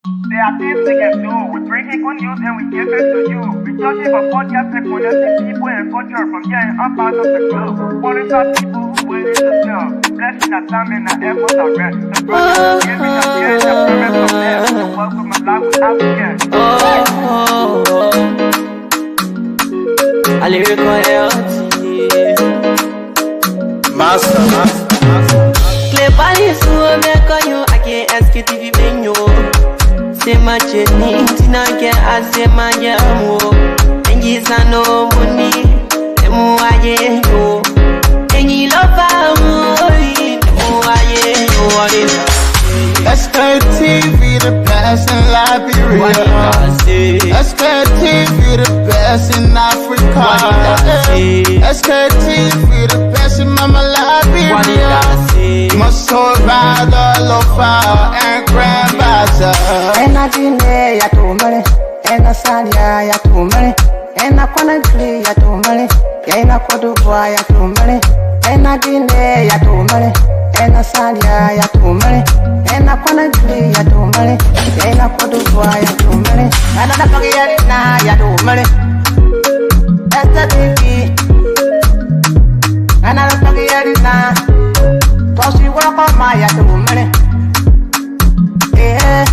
There are things we can do. We bring in good news and we give it to you. We judge it for podcast and connecting people and culture from here and up out of the globe. Foreign people who waiting to sell. Blessing that time and the efforts are rest. The project is giving us here the premise of them. To work with my life without fear. A lyrical health. Master. Clay Paris, who make on you, I can't ask you to be venue. Say my chestnut, I can't ask you my yamu. And yes, I know money, and more I know. And you love our money, more I know. Sktv, the best in Liberia. Sktv, the best in Africa. Sktv, the best in Mama Liberia. Must hold by the lofa and grandbaza. And I didn't ya to money, and I said ya to money, and I can't play ya to money, and I could buy ya to money, and I didn't ya to money, and I said ya to money, and I can't play ya to money, and I could buy ya to money, and I don't get it now ya to money. That's the thing, and I don't get it now. Cause you walk on my ya to money. Yeah.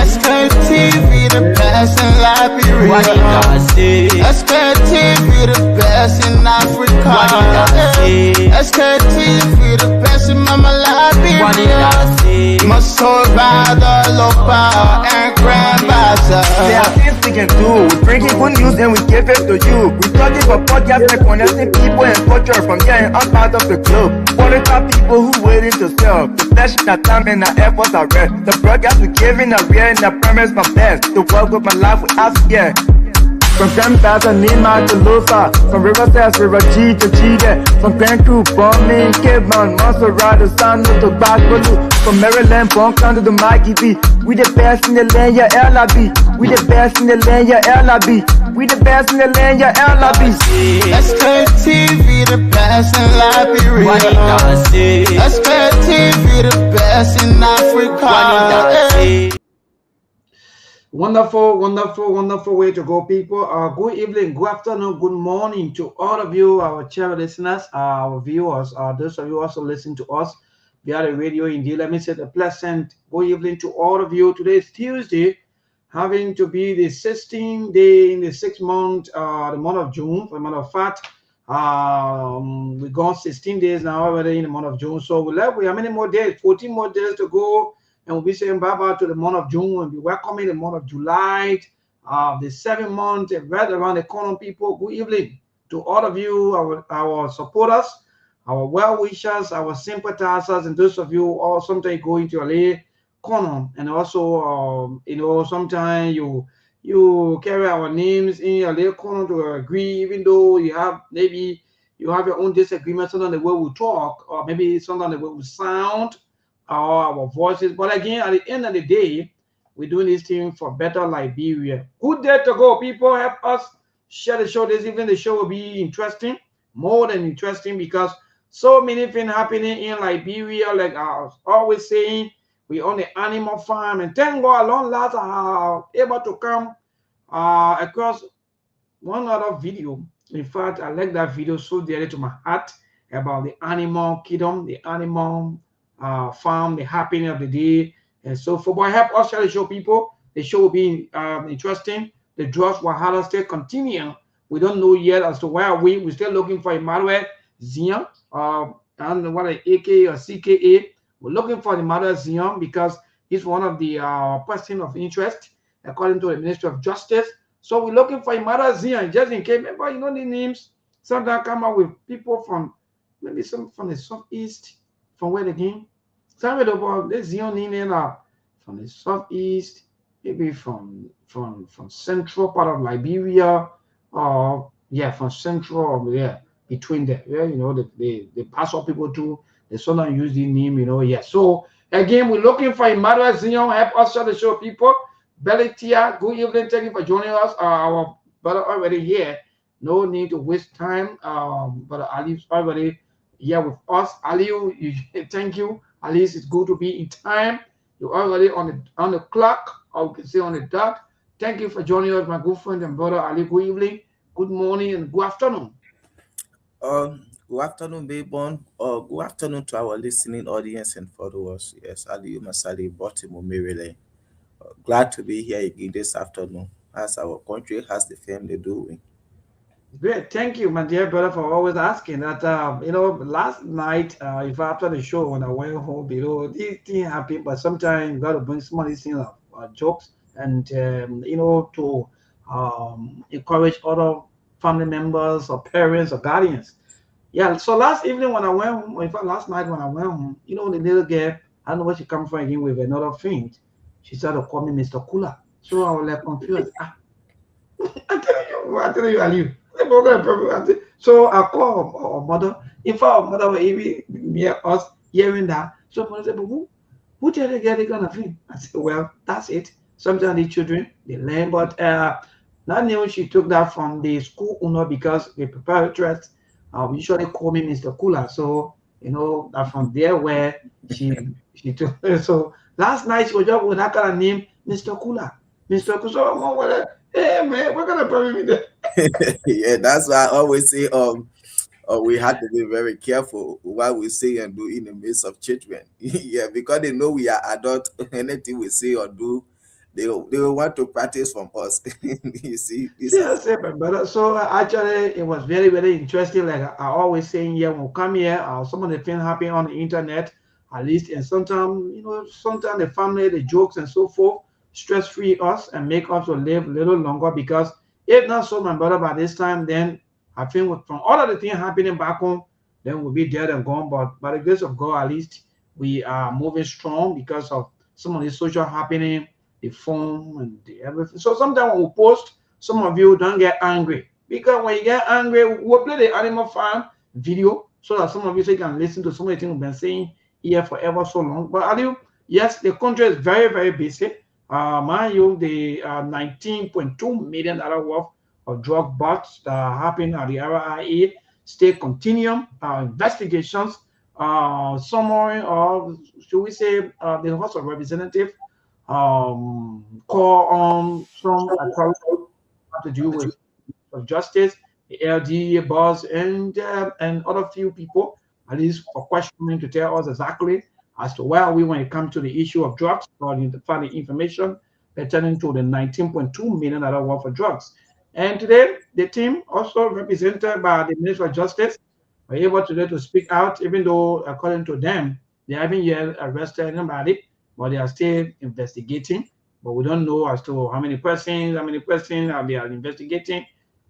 Sktv, the best in Liberia. Sktv, the best in Africa. Sktv, the best in Mama Liberia. Must hold by the lofa and grandbaza. There are things we can do. We bring in good news and we give it to you. We talk it for podcast and connecting people and culture from here and up out of the globe. Foreign people who waiting to sell. The blessing that time and the efforts are rest. The broadcast we giving a real and the premise my best. To work with my life without fear. From Grandfather Nima to Lufa, from Riverside River G to Chide, from Grand Crew, Bombing, Cape Mount, Montserrat, San to Backwater, from Maryland, Bonkan to the Mikey B. We the best in the land, yeah, LIB. We the best in the land, yeah, LIB. We the best in the land, yeah, LIB. Sktv, the best in Liberia. Sktv, the best in Africa. Wonderful way to go, people. Good evening, good afternoon, good morning to all of you, our channel listeners, our viewers, those of you also listening to us via the radio. Indeed, let me say a pleasant good evening to all of you. Today is Tuesday, having to be the 16th day in the 6th month, the month of June. For the matter of fact, we've gone 16 days now already in the month of June. So we have many more days, 14 more days to go. And we'll be saying bye-bye to the month of June and be welcoming the month of July, the 7th month, right around the corner, people. Good evening to all of you, our supporters, our well-wishers, our sympathizers, and those of you all sometimes go into a corner. And also, sometimes you carry our names in your little corner to agree, even though you have your own disagreements on the way we talk, or maybe sometimes the way we sound, our voices. But again, at the end of the day, we're doing this thing for better Liberia. Good day to go, people. Help us share the show this evening. The show will be interesting, more than interesting, because so many things happening in Liberia. Like I was always saying, we own the animal farm, and thank God, long last are able to come across one other video. In fact, I like that video so dearly to my heart about the animal kingdom, the animal farm, the happening of the day, and so forth. But help us share the show, people. The show will be interesting. The drugs Wahala still continue. We don't know yet as to where we're still looking for Emmanuel Zion, and what an AK or CKA. We're looking for Emmanuel Zion because he's one of the person of interest according to the Ministry of Justice. So we're looking for Emmanuel Zion just in case. Remember, you know the names sometimes come up with people from maybe some from the southeast. From where again? Some about the Zion in from the southeast, maybe from central part of Liberia, or from central, between there. The pastor people too. They sometimes use the name, So again, we're looking for Emmanuel Zion. Help us share the show, people. Belitia, good evening. Thank you for joining us. Our brother already here. No need to waste time. Brother Ali's already here with us. Ali, thank you At least it's good to be in time. You're already on the clock, or we can say on the dot. Thank you for joining us, my good friend and brother Ali. Good evening, good morning, and good afternoon. Good afternoon, Baybon. Good afternoon to our listening audience and followers. Yes, Ali Masali, Baltimore, Maryland. Glad to be here again this afternoon as our country has the family doing. Great, thank you, my dear brother, for always asking that. Last night, if after the show when I went home, this thing happened, but sometimes you got to bring some of these things up, jokes, and to encourage other family members or parents or guardians. Yeah. So last evening when I went home, or in fact last night when I went home, the little girl, I don't know where she come from again with another thing. She started to call me Mr. Cooler. So I was like confused. I tell you, Ali. So I call our mother. In fact, our mother was even near us hearing that. So mother said, but who tell the girl they gonna thing? I said, well, that's it. Sometimes the children they learn, but not knew she took that from the school owner because the preparatory we usually call me Mr. Cooler. So that from there where she took so last night she was just with that kind of name, Mr. Cooler. Mr. Cooler. So I'm like, hey man, what kind of problem is that? Yeah, that's why I always say we have to be very careful what we say and do in the midst of children. Yeah, because they know we are adult. Anything we say or do, they will want to practice from us. You see, this Yes, is yeah, but so actually, it was very, very interesting. Like I always saying here, when we come here, some of the things happen on the internet, at least, and sometimes, sometimes the family, the jokes and so forth, stress free us and make us to live a little longer. Because if not so, my brother, by this time, then I think from all of the things happening back home, then we'll be dead and gone. But by the grace of God, at least we are moving strong because of some of the social happening, the phone and the everything. So sometimes when we post, some of you don't get angry because when you get angry, we'll play the Animal Farm video so that some of you can listen to some of the things we've been saying here forever so long. But Ali, yes, the country is very, very busy. Mind you, the $19.2 million worth of drug busts that happened at the RIA State Continuum investigations. Summary, or should we say, the House of Representatives call on some authorities to do with of justice, the LD boss, and other few people, at least for questioning to tell us exactly as to where we when it comes to the issue of drugs or the find the information pertaining to the $19.2 million worth of drugs. And today, the team, also represented by the Minister of Justice, were able today to speak out, even though, according to them, they haven't yet arrested anybody, but they are still investigating. But we don't know as to how many persons they are investigating.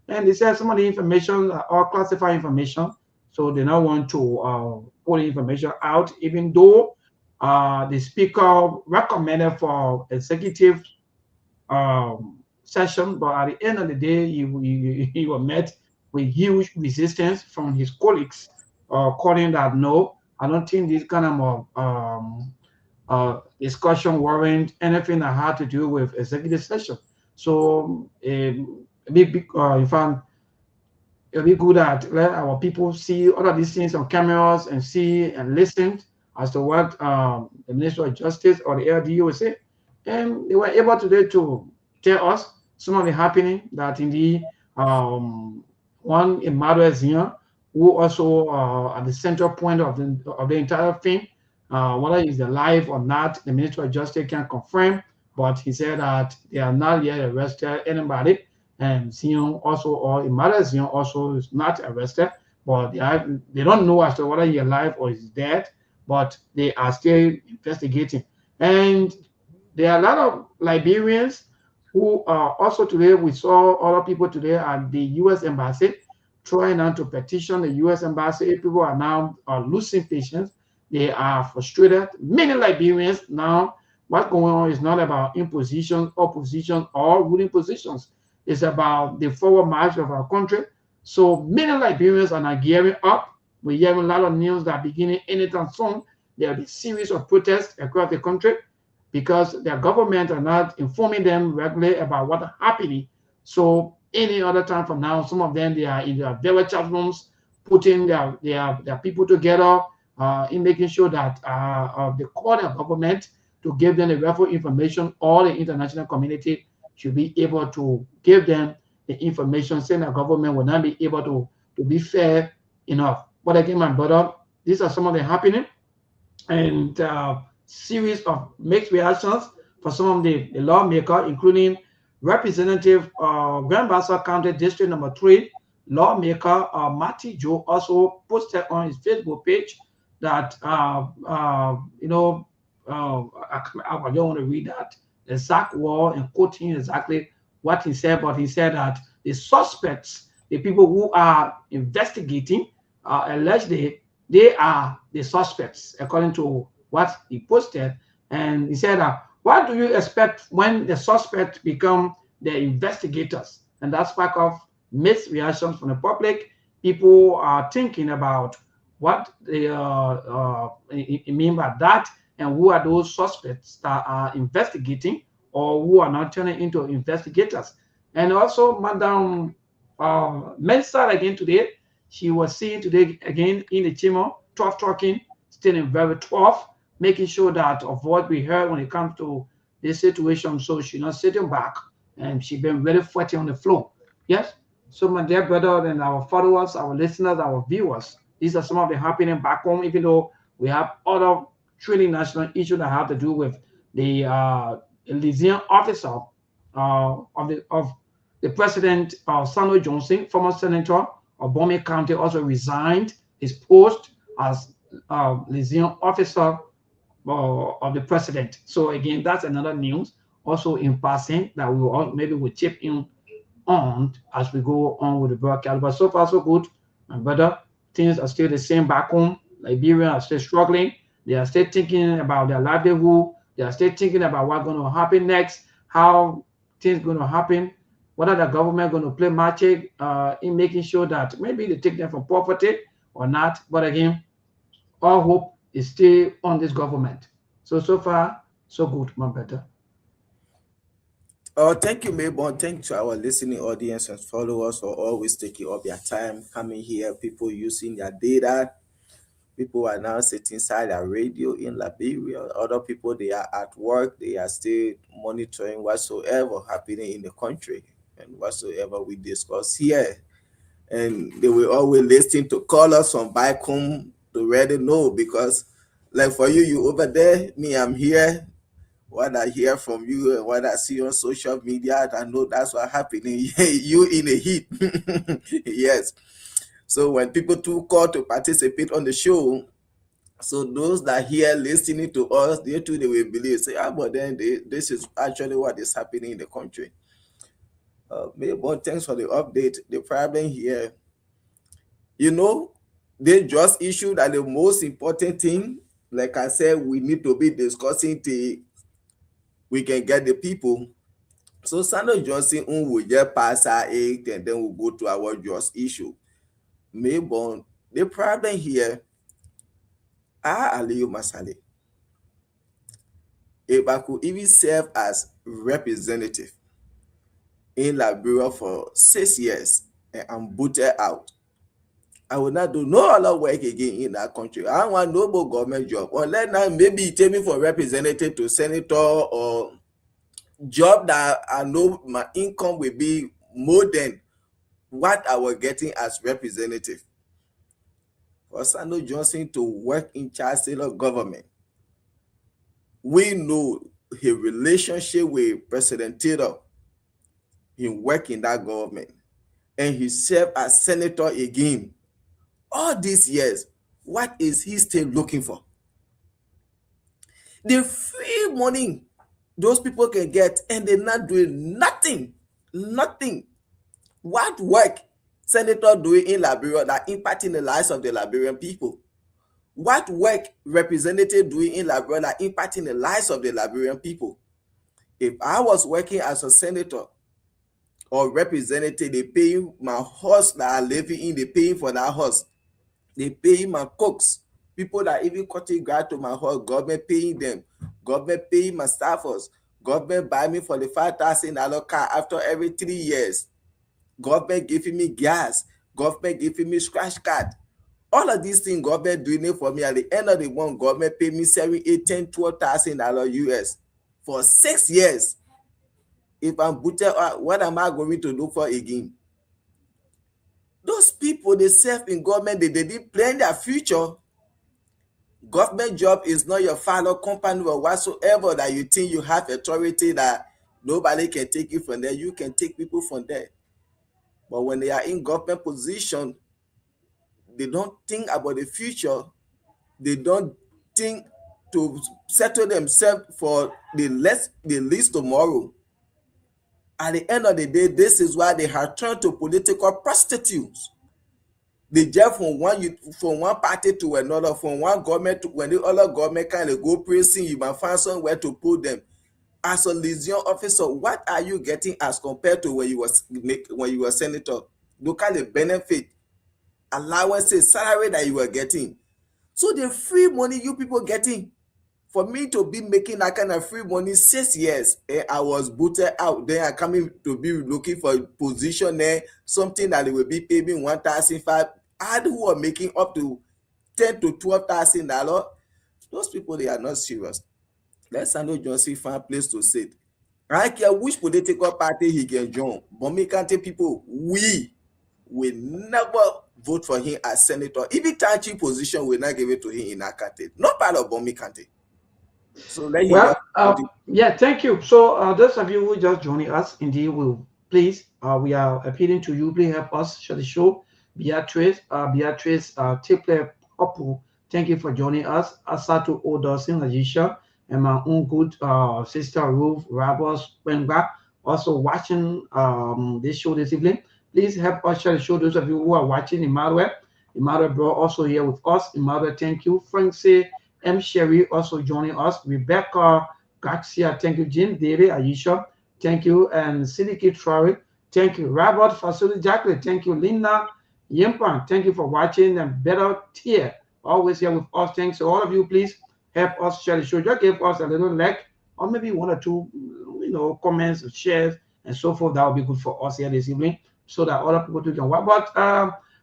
And they said some of the information are all classified information, so they don't want to put the information out, even though the speaker recommended for executive session, but at the end of the day, he was met with huge resistance from his colleagues, calling that no, I don't think this kind of discussion warrant anything that had to do with executive session. So, in fact, it'll be good that let our people see all of these things on cameras and see and listen as to what the Minister of Justice or the LDU will say. And they were able today to tell us some of the happening that indeed one Emmanuel Zion, who also at the center point of the entire thing, whether he's alive or not, the Minister of Justice can confirm, but he said that they are not yet arrested anybody. And Zion also, or Emmanuel Zion also is not arrested, but they don't know as to whether he's alive or he's dead, but they are still investigating. And there are a lot of Liberians who are also today, we saw other people today at the U.S. Embassy trying now to petition the U.S. Embassy. People are now losing patience. They are frustrated. Many Liberians now, what's going on is not about imposition, opposition, or ruling positions. It's about the forward march of our country. So many Liberians are now gearing up. We're hearing a lot of news that beginning anytime soon, there'll be a series of protests across the country because their government are not informing them regularly about what's happening. So any other time from now, some of them, they are in their very chat rooms, putting their people together, in making sure that they call the government to give them the rightful information. All the international community should be able to give them the information, saying the government will not be able to be fair enough. But again, my brother, these are some of the happening and series of mixed reactions for some of the lawmakers, including Representative Grand Bassa County District Number 3 lawmaker Matty Joe also posted on his Facebook page that I don't want to read that exact word and quoting exactly what he said, but he said that the suspects, the people who are investigating, allegedly they are the suspects, according to what he posted. And he said, what do you expect when the suspects become the investigators? And that's part of mixed reactions from the public. People are thinking about what they mean by that, and who are those suspects that are investigating or who are not turning into investigators. And also, Madam Mensah again today, she was seen today again in the chamber, tough talking, still in very tough, making sure that of what we heard when it comes to this situation. So she's not sitting back and she's been very fighting on the floor. Yes. So my dear brother and our followers, our listeners, our viewers, these are some of the happening back home, even though we have other truly national issues that have to do with the Elysian officer of the president, Samuel Johnson, former senator of Bome County, also resigned his post as Elysian officer of the president. So again, that's another news. Also in passing that we will maybe will chip in on as we go on with the broadcast. But so far so good, my brother. Things are still the same back home. Liberians are still struggling. They are still thinking about their livelihood. They are still thinking about what's going to happen next, how things going to happen, whether the government going to play magic in making sure that maybe they take them from poverty or not. But again, all hope is still on this government. So far, so good, my brother. Oh, thank you, Maybon. Thank you to our listening audience and followers for always taking up their time coming here. People using their data. People are now sitting inside a radio in Liberia. Other people, they are at work. They are still monitoring whatsoever happening in the country and whatsoever we discuss here. And they will always listen to call us from back home to already know, because like for you over there, me, I'm here. What I hear from you and what I see on social media, I know that's what happening. You in the heat. Yes. So when people too call to participate on the show, so those that here listening to us, they too, they will believe, say, but then this is actually what is happening in the country. But thanks for the update. The problem here, they just issued that the most important thing, like I said, we need to be discussing till we can get the people. So Sandra Johnson will just pass our 8 and then we'll go to our just issue. Maybe the problem here, Aliyu Masale, if I could even serve as representative in Liberia for 6 years and I'm booted out, I will not do no other work again in that country. I don't want no more government job. Unless now maybe take me from representative to senator or job that I know my income will be more than what I was getting as representative. For Sandro Johnson to work in chancellor government, we know his relationship with President Taylor, he worked in that government, and he served as senator again. All these years, what is he still looking for? The free money those people can get, and they're not doing nothing. What work senator doing in Liberia that impacting the lives of the Liberian people? What work representative doing in Liberia that impacting the lives of the Liberian people? If I was working as a senator or representative, they paying my horse that I living in, they paying for that horse. They paying my cooks, people that even cutting grass to my horse, government paying them, government paying my staffers, government buy me for the $5,000 car after every 3 years, government giving me gas, government giving me scratch card. All of these things government doing it for me. At the end of the month, government pay me $12,000 US for 6 years. If I'm butcher, what am I going to do for again? Those people, they serve in government, they didn't plan their future. Government job is not your father company or whatsoever that you think you have authority that nobody can take you from there. You can take people from there. But when they are in government position, they don't think about the future. They don't think to settle themselves for the least tomorrow. At the end of the day, this is why they have turned to political prostitutes. They jump from one party to another, from one government to when the other government kind of go pressing, you might find somewhere to put them. As a liaison officer, what are you getting as compared to when you were senator? Look at the benefit, allowances, salary that you were getting. So the free money you people getting, for me to be making that kind of free money 6 years, I was booted out. Then I coming to be looking for a position there, something that they will be paying me $1,500. I who are making up to $10,000 to $12,000. Those people, they are not serious. Let's handle Johnson find a place to sit. I don't care which political party he can join. But me can't tell people, we will never vote for him as senator. Even touchy position will not give it to him in our country. Not part of Bomi County. So let him yeah, thank you. So those of you who just joining us, indeed, will please, we are appealing to you. Please help us share the show. Beatrice, Tiple Opu, thank you for joining us. Asatu Odosin Lajisha, and my own good sister Ruth Rabos Wenba, also watching this show this evening. Please help us share the show. Those of you who are watching Emmanuel bro also here with us. Emmanuel, thank you. Frank say M. Sherry also joining us. Rebecca Garcia, thank you. Jim David Aisha, thank you. And Sidiki Traore, thank you. Robert Fasuli Jacqueline, thank you. Linda Yimpan, thank you for watching. And Better Tier, always here with us. Thanks to all of you. Please help us share the show. Just give us a little like, or maybe one or two, comments, shares, and so forth. That will be good for us here this evening, so that other people too can watch.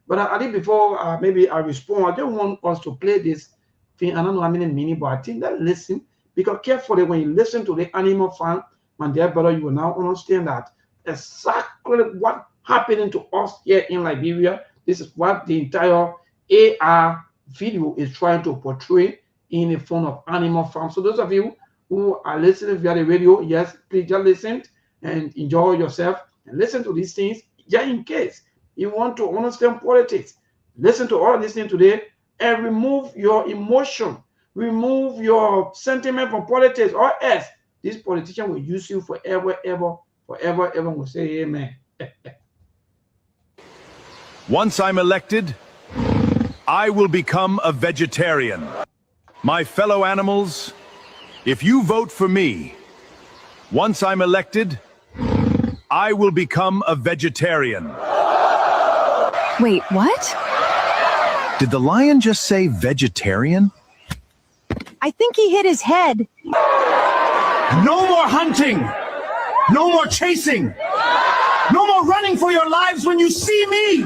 But I think before maybe I respond, I just want us to play this thing. I don't know how many minutes, but I think that listen, because carefully when you listen to the Animal Farm, my dear brother, you will now understand that exactly what happening to us here in Liberia. This is what the entire AR video is trying to portray in the form of Animal Farm. So those of you who are listening via the radio, yes, please just listen and enjoy yourself and listen to these things. Just in case you want to understand politics, listen to all of these things today and remove your emotion, remove your sentiment from politics, or else this politician will use you forever, ever, will say amen. Once I'm elected, I will become a vegetarian. My fellow animals, if you vote for me, once I'm elected, I will become a vegetarian. Wait, what? Did the lion just say vegetarian? I think he hit his head. No more hunting! No more chasing! No more running for your lives when you see me!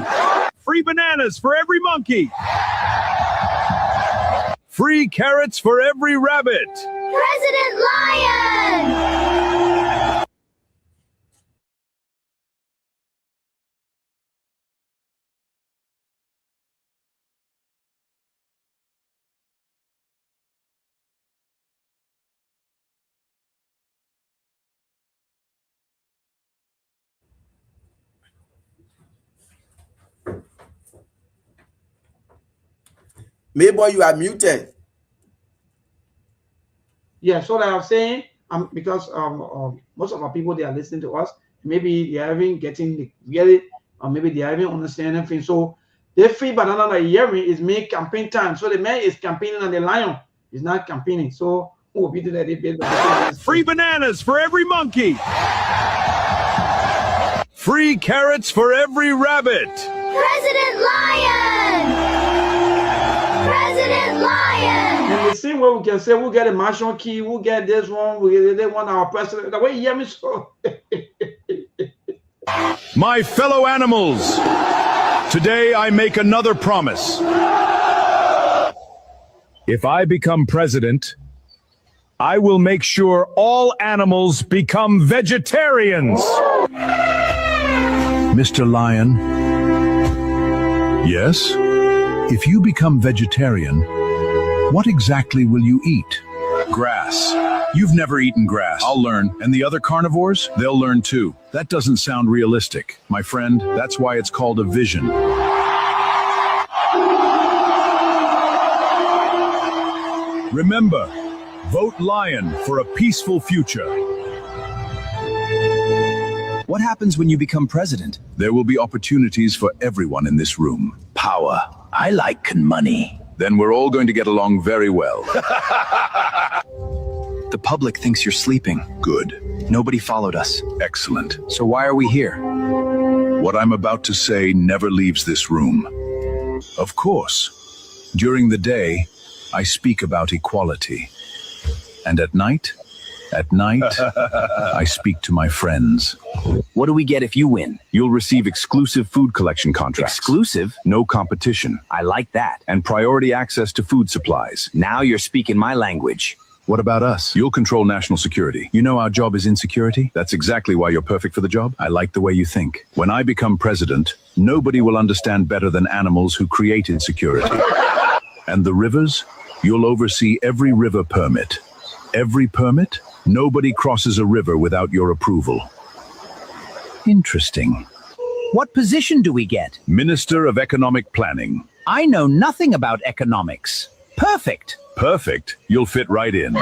Free bananas for every monkey! Free carrots for every rabbit! President Lion! Maybe you are muted. Yeah, so like I'm saying, because most of our people, they are listening to us. Maybe they are even getting the really, or maybe they are even understanding things. So the free banana that you're hearing is make campaign time. So the man is campaigning and the lion is not campaigning. So who will be that? Free bananas for every monkey! Free carrots for every rabbit! President Lion! President Lion! In the same way we can say we'll get a marshal key, we'll get this one, they want our president. The way you hear me, so My fellow animals, Today I make another promise. If I become president, I will make sure all animals become vegetarians. Mr. Lion. Yes? If you become vegetarian, what exactly will you eat? Grass. You've never eaten grass. I'll learn. And the other carnivores? They'll learn too. That doesn't sound realistic. My friend, that's why it's called a vision. Remember, vote Lion for a peaceful future. What happens when you become president? There will be opportunities for everyone in this room. Power. I like money. Then we're all going to get along very well. The public thinks you're sleeping. Good. Nobody followed us. Excellent. So why are we here? What I'm about to say never leaves this room. Of course, during the day, I speak about equality. And at night, I speak to my friends. What do we get if you win? You'll receive exclusive food collection contracts. Exclusive? No competition. I like that. And priority access to food supplies. Now you're speaking my language. What about us? You'll control national security. You know our job is insecurity? That's exactly why you're perfect for the job. I like the way you think. When I become president, nobody will understand better than animals who created security. And the rivers? You'll oversee every river permit. Every permit? Nobody crosses a river without your approval. Interesting. What position do we get? Minister of Economic Planning. I know nothing about economics. Perfect. Perfect. You'll fit right in.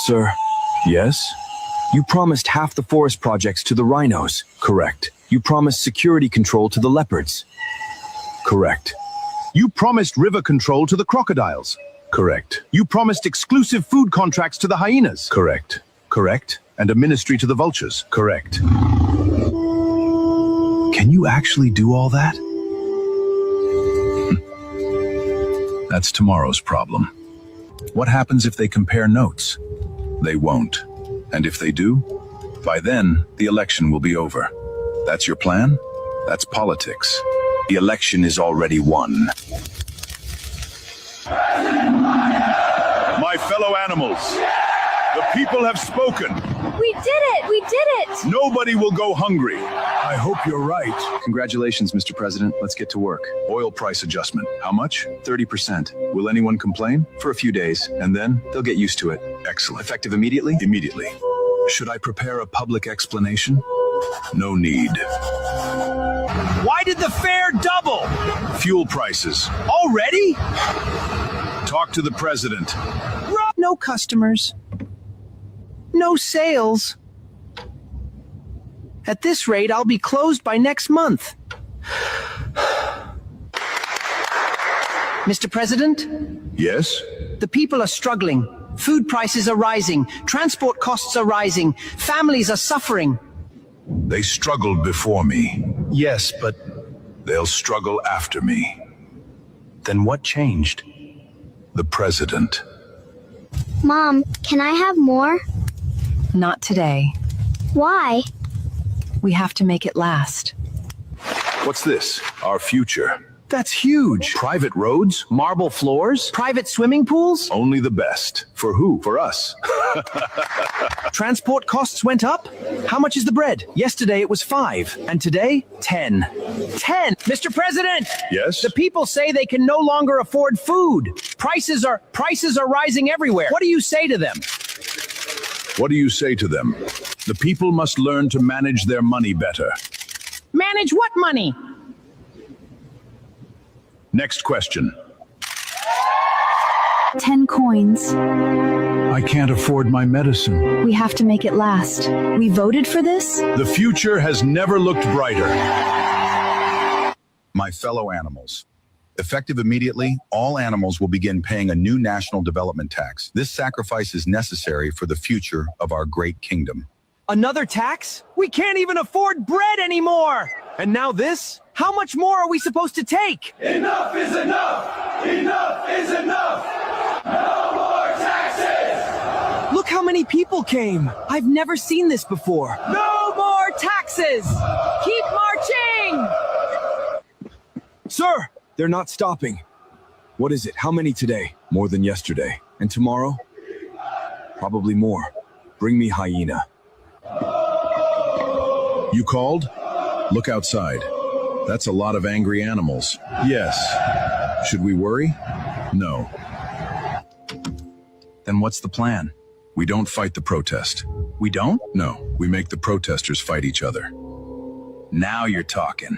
Sir, Yes? you promised half the forest projects to the rhinos. Correct. You promised security control to the leopards. Correct. You promised river control to the crocodiles. Correct. You promised exclusive food contracts to the hyenas. Correct. Correct. And a ministry to the vultures. Correct. Can you actually do all that? That's tomorrow's problem. What happens if they compare notes? They won't. And if they do, by then, the election will be over. That's your plan? That's politics. The election is already won. My fellow animals, the people have spoken. We did it! We did it! Nobody will go hungry. I hope you're right. Congratulations, Mr. President. Let's get to work. Oil price adjustment. How much? 30%. Will anyone complain? For a few days. And then? They'll get used to it. Excellent. Effective immediately? Immediately. Should I prepare a public explanation? No need. Why did the fare double? Fuel prices. Already? Talk to the president. No customers. No sales. At this rate, I'll be closed by next month. Mr. President, Yes? the people are struggling. Food prices are rising. Transport costs are rising. Families are suffering. They struggled before me. Yes, but They'll struggle after me. then what changed? The president. Mom, can I have more? Not today. Why? We have to make it last. What's this? Our future. That's huge. Private roads? Marble floors? Private swimming pools? Only the best. For who? For us. Transport costs went up? How much is the bread? Yesterday it was 5, and today 10. 10! Mr. President! Yes? The people say they can no longer afford food. Prices are rising everywhere. What do you say to them? What do you say to them? The people must learn to manage their money better. Manage what money? Next question. 10 coins. I can't afford my medicine. We have to make it last. We voted for this? The future has never looked brighter. My fellow animals. Effective immediately, all animals will begin paying a new national development tax. This sacrifice is necessary for the future of our great kingdom. Another tax? We can't even afford bread anymore! And now this? How much more are we supposed to take? Enough is enough! Enough is enough! No more taxes! Look how many people came! I've never seen this before. No more taxes! Keep marching! Sir, they're not stopping. What is it? How many today? More than yesterday. And tomorrow? Probably more. Bring me hyena. You called? Look outside. That's a lot of angry animals. Yes. Should we worry? No. Then what's the plan? We don't fight the protest. We don't? No, we make the protesters fight each other. Now you're talking.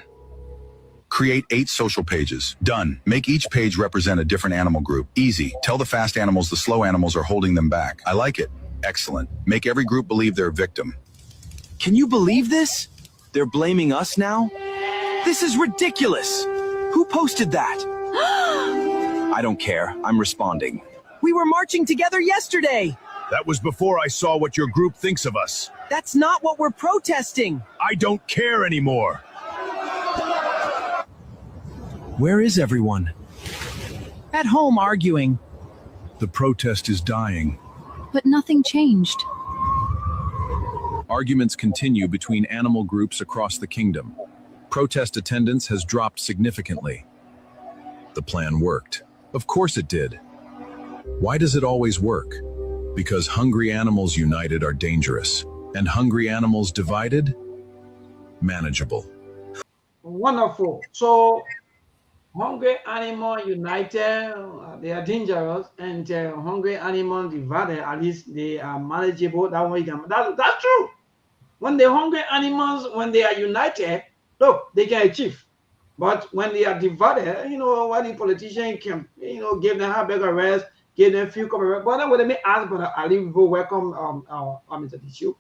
Create 8 social pages. Done. Make each page represent a different animal group. Easy. Tell the fast animals the slow animals are holding them back. I like it. Excellent. Make every group believe they're a victim. Can you believe this? They're blaming us now? This is ridiculous. Who posted that? I don't care. I'm responding. We were marching together yesterday. That was before I saw what your group thinks of us. That's not what we're protesting. I don't care anymore. Where is everyone? At home arguing. The protest is dying. But nothing changed. Arguments continue between animal groups across the kingdom. Protest attendance has dropped significantly. The plan worked. Of course it did. Why does it always work? Because hungry animals united are dangerous, and hungry animals divided, manageable. Wonderful. So, hungry animal united, they are dangerous, and hungry animal divided, at least they are manageable. That way, that's true. When the hungry animals, when they are united, look, they can achieve. But when they are divided, why the politician can, give them hamburger rest, give them a few cup of rest. But then when they may ask, but Ali will welcome Mr. Tissue.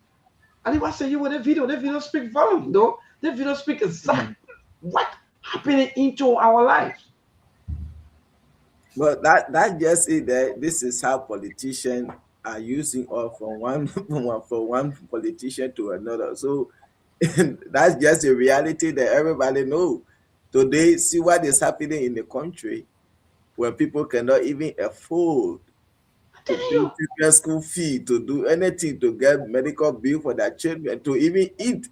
Ali was saying you with the video speak volume, though. The video speak exactly what happening into our lives. But that just is that this is how politicians are using us from one politician to another. So that's just a reality that everybody knows. Today, see what is happening in the country when people cannot even afford to pay children's school fee, to do anything, to get medical bill for their children, to even eat.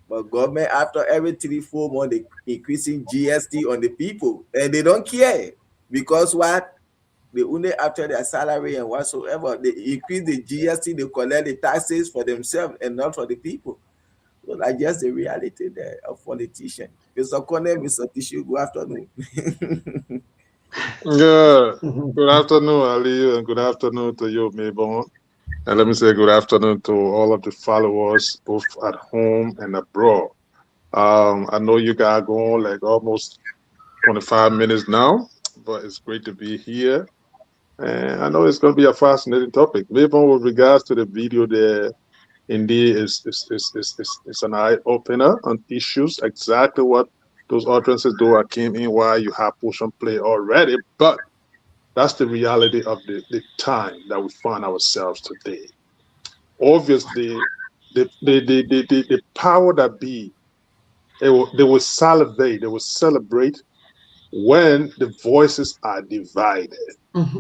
But government, after every 3-4 months, they increasing GST on the people, and they don't care because what? They only after their salary and whatsoever, they increase the GST, they collect the taxes for themselves and not for the people. So that's just the reality there of politicians. Mr. Connell, Mr. Tissue, good afternoon. Yeah, good afternoon, Ali, and good afternoon to you, Maybon. And let me say good afternoon to all of the followers, both at home and abroad. I know you guys go on like almost 25 minutes now, but it's great to be here. And I know it's going to be a fascinating topic. Maybon, with regards to the video there, indeed, it's an eye-opener on issues, exactly what those utterances do. I came in while you have push and play already, but that's the reality of the time that we find ourselves today. Obviously, the power that be, they will salivate, they will celebrate when the voices are divided.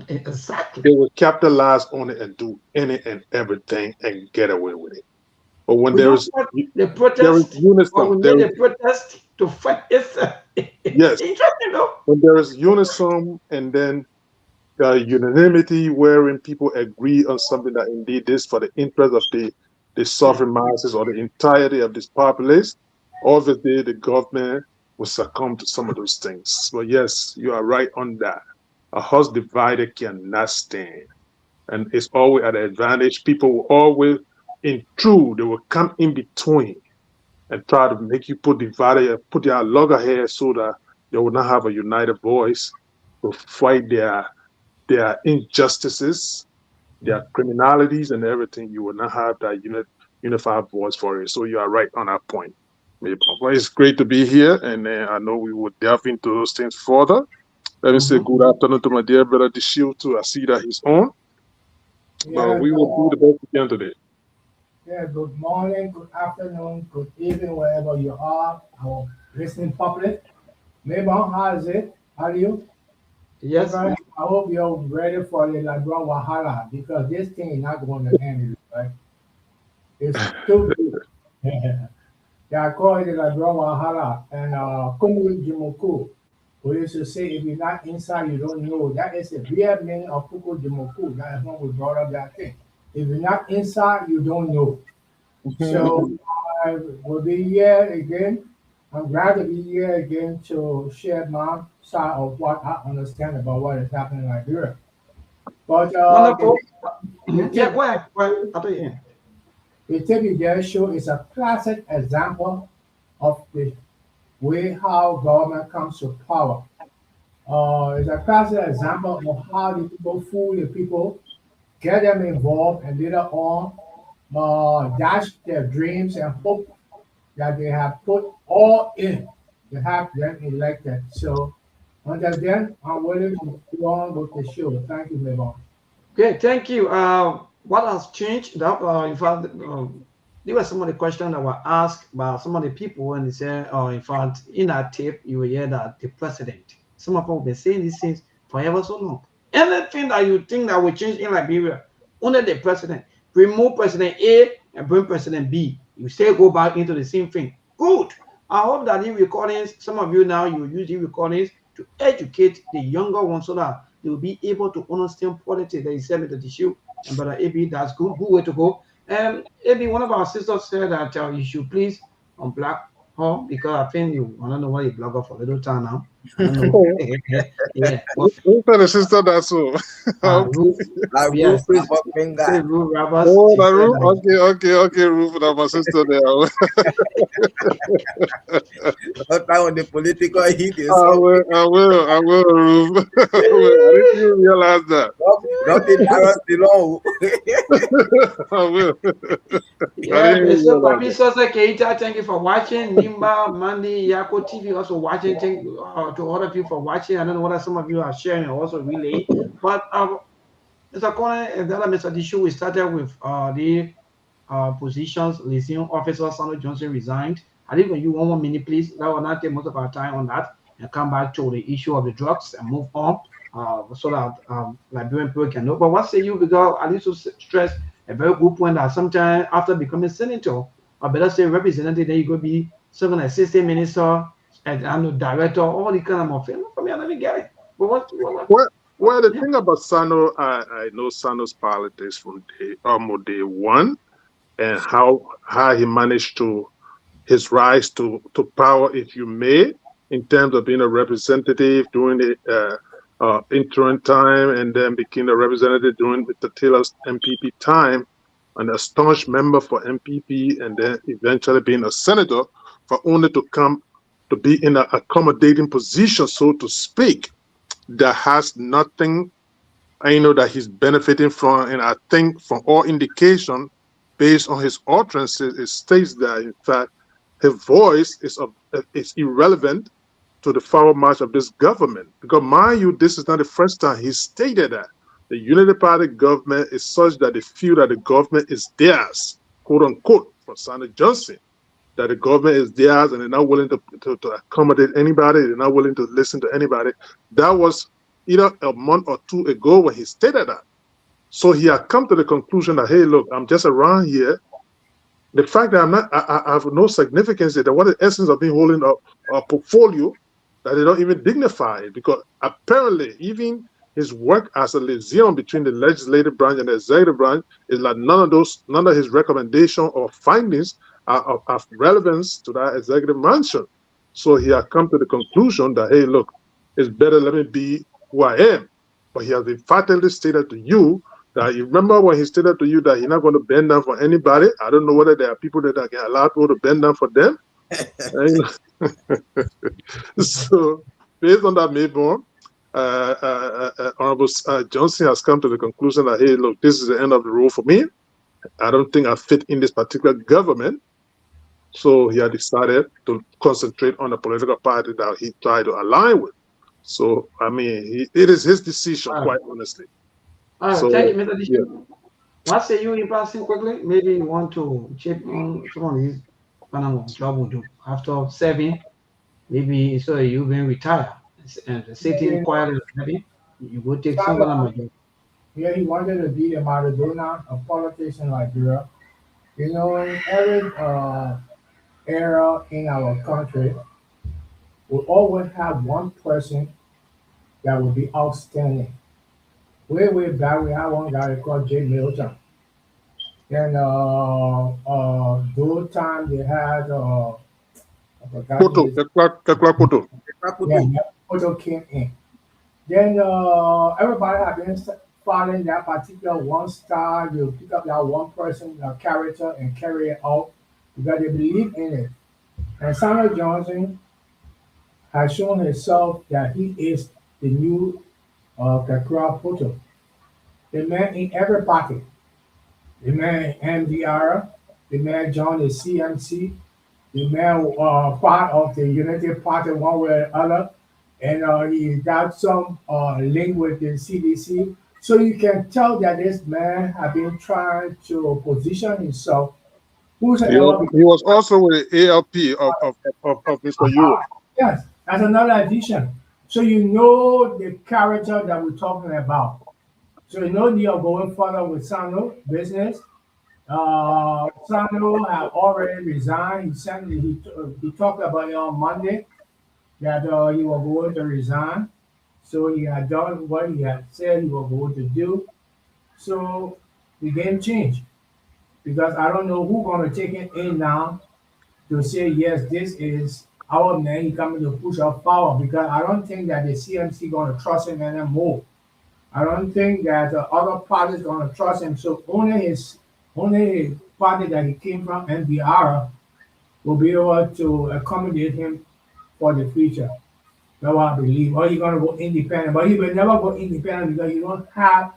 Exactly. They will capitalize on it and do any and everything and get away with it. But when there is unison, the protest to fight itself. Yes. Interesting, though. When there is unison and then unanimity, wherein people agree on something that indeed is for the interest of the suffering masses or the entirety of this populace, obviously the government will succumb to some of those things. But yes, you are right on that. A house divided cannot stand. And it's always at an advantage. People will always intrude, they will come in between and try to make you put their loggerhead so that they will not have a united voice to fight their injustices, their criminalities, and everything. You will not have that unified voice for it. So you are right on that point. But it's great to be here, and I know we will delve into those things further. Let me say good afternoon to my dear brother Dishil too. I see that he's on. But we will do the best we can today. Yeah, good morning, good afternoon, good evening, wherever you are, our listening public. Maybon, how is it? How are you? Yes. I hope you're ready for the Ladron Wahala, because this thing is not going to end, right? It's stupid. They are calling it Ladron Wahala and Kumu Jimoku. We used to say, if you're not inside, you don't know. That is the real meaning of Puku Jimoku. That is when we brought up that thing. If you're not inside, you don't know. So I will be here again. I'm glad to be here again to share my side of what I understand about what is happening in Liberia. But Wonderful. the Yeah, tip, go ahead. Go ahead. After you. the TBJ show is a classic example of the way how government comes to power. It's a classic example of how the people fool the people, get them involved, and later on dash their dreams and hope that they have put all in to have them elected. So until then, I'm willing to go on with the show. Thank you, Mabon. Okay, thank you. What has changed? That, in fact, there were some of the questions that were asked by some of the people, and they said, in fact, in that tape, you will hear that the president, some of them have been saying these things forever so long. Anything that you think that will change in Liberia, only the president, remove President A and bring President B, you still go back into the same thing. Good. I hope that these recordings, some of you now, you will use these recordings to educate the younger ones so that they will be able to understand politics. That is said with the issue. And Brother AB, that's good way to go. AB, one of our sisters said that you should please unblock her because I think I don't know why you block her for a little time now. I don't know. Yeah. Well, Who said the sister that so? Ruth, Like yes, Rufus Buckingham. say Ruth Roberts. Oh, She that said Ruth? that, Okay, Ruth, that's my sister there. Sometimes when the political heat is I up, will, Ruth. I will. I didn't even realize that. don't be direct below. I will. yeah, so Papi Sosa Keita, thank you for watching. Nimba, Mandy, Yako TV also watching. Thank you to all of you for watching. I don't know whether some of you are sharing or also relay. But Mr. Conan and the other Mr. Dishu, we started with the positions. Listening Officer Sandro Johnson resigned. I think when you 1 minute, please. That will not take most of our time on that and come back to the issue of the drugs and move on so that Liberian people can know. But what say you? Because I need to stress a very good point that sometimes after becoming senator, or better say representative, then you go be serving as assistant minister and I'm the director, all the kind of thing. For me, I don't even get it. But Well, the thing about Sano, I know Sano's politics from day one, and how he managed to his rise to power, if you may, in terms of being a representative during the interim time, and then became a representative during Mr. Taylor's MPP time, and a staunch member for MPP, and then eventually being a senator, for only to come to be in an accommodating position, so to speak, that has nothing, I know that he's benefiting from, and I think from all indication, based on his utterances, it states that in fact his voice is irrelevant to the forward march of this government. Because mind you, this is not the first time he stated that the Unity Party government is such that they feel that the government is theirs, quote unquote, for Sandra Johnson, that the government is theirs and they're not willing to accommodate anybody, they're not willing to listen to anybody. That was either a month or two ago when he stated that. So he had come to the conclusion that, hey, look, I'm just around here. The fact that I have no significance, that what the essence of me holding a portfolio that they don't even dignify it, because apparently even his work as a liaison between the legislative branch and the executive branch is like none of his recommendation or findings are of relevance to that executive mansion. So he had come to the conclusion that, hey, look, it's better let me be who I am. But he has emphatically stated to you that, you remember when he stated to you that he's not going to bend down for anybody. I don't know whether there are people that can allow people to bend down for them. So based on that, Mayborn, Honorable Johnson has come to the conclusion that, hey, look, this is the end of the road for me. I don't think I fit in this particular government. So he had decided to concentrate on the political party that he tried to align with. So, I mean, it is his decision, quite honestly. So, thank you, Mr. Dishu. What say you in passing quickly? Maybe you want to check on some of these kind of job we do after serving. Maybe so you've been retired and sitting quietly, maybe you go take some kind of job. Yeah, he wanted to be a Maradona, a politician like Liberia. You know, in every era in our country, we always have one person that will be outstanding. Way back, we had one guy called Jay Milton. Then those time they had I forgot Koto, his- Tekla Koto. yeah, Photo came in. Then everybody have been following that particular one star. You pick up that one person, character, and carry it out because they believe in it. And Samuel Johnson has shown himself that he is the new Kakra Poto. The man in every party. The man in MDR, the man joined the CMC, the man part of the United Party one way or other, and he got some link with the CDC. So you can tell that this man has been trying to position himself. He was also with the ALP of Mr. Euro. Yes, that's another addition. So you know the character that we're talking about. So you know you are going further with Sano business. Sano have already resigned. He talked about it on Monday that he was going to resign. So he had done what he had said he was going to do. So the game changed because I don't know who's going to take it in now to say yes, this is our man. He coming to push our power because I don't think that the CMC going to trust him anymore. I don't think that the other parties going to trust him. So only his party that he came from, NBR, will be able to accommodate him for the future. That's what I believe. Or he's going to go independent. But he will never go independent because you don't have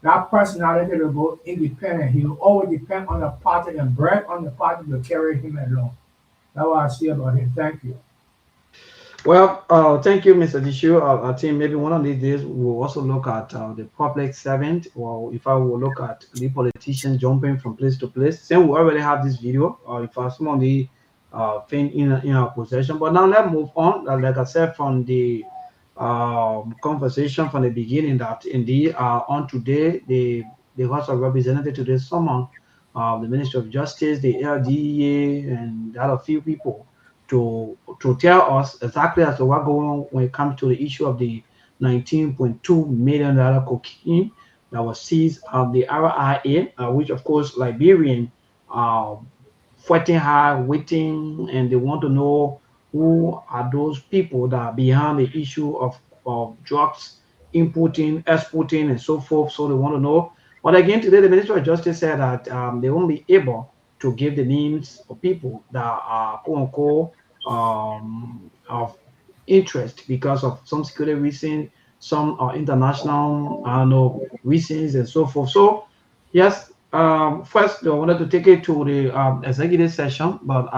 that personality to go independent. He will always depend on the party and brag on the party to carry him along. That's what I see about him. Thank you. Well, thank you, Mr. Dishu. I think maybe one of these days we'll also look at the public servant, or if I will look at the politicians jumping from place to place. Since we already have this video, if some of the thing in our possession. But now let's move on. Like I said from the conversation from the beginning, that indeed on today the House of Representatives today summoned the Minister of Justice, the LDA, and a few people to tell us exactly as to what going on when it comes to the issue of the $19.2 million cocaine that was seized on the RIA, which of course Liberian fighting hard, waiting, and they want to know who are those people that are behind the issue of drugs importing, exporting, and so forth. So they want to know. But again, today the Minister of Justice said that they won't be able to give the names of people that are quote unquote of interest because of some security reasons, some international reasons, and so forth. So yes, first I wanted to take it to the executive session, but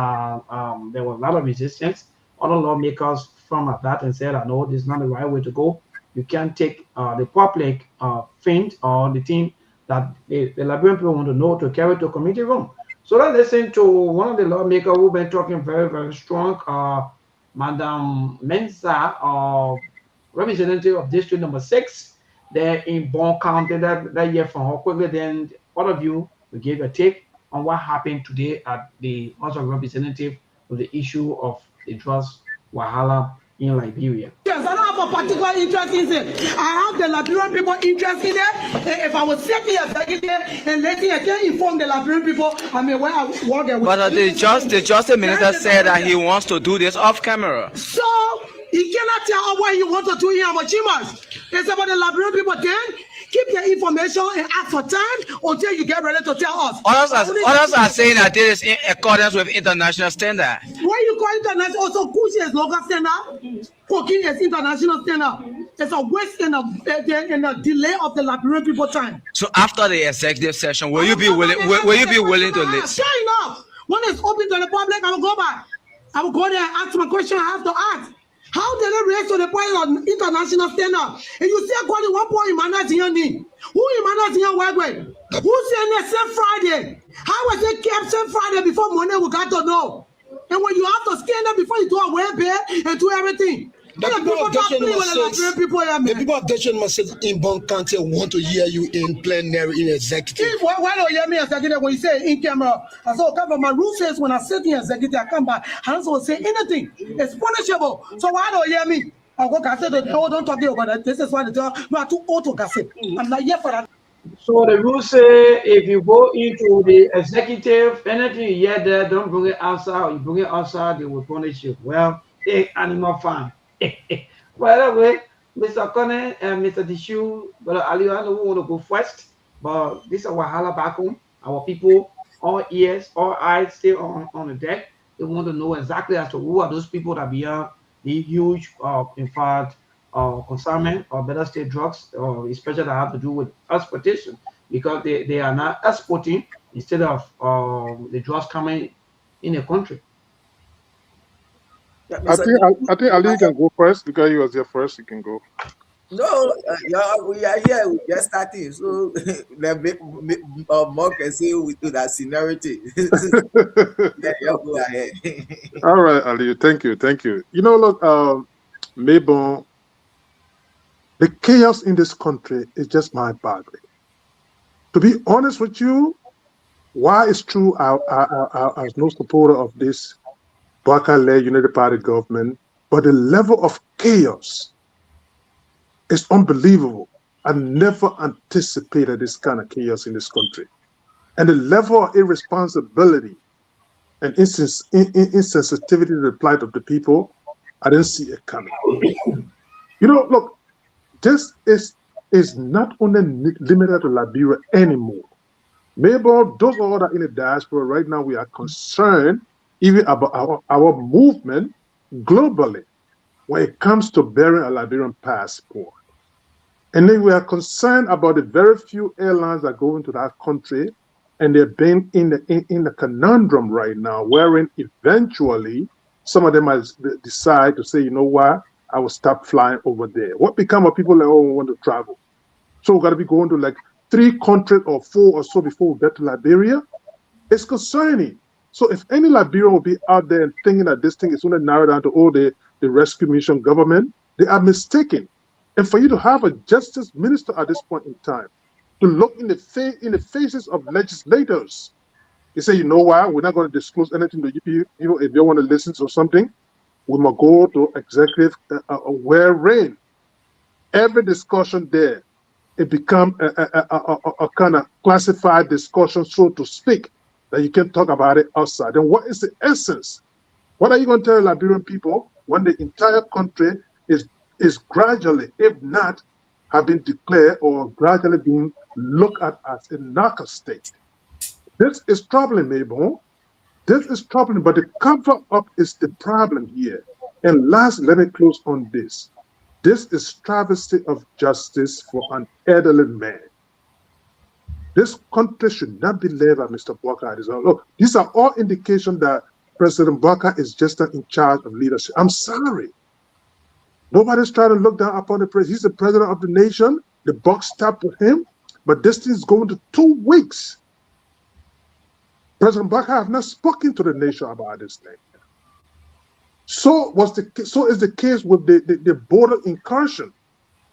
there was a lot of resistance. Other lawmakers from that and said, "I know this is not the right way to go. You can't take the public thing or the thing that the Liberian people want to know to carry to a committee room." So let's listen to one of the lawmakers who've been talking very, very strong, Madam Mensah, representative of District Number 6, there in Bon County that year from her quickly. Then all of you will give a take on what happened today at the House of Representatives with the issue of the drugs wahala in Liberia. Yes, I don't have a particular interest in it. I have the Liberian people interest in it. If I was sitting here and letting I can inform the Liberian people, I mean, where I work with. But the Justice Minister said that he wants to do this off camera. So he cannot tell us what he wants to do in our chambers. It's about the Liberian people. Then keep your information and ask for time until you get ready to tell us. Others are saying that this is in accordance with international standard. What you call international? Also, Gucci is local standard. Cocaine is international standard. It's a waste and a delay of the Liberian people time. So after the executive session, will you be willing to listen? Sure enough. When it's open to the public, I will go back. I will go there and ask my question I have to ask. How did they react to the point of international standard? And you say, God, one point in Manazini. Who in Manazini work with? Who said they same Friday? How was it kept same Friday before Monday we got to know? And when you have to stand up before you do a web and do everything, The people of Deshon must say in Bon County want to hear you in plenary in executive. Why don't you hear me executive when you say in camera? I saw cover my rule says when I sit in executive, I come back. I don't say anything. It's punishable. So why don't you hear me? I go gossip. No, don't talk about that. This is why they tell you are too old to gossip. I'm not here for that. So the rule say if you go into the executive, anything you hear there, don't bring it outside. Or you bring it outside, they will punish you. Well, animal fine. Well, anyway, Mr. Connor and Mr. Dishu, Brother Ali, I know we want to go first, but this is our Wahala back home. Our people, all ears, all eyes, stay on the deck. They want to know exactly as to who are those people that beyond the huge, in fact, consignment or better state drugs, or especially that have to do with exportation, because they are now exporting instead of the drugs coming in a country. I think Ali can go first because he was there first. He can go. No, yeah, we are here. We just starting, so more can say we do that seniority. Yeah, go ahead. All right, Ali. Thank you. You know, look, Mabon, the chaos in this country is just mind-boggling. To be honest with you, why it's true, I was no supporter of this Baka-led United Party government, but the level of chaos is unbelievable. I never anticipated this kind of chaos in this country. And the level of irresponsibility and insensitivity to the plight of the people, I didn't see it coming. You know, look, this is not only limited to Liberia anymore. Maybe those of us that are in the diaspora right now, we are concerned even about our movement globally when it comes to bearing a Liberian passport. And then we are concerned about the very few airlines that go into that country, and they're being in the conundrum right now, wherein eventually some of them might decide to say, you know what, I will stop flying over there. What become of people that want to travel? So we've got to be going to like 3 countries or 4 or so before we get to Liberia. It's concerning. So if any Liberian will be out there and thinking that this thing is going to narrow down to the rescue mission government, they are mistaken. And for you to have a justice minister at this point in time, to look in the faces of legislators, you say, you know what, we're not going to disclose anything to you. If you want to listen to something, we must go to executive wherein every discussion there, it become a kind of classified discussion, so to speak, that you can talk about it outside. And what is the essence? What are you going to tell Liberian people when the entire country is gradually, if not, have been declared or gradually being looked at as a narco state? This is troubling, Mabon. This is troubling, but the cover-up is the problem here. And last, let me close on this. This is travesty of justice for an elderly man. This country should not be led by Mr. Baka. Look, these are all indications that President Baka is just not in charge of leadership. I'm sorry. Nobody's trying to look down upon the president. He's the president of the nation. The buck stopped with him. But this thing is going to 2 weeks. President Baka has not spoken to the nation about this thing. So is the case with the border incursion.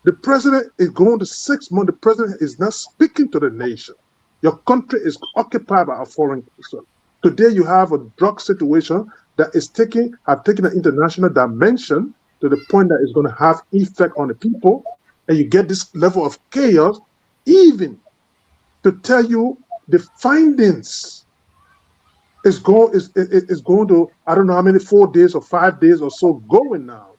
The president is going to 6 months. The president is not speaking to the nation. Your country is occupied by a foreign person. Today you have a drug situation that has taken an international dimension to the point that it's going to have effect on the people, and you get this level of chaos, even to tell you the findings is going to, I don't know how many, 4 days or 5 days or so going now.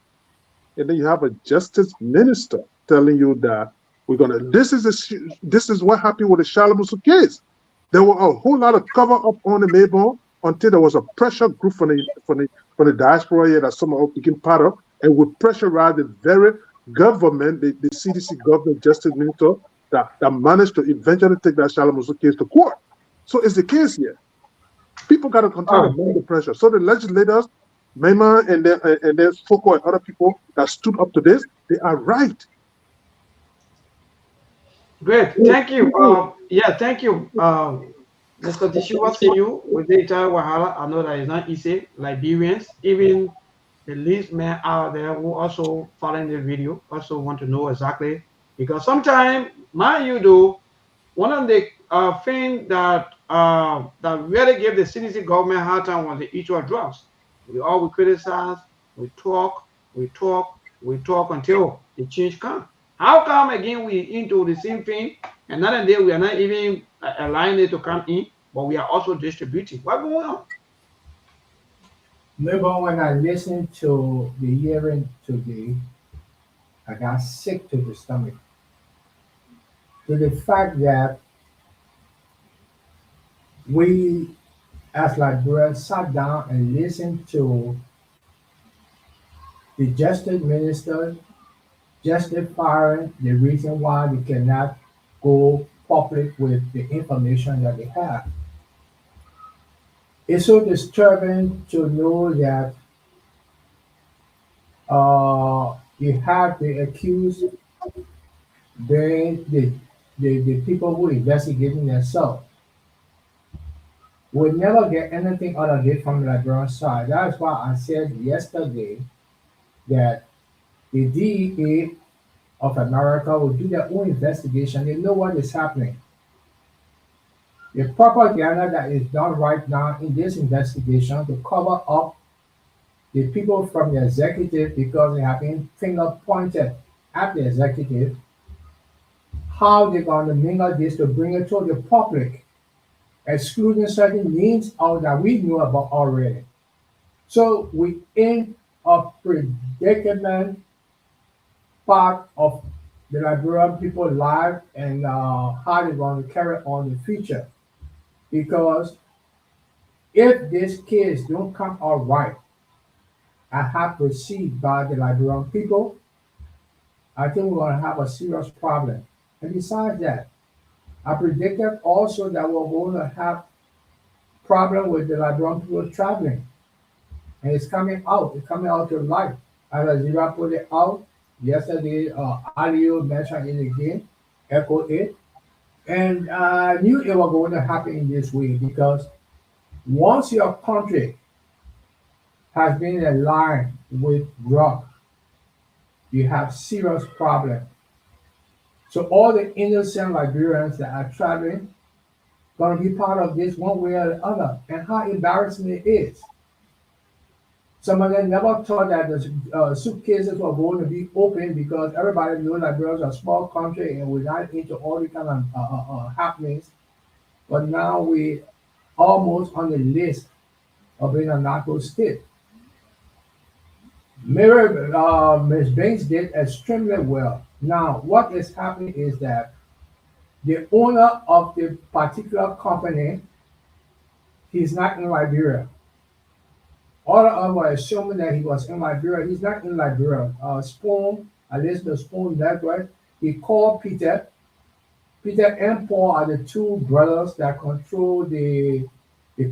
And then you have a justice minister telling you that we're gonna. This is what happened with the Shalamusu case. There were a whole lot of cover up on the Mabon until there was a pressure group from the diaspora here that some of us became part of, and would pressurize the very government, the CDC government justice minister that managed to eventually take that Shalamusu case to court. So it's the case here. People got to continue to the pressure. So the legislators, Mema and then Foko and other people that stood up to this, they are right. Great, thank you. Thank you, Mr. Tishu. What say you with the entire Wahala? I know that it's not easy. Liberians, even the least man out there who also following the video also want to know exactly, because sometimes, mind you, do one of the things that really gave the CDC government hard time was the issue of drugs. We criticize, we talk, we talk, we talk until the change comes. How come again we into the same thing, and not day we are not even allowing it to come in, but we are also distributing? What going on? Maybe when I listened to the hearing today, I got sick to the stomach. To the fact that we, as Liberians, sat down and listened to the justice minister justifying the reason why they cannot go public with the information that they have. It's so disturbing to know that you have the accused being the people who investigating themselves. We'll never get anything out of it from the Liberian side. That's why I said yesterday that the DEA of America will do their own investigation. They know what is happening. The propaganda that is done right now in this investigation to cover up the people from the executive, because they have been finger pointed at the executive, how they're going to mingle this to bring it to the public, excluding certain names out that we know about already. So we in a predicament part of the Liberian people's life and how they're going to carry on the future. Because if this case don't come out right and have perceived by the Liberian people, I think we're going to have a serious problem. And besides that, I predicted also that we're going to have problem with the Liberian people traveling. And it's coming out to light. As Azira put it out yesterday, Alio mentioned it again, echoed it. And I knew it was going to happen in this way, because once your country has been aligned with drug, you have serious problem. So all the innocent Liberians that are traveling going to be part of this one way or the other. And how embarrassing it is. Some of them never thought that the suitcases were going to be open, because everybody knows Liberia is a small country and we're not into all the kind of happenings. But now we almost on the list of being a narco state. Ms. Banks did extremely well. Now, what is happening is that the owner of the particular company, he's not in Liberia. All of us were assuming that he was in Liberia. He's not in Liberia. Spoon, at least the Spoon Network, he called Peter. Peter and Paul are the two brothers that control the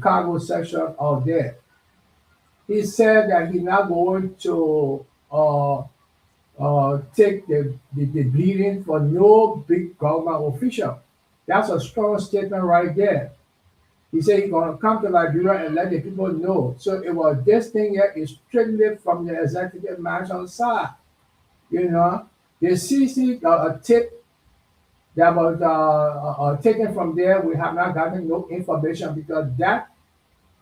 cargo section out there. He said that he's not going to take the bleeding for no big government official. That's a strong statement right there. He said he's going to come to Liberia and let the people know. So it was this thing here is strictly from the executive mansion side. You know, the CC tip that was taken from there, we have not gotten no information, because that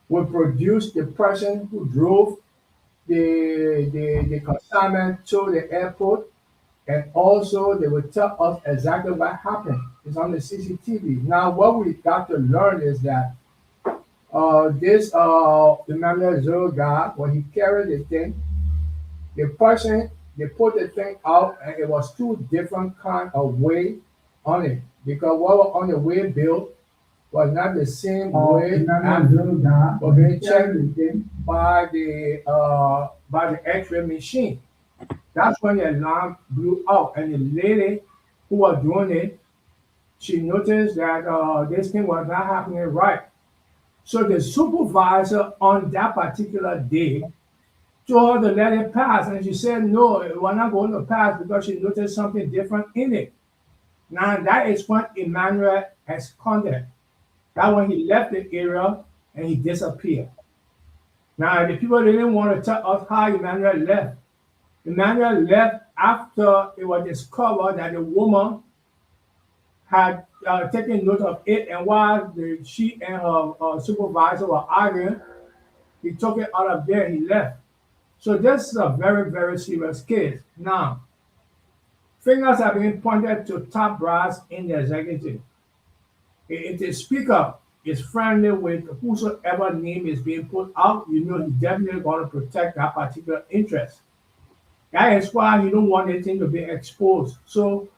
will produce the person who drove the consignment to the airport, and also they will tell us exactly what happened. It's on the CCTV. Now, what we got to learn is that this Emmanuel Zero guy, when he carried the thing, the person, they put the thing out, and it was two different kind of weight on it, because what was on the way bill was not the same way was being checked by the X-ray machine. That's when the alarm blew out, and the lady who was doing it, she noticed that this thing was not happening right. So the supervisor on that particular day told her to let it pass, and she said no, it was not going to pass, because she noticed something different in it. Now that is when Emmanuel absconded. That when he left the area and he disappeared. Now, the people didn't want to tell us how Emmanuel left. Emmanuel left after it was discovered that the woman had taken note of it, and while she and her supervisor were arguing, he took it out of there and he left. So this is a very, very serious case. Now, fingers are being pointed to top brass in the executive. If the speaker is friendly with whosoever name is being put out, you know he's definitely going to protect that particular interest. That is why you don't want anything to be exposed. So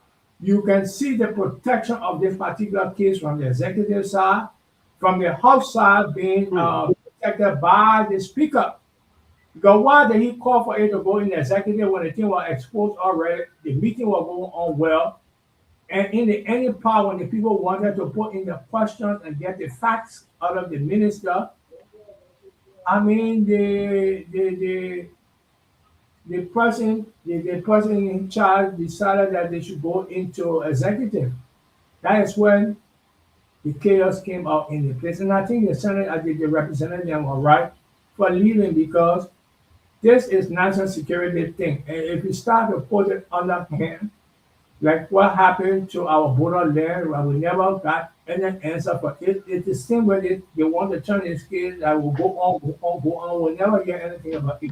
you can see the protection of this particular case from the executive side, from the House side being protected by the speaker. Because why did he call for it to go in the executive when the thing was exposed already? The meeting was going on well. And in the any part when the people wanted to put in the questions and get the facts out of the minister, I mean the person in charge decided that they should go into executive. That is when the chaos came out in the place. And I think the Senate, the representative were right for leaving because this is national security thing. And if you start to put it under hand, like what happened to our border there, we never got any answer for it. It's the same way they want to turn this case that will go on. We'll never hear anything about it.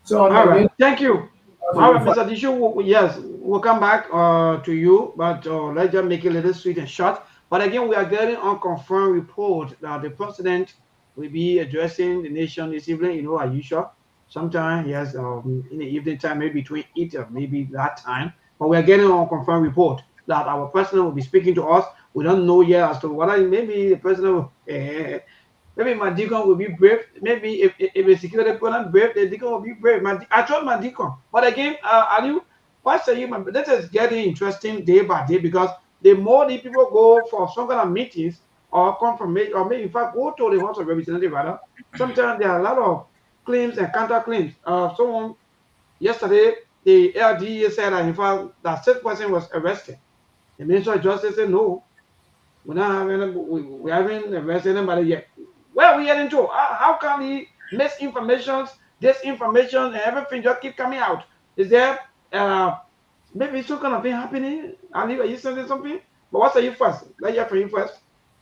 So all right, thank you. All right, Mr. Dishu, yes, we'll come back to you, but let's just make it a little sweet and short. But again, we are getting unconfirmed report that the president will be addressing the nation this evening, you know, as usual. Sometime, yes, in the evening time, maybe between 8 or maybe that time. But we are getting an unconfirmed report that our president will be speaking to us. We don't know yet as to whether maybe the president will, maybe my deacon will be brave. Maybe if a security person brave, the deacon will be brave. I trust my deacon. But again, are you, Pastor, this is getting interesting day by day because the more the people go for some kind of meetings or confirmation, or maybe in fact go to the House of Representatives, rather, sometimes there are a lot of claims and counterclaims. Someone yesterday, the LDA said that in fact that said person was arrested. The Minister of Justice said no, we haven't arrested anybody yet. Where are we heading to? How can we misinformation, disinformation, and everything just keep coming out? Is there maybe some kind of thing happening? Ali, are you saying something? But what say you first? Let's hear from you first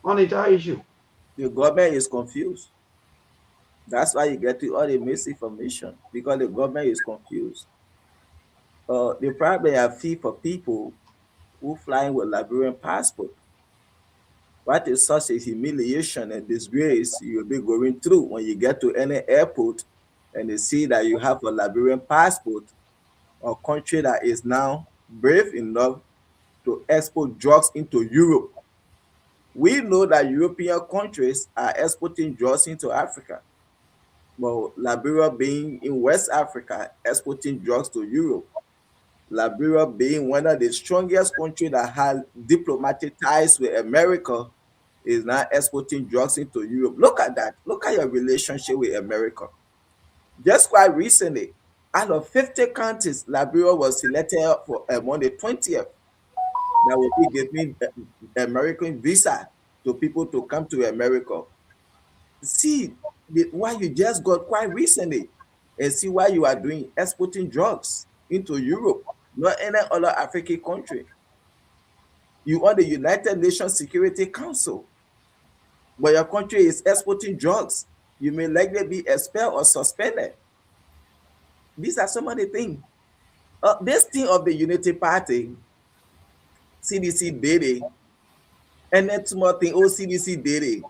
on the entire issue. The government is confused. That's why you get to all the misinformation, because the government is confused. The problem I feel for people who flying with Liberian passport. What is such a humiliation and disgrace you'll be going through when you get to any airport and they see that you have a Liberian passport, a country that is now brave enough to export drugs into Europe. We know that European countries are exporting drugs into Africa. But Liberia being in West Africa, exporting drugs to Europe. Liberia being one of the strongest countries that has diplomatic ties with America, is now exporting drugs into Europe. Look at that. Look at your relationship with America. Just quite recently, out of 50 countries, Liberia was selected for among the 20th that will be giving American visa to people to come to America. See what you just got quite recently, and see why you are doing exporting drugs into Europe, not any other African country. You are the United Nations Security Council, but your country is exporting drugs. You may likely be expelled or suspended. These are some of the things. This thing of the Unity Party, CDC did it, and that small thing, CDC did it.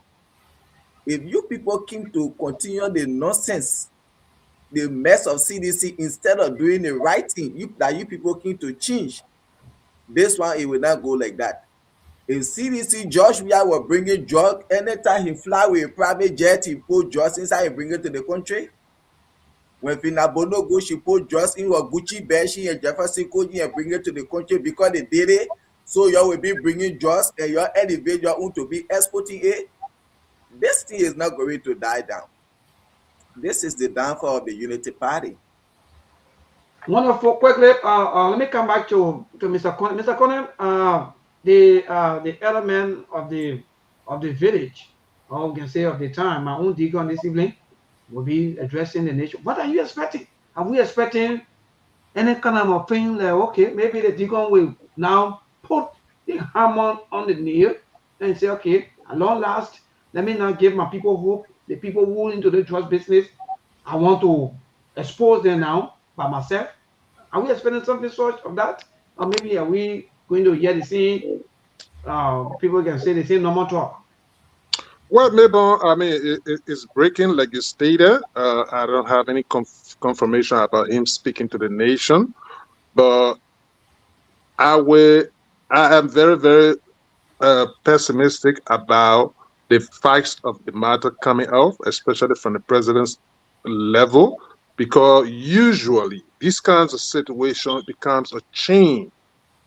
If you people came to continue the nonsense, the mess of CDC, instead of doing the right thing, you people came to change, this one, it will not go like that. If CDC Joshua were bringing drugs, anytime he fly with a private jet, he put drugs inside and bring it to the country. When Finabono go, she put drugs in a Gucci bag, she and Jefferson Koji and bring it to the country because they did it. So you will be bringing drugs and your individual want to be exporting it. This thing is not going to die down. This is the downfall of the Unity Party. Wonderful. Quickly, let me come back to Mr. Conan. Mr. Conan, the element of the village, or we can say of the time, my own deacon this evening, will be addressing the nation. What are you expecting? Are we expecting any kind of thing like, okay, maybe the deacon will now put the hammer on the nail and say, okay, at long last, let me now give my people hope. The people who into the trust business, I want to expose them now by myself. Are we expecting something sort of that? Or maybe are we going to hear the same, people can say the same normal talk? Well, Mabel, I mean, it's breaking, like you stated. I don't have any confirmation about him speaking to the nation, but I will. I am very, very pessimistic about the facts of the matter coming out, especially from the president's level, because usually these kinds of situations becomes a chain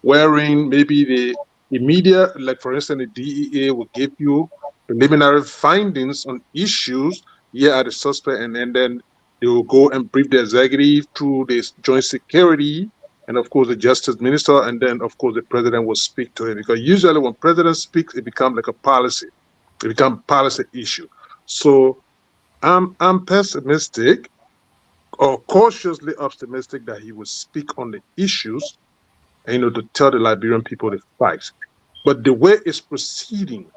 wherein maybe the media, like for instance, the DEA will give you preliminary findings on issues, here are the suspect, and then they will go and brief the executive through this joint security, and of course the justice minister, and then of course the president will speak to it. Because usually when president speaks, it becomes like a policy, it becomes policy issue. So I'm pessimistic or cautiously optimistic that he will speak on the issues, and, to tell the Liberian people the facts. But the way it's proceeding,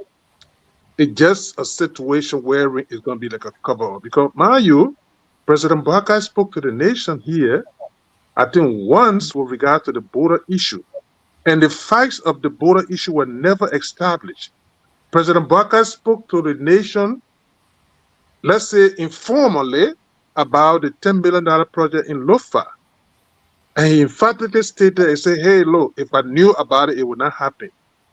it's just a situation where it's going to be like a cover up. Because, mind you, President Baka spoke to the nation here, I think once with regard to the border issue. And the facts of the border issue were never established. President Baka spoke to the nation, let's say informally, about the $10 billion project in Lofa. And he emphatically stated and said, hey, look, if I knew about it, it would not happen.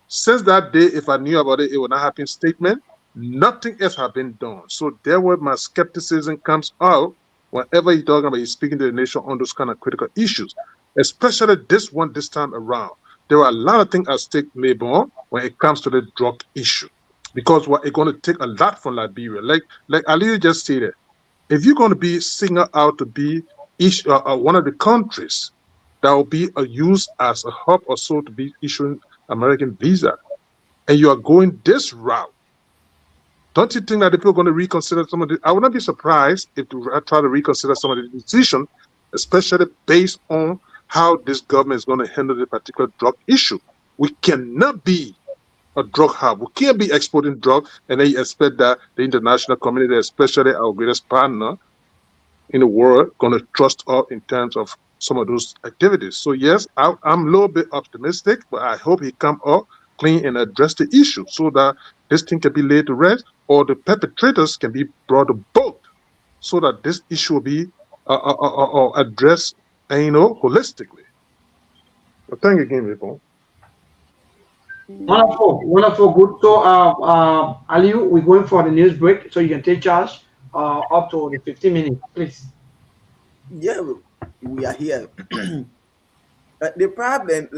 Since that day, if I knew about it, it would not happen statement, nothing else has been done. So there where my skepticism comes out whenever he's talking about he's speaking to the nation on those kind of critical issues, especially this one this time around. There are a lot of things at stake, Mabon, when it comes to the drug issue. Because what it's going to take a lot from Liberia. Like Ali just stated, if you're going to be singled out to be one of the countries that will be used as a hub or so to be issuing American visa, and you are going this route, don't you think that the people are going to reconsider some of the? I would not be surprised if they try to reconsider some of the decisions, especially based on how this government is going to handle the particular drug issue. We cannot be a drug hub. We can't be exporting drugs and then you expect that the international community, especially our greatest partner in the world, going to trust us in terms of some of those activities. So yes, I'm a little bit optimistic, but I hope he come up clean and address the issue so that this thing can be laid to rest, or the perpetrators can be brought to book, so that this issue will be addressed, holistically. But thank you again, people. Wonderful, good. So, Aliu, we're going for the news break, so you can take charge up to the 15 minutes, please. Yeah, we are here. The problem,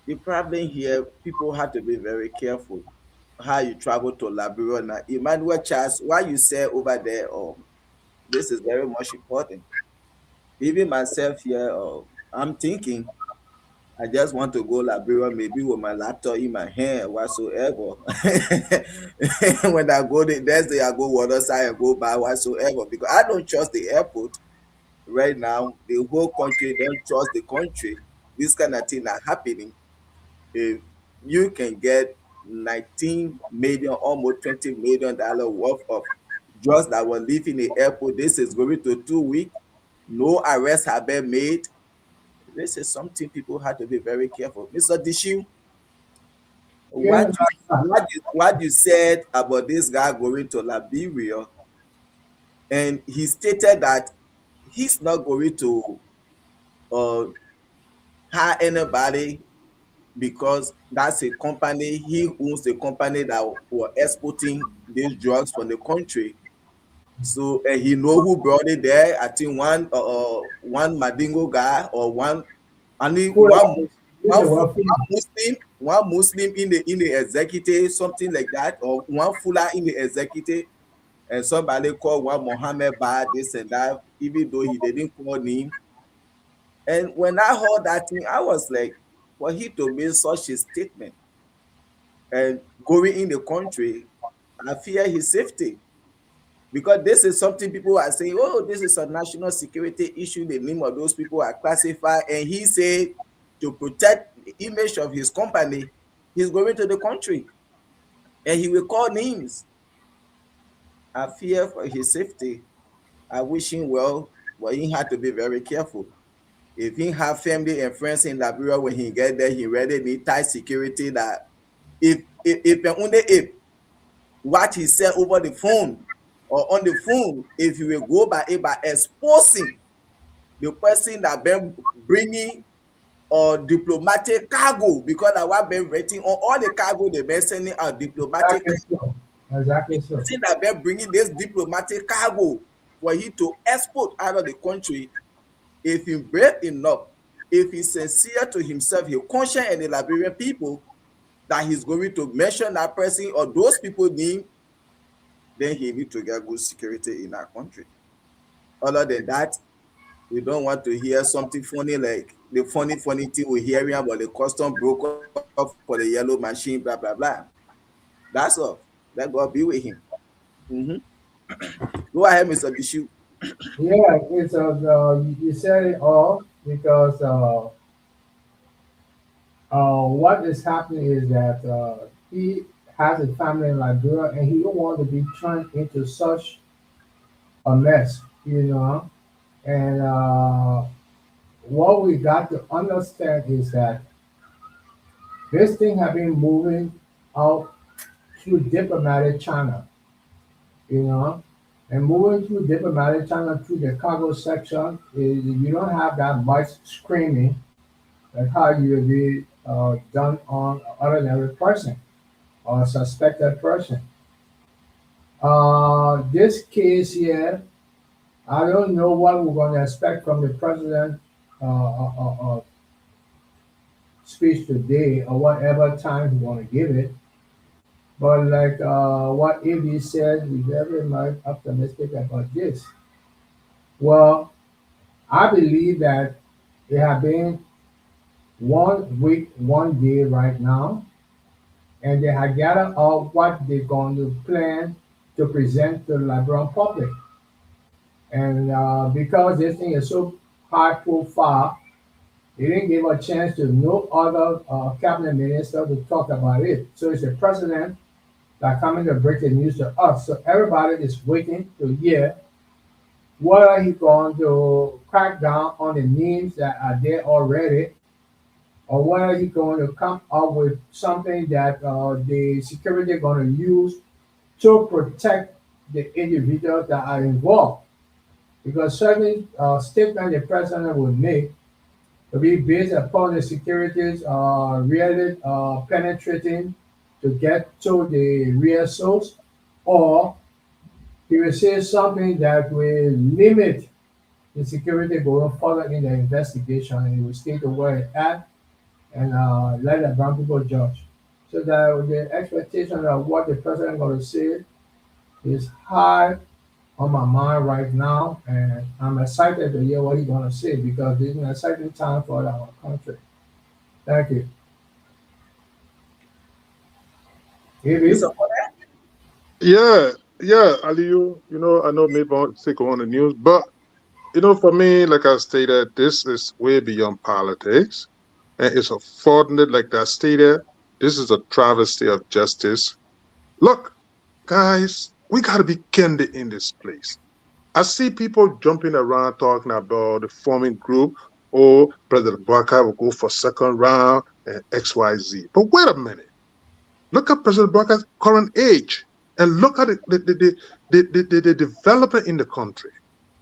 the problem here, people have to be very careful how you travel to Liberia. Now, Emmanuel Charles, what you say over there, this is very much important. Even myself here, I'm thinking I just want to go Liberia, maybe with my laptop in my hand, whatsoever. When I go there, next day I go water side and go by whatsoever, because I don't trust the airport right now. The whole country don't trust the country. This kind of thing are happening. If you can get 19 million, almost $20 million worth of drugs that were leaving the airport, this is going to 2 weeks. No arrests have been made. This is something people have to be very careful. Mr. Dishu, what you said about this guy going to Liberia, and he stated that he's not going to hire anybody because that's a company, he owns the company that were exporting these drugs from the country. So and he know who brought it there. I think one Madingo guy or one Muslim in the executive, something like that, or one Fula in the executive, and somebody called one Mohammed Ba, this and that, even though he didn't call him. And when I heard that thing, I was like, for he to make such a statement and going in the country, I fear his safety. Because this is something people are saying, oh, this is a national security issue. The name of those people are classified. And he said to protect the image of his company, he's going to the country. And he will call names. I fear for his safety. I wish him well, but he had to be very careful. If he have family and friends in Liberia, when he get there, he really need tight security. That if only if what he said over the phone or on the phone, if you will go by it by exposing the person that been bringing or diplomatic cargo, because I want been writing on all the cargo they been sending out diplomatic. Exactly so. See that they're bringing this diplomatic cargo for he to export out of the country. If he's brave enough, if he's sincere to himself, he'll conscious and the Liberian people that he's going to mention that person or those people name, then he need to get good security in our country. Other than that, we don't want to hear something funny like the funny thing we're hearing about the custom broke up for the yellow machine, blah, blah, blah. That's all. Let God be with him. Go ahead, Mr. Bishu. Yeah, it's you said it all because what is happening is that he has a family in Liberia and he don't want to be turned into such a mess, you know. And what we got to understand is that this thing have been moving out through diplomatic channel, you know. And moving through diplomatic channel through the cargo section, is you don't have that much screening like how you would be done on an ordinary person or a suspected person. This case here, I don't know what we're going to expect from the president speech today or whatever time we want to give it. But like what AB said, we're very much optimistic about this. Well, I believe that it has been 1 week, 1 day right now, and they have gathered up what they're going to plan to present to the Liberian public. And because this thing is so high profile, they didn't give a chance to no other cabinet minister to talk about it. So it's the president that coming to break the news to us. So everybody is waiting to hear whether he's going to crack down on the names that are there already, or whether he's going to come up with something that the security are going to use to protect the individuals that are involved. Because certain statements the president will make will be based upon the securities really penetrating to get to the real source, or he will say something that will limit the security going further in the investigation, and he will stay to where it's at and let the brown people judge. So that the expectation of what the president is going to say is high on my mind right now, and I'm excited to hear what he's going to say because this is an exciting time for our country. Thank you. Yeah, Ali, you know, I know maybe I won't take on the news, but you know, for me, like I stated, this is way beyond politics, and it's unfortunate, like I stated, this is a travesty of justice. Look, guys, we gotta be candid in this place. I see people jumping around talking about the forming group, or President Barker will go for second round and XYZ. But wait a minute. Look at President Barker's current age and look at the development in the country.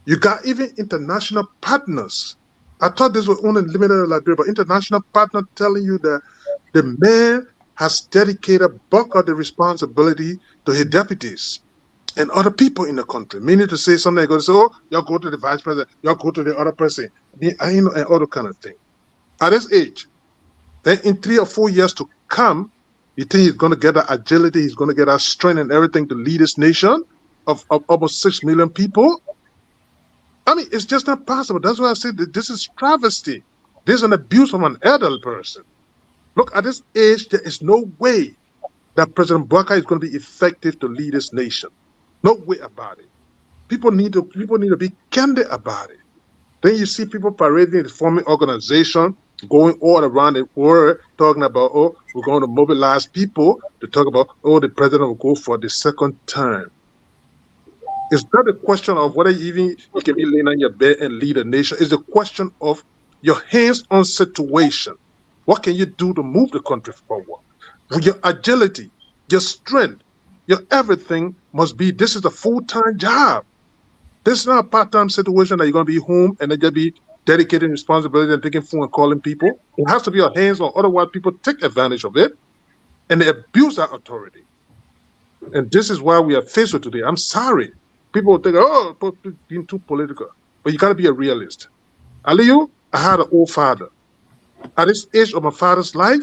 You got even international partners. I thought this was only limited to Liberia, but international partner telling you that the man has dedicated bulk of the responsibility to his deputies and other people in the country. Meaning to say something, going to say, oh, y'all go to the vice president, y'all go to the other person, you know, and other kind of thing. At this age, then in 3 or 4 years to come, you think he's going to get that agility, he's going to get that strength and everything to lead this nation of almost 6 million people? I mean, it's just not possible. That's why I said that this is travesty. This is an abuse of an elderly person. Look, at this age, there is no way that President Barker is going to be effective to lead this nation. No way about it. People need to be candid about it. Then you see people parading, forming organization, going all around the world, talking about, oh, we're going to mobilize people to talk about, oh, the president will go for the second term. It's not a question of whether you can be laying on your bed and lead a nation. It's a question of your hands-on situation. What can you do to move the country forward? With your agility, your strength, your everything must be, this is a full-time job. This is not a part-time situation that you're going to be home and then just be dedicating responsibility and taking phone and calling people. It has to be your hands-on. Otherwise, people take advantage of it and they abuse that authority. And this is why we are faced with today. I'm sorry. People think, oh, being too political. But you got to be a realist. Aliyu, I had an old father. At this age of my father's life,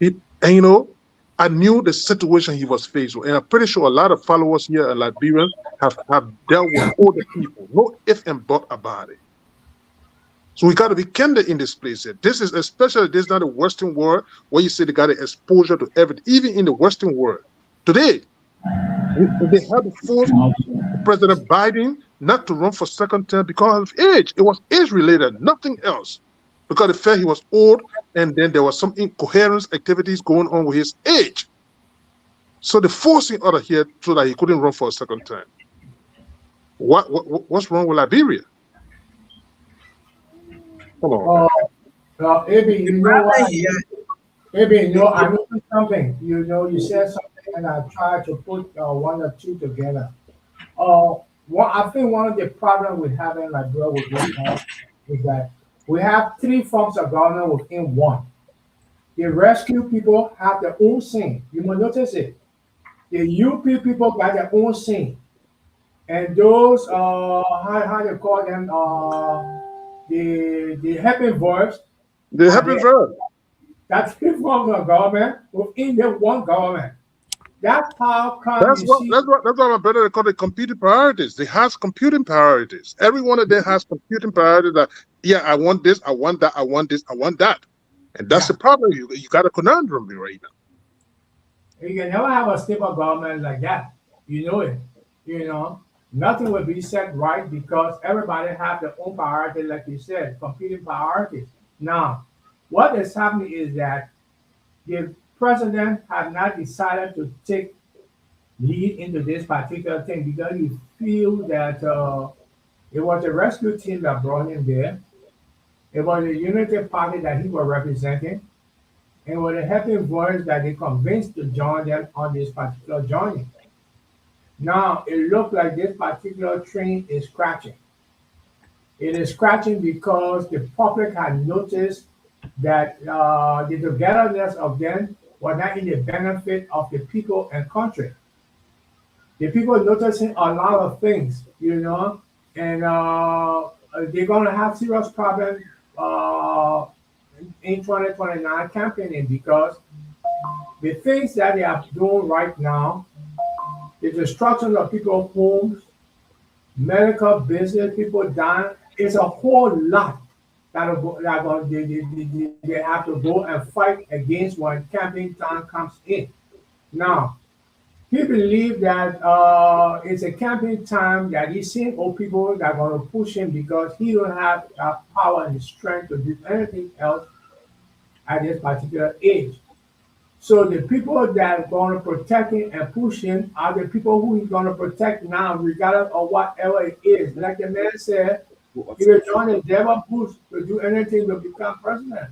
I knew the situation he was faced with. And I'm pretty sure a lot of followers here in Liberia have dealt with older people. No if and but about it. So we got to be candid in this place here. This is not a Western world where you say they got an exposure to everything. Even in the Western world. Today, they had to force President Biden not to run for second term because of age. It was age-related, nothing else. Because they felt he was old, and then there was some incoherence activities going on with his age. So the forcing order here so that he couldn't run for a second term. What's wrong with Liberia? Come on. Maybe you know what? Maybe I know something. You said something, and I tried to put one or two together. I think one of the problems with having Liberia with this is that we have three forms of government within one. The rescue people have their own scene. You must notice it. The UP people got their own scene. And those, how you call them, the helping voice. The helping voice. That's three forms of government within the one government. That's how come that's what my brother call it competing priorities. They have computing priorities. Every one of them has computing priorities that, yeah, I want this, I want that, I want this, I want that. And that's the problem. You got a conundrum right now. You can never have a stable government like that. You know it. Nothing will be set right because everybody have their own priorities, like you said, competing priorities. Now, what is happening is that the president has not decided to take lead into this particular thing because he feels that it was a rescue team that brought him there. It was a unity party that he was representing. And it was a helping voice that they convinced to join them on this particular journey. Now, it looks like this particular train is scratching. It is scratching because the public had noticed that the togetherness of them was not in the benefit of the people and country. The people noticing a lot of things, and they're going to have serious problems in 2029 campaigning because the things that they are doing right now, the destruction of people's homes, medical business, people dying, it's a whole lot they have to go and fight against when campaign time comes in. Now, he believes that it's a campaign time that he's seeing old people that are going to push him because he don't have power and strength to do anything else at this particular age. So the people that are going to protect him and push him are the people who he's going to protect now, regardless of whatever it is. Like the man said, he will join the devil Bush to do anything to become president.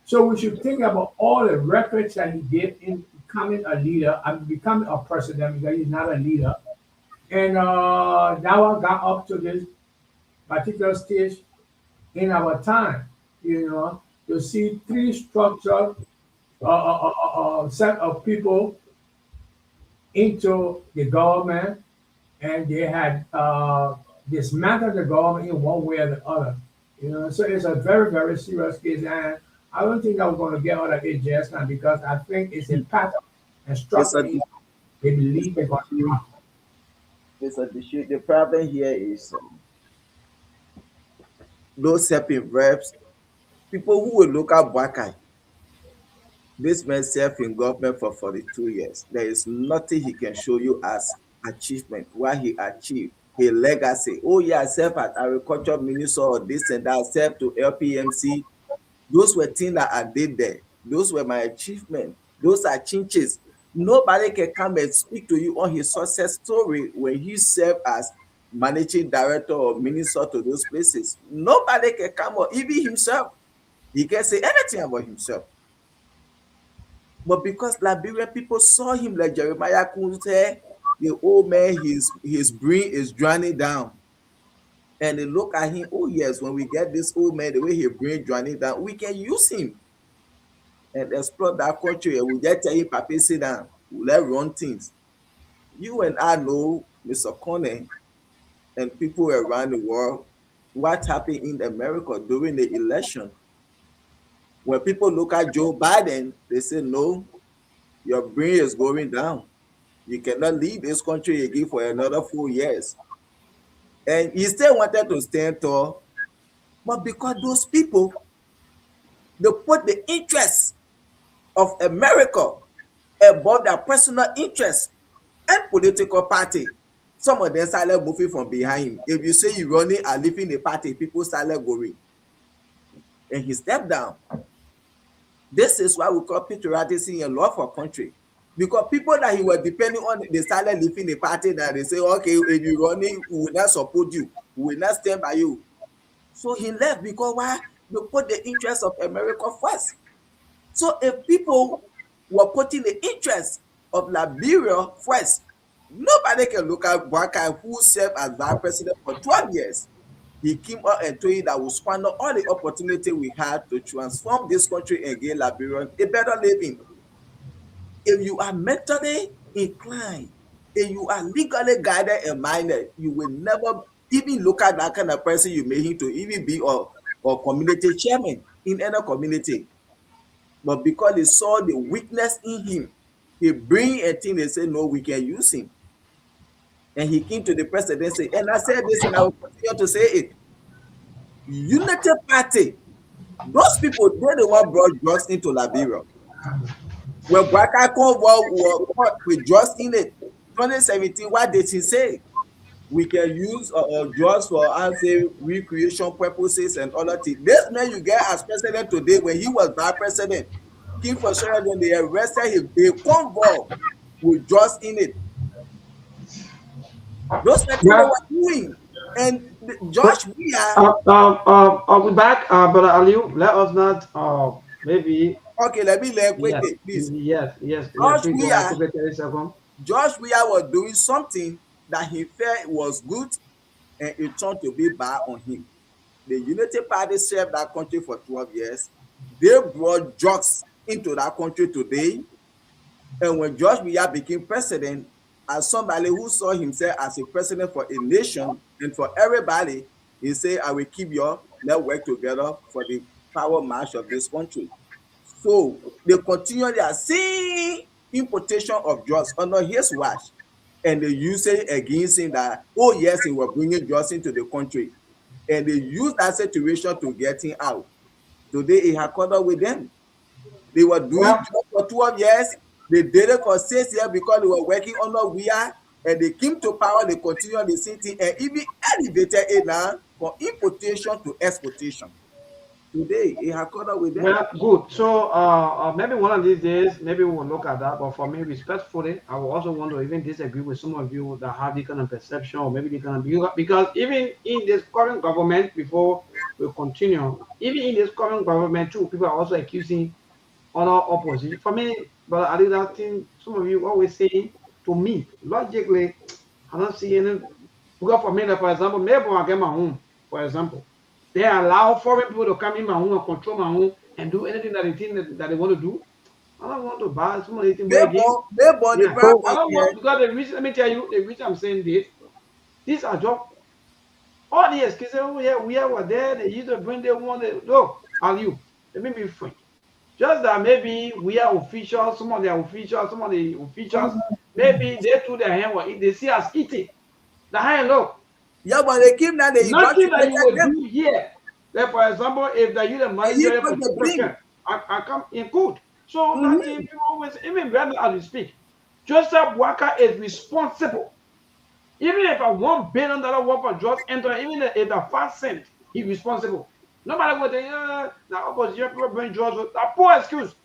So we should think about all the records that he did in becoming a leader and becoming a president because he's not a leader. And that one got up to this particular stage in our time, to see three structured set of people into the government, and they had dismantled the government in one way or the other. So it's a very, very serious case, and I don't think that we're going to get out of it just now because I think it's a pattern and structure they believe they're going to do. The problem here is those helping reps, people who will look at Wakai. This man served in government for 42 years. There is nothing he can show you as achievement, what he achieved. a legacy. Oh yeah, I served as agriculture minister or this and that, I served to LPMC. Those were things that I did there. Those were my achievements. Those are chinches. Nobody can come and speak to you on his success story when he served as managing director or minister to those places. Nobody can come, or even himself. He can say anything about himself. But because Liberian people saw him like Jeremiah Kunze, the old man, his brain is drowning down. And they look at him, oh yes, when we get this old man, the way his brain drowning down, we can use him and explore that country. And we just tell him, Papi, sit down, let's run things. You and I know, Mr. Conner, and people around the world, what happened in America during the election. When people look at Joe Biden, they say, no, your brain is going down. You cannot lead this country again for another 4 years. And he still wanted to stand tall, but because those people, they put the interests of America above their personal interests and political party. Some of them started moving from behind him. If you say you're running and leaving the party, people started going. And he stepped down. This is why we call patriotism and love for country. Because people that he was depending on, they started leaving the party, that they say, okay, if you're running, we will not support you. We will not stand by you. So he left because why? They put the interests of America first. So if people were putting the interests of Liberia first, nobody can look at Bwaka, who served as vice president for 12 years. He came out and told you that we squander all the opportunity we had to transform this country and give Liberians a better living. If you are mentally inclined, if you are legally guided and minded, you will never even look at that kind of person you made him to even be or community chairman in any community. But because they saw the weakness in him, he bring a thing, they say, no, we can use him. And he came to the presidency. And I said this, and I will continue to say it. Unity Party, those people, they're the one brought drugs into Liberia. When Bwaka convoy was caught with drugs in it, 2017, what did he say? We can use drugs for, I'll say, recreation purposes and other things. This man you get as president today, when he was vice president, King for sure, when they arrested him, a convoy with drugs in it. Those are things they were doing. And Josh, we are we back, Brother Aliu? Let us not maybe. Okay, let me quickly, please. Yes. Josh Weah was doing something that he felt was good, and it turned to be bad on him. The Unity Party served that country for 12 years. They brought drugs into that country today. And when Josh Weah became president, as somebody who saw himself as a president for a nation and for everybody, he said, I will keep your, let's work together for the power march of this country. So they continue their same importation of drugs under his watch. And they use it against him that, oh yes, he was bringing drugs into the country. And they use that situation to get him out. Today he had caught up with them. They were doing drugs for 12 years. They did it for 6 years because they were working under Weah, and they came to power, they continued the city and even elevated it now from importation to exportation. Today, he has caught up with them. Yeah, good. So maybe one of these days, maybe we will look at that. But for me, respectfully, I will also want to even disagree with some of you that have this kind of perception, or maybe they kind of, because even in this current government, before we continue, even in this current government too, people are also accusing other opposition. For me, but I think that thing some of you always say to me, logically, I don't see any. Because for me, for example, maybe I get my home, for example. They allow foreign people to come in my home and control my home and do anything that they think that they want to do. I don't want to buy some of the things. I don't want, because the reason, let me tell you, the reason I'm saying this, these are just all the excuses. Oh yeah, we were there. They used to bring their one. Look, are you? Let me be frank. Just that maybe we are officials, some of the officials, maybe they threw their hand or they see us eating. The hand, look. Yeah, but they keep now. Nothing that you will do here. Like, for example, if the youth manager I come in good. So nothing, you always, even when as we speak, Joseph Bwaka is responsible Even if a $1 billion worth of drugs enter, even if the 5 cent, he's responsible. Nobody will say, now opposition people bring drugs. A poor excuse.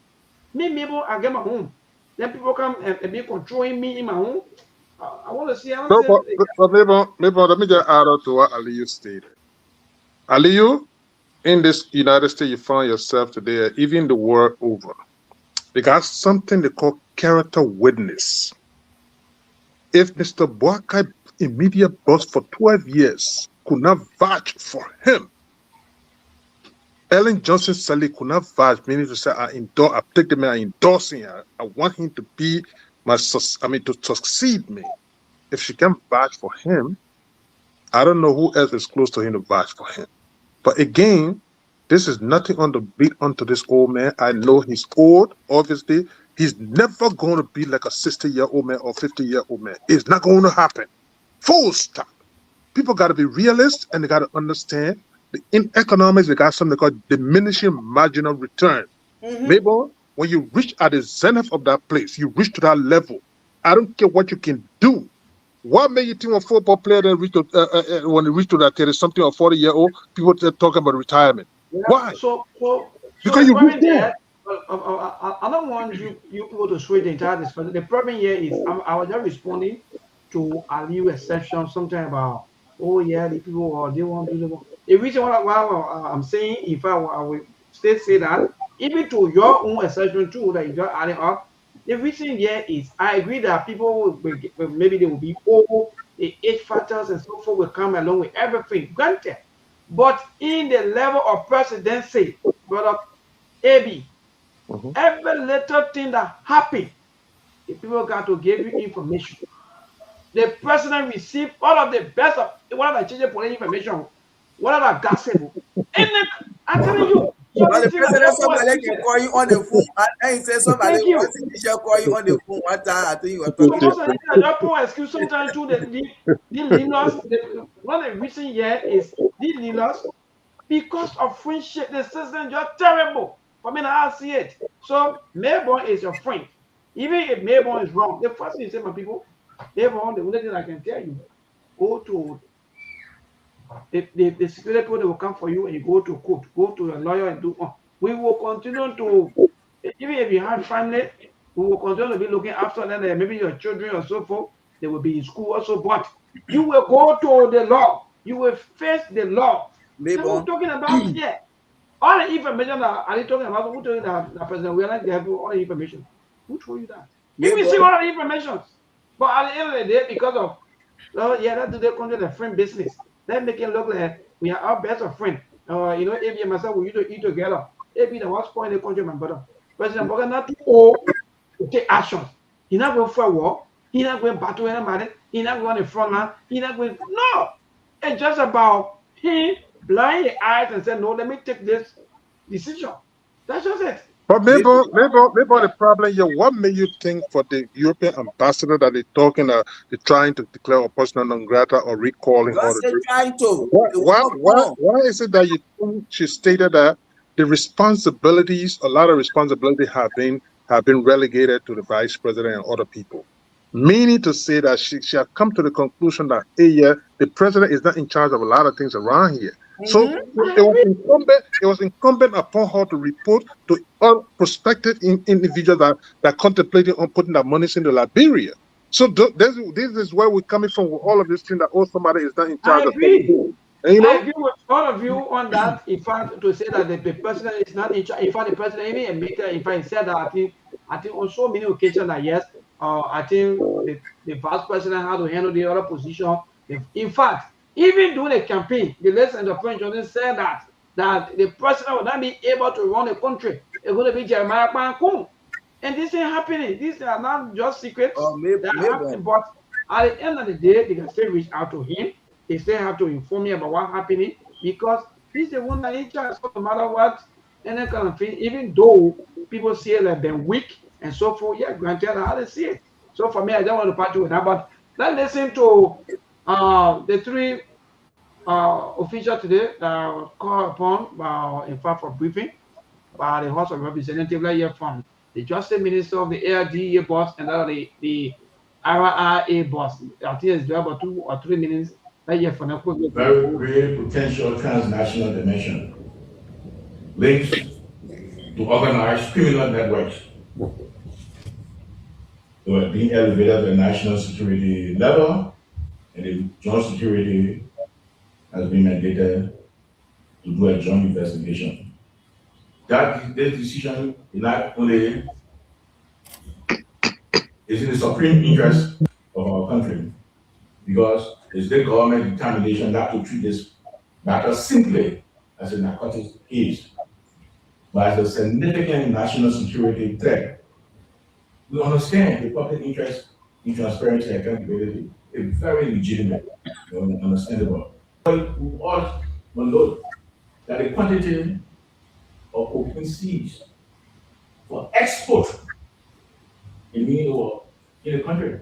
Me, maybe I get my home. Then people come and be controlling me in my home. I want to see. I want No, to say, but maybe let me just add on to what Aliyu stated. Aliyu, in this United States, you find yourself today, even the world over, they got something they call character witness. If Mr. Boakai immediate boss for 12 years could not vouch for him, Ellen Johnson Sally could not vouch, meaning to say, I take the man, I endorse him, I want him to be to succeed me. If she can vouch for him, I don't know who else is close to him to vouch for him. But again, this is nothing on the beat onto this old man. I know he's old, obviously. He's never going to be like a 60-year-old man or 50-year-old man. It's not going to happen. Full stop. People got to be realists and they got to understand in economics, they got something called diminishing marginal return. Maybe when you reach at the zenith of that place, you reach to that level. I don't care what you can do. What made you think a football player that reach to, when they reach to that 30-something or 40-year-old, people talking about retirement? yeah. Why? the Because you problem reach there. I don't want you people to switch the entire discussion. The problem here is I was just responding to Aliu exception, something about, oh yeah, the people or they won't do the work. The reason why I'm saying, if I will still say that, even to your own exception too, that you just adding up, the reason here is I agree that people will maybe they will be old, the age factors and so forth will come along with everything, granted. But in the level of presidency, brother AB, every little thing that happened, the people got to give you information. The president received all of the best of whatever change for information, whatever gossip. And I'm telling you, But the president, somebody can call you on the phone, and then he says somebody thank you. wants to shall call you on the phone one time. I think you were So talking most of about. the time, poor excuse sometimes too. The leaders, one of the recent year is the leaders because of friendship. The system just terrible. For me, I see it. So Melbourne is your friend. Even if Melbourne is wrong, the first thing you say, my people, Melbourne, the only thing I can tell you, go to the security people, they will come for you and you go to court, go to a lawyer and do. We will continue to, even if you have family, we will continue to be looking after them. Maybe your children or so forth, they will be in school also, but you will go to the law. You will face the law. That's what we're talking about here. All the information that are you talking about, who told you that President William they have all the information? Who told you that? You will see all the information. But at the end of the day, because of, oh yeah, that do they control the friend business. That make it look like we are our best of friend. You know, AB and myself, we used to eat together. AB the worst point in the country, my brother. President Boga not too old to take actions. He not going for a war. He not going to battle anybody. He not going on the front line. He not going. No, it's just about him blind the eyes and say, no, let me take this decision. That's just it. But maybe the problem here, what made you think for the European ambassador that they're talking, they're trying to declare a persona non grata or recalling all the Trying to. why is it that you think she stated that the responsibilities, a lot of responsibility have been relegated to the vice president and other people? Meaning to say that she had come to the conclusion that the president is not in charge of a lot of things around here. So it was incumbent upon her to report to all prospective individuals that contemplating on putting their monies into Liberia. So this is where we're coming from with all of this thing that somebody is not in charge of. I agree with all of you on that. In fact, to say that the president is not in charge. In fact, the president even admitted, in fact, he said that I think on so many occasions that yes, I think the vice president had to handle the other position. In fact, even during the campaign, the lesson of French Johnson said that the president will not be able to run the country. It's going to be Jeremiah Kwankum. And this ain't happening. These are not just secrets that are happening. But at the end of the day, they can still reach out to him. They still have to inform me about what's happening because he's the one that in charge. So no matter what, any kind of thing, even though people see it like they're weak and so forth, yeah, granted, how they see it. So for me, I don't want to party with that. But let's listen to the three officials today that were called upon, in fact, for briefing by the House of Representatives, like here from the Justice Minister of the ARDA boss and the RRA boss. I think it's about 2 or 3 minutes. Very great potential transnational dimension, links to organized criminal networks. They were being elevated at the national security level, and the joint security has been mandated to do a joint investigation. This decision is not only is in the supreme interest of our country, because it's the government determination not to treat this matter simply as a narcotics case, but as a significant national security threat. We understand the public interest in transparency and accountability is very legitimate and understandable. But we also note that the quantity of open seas for export in the country.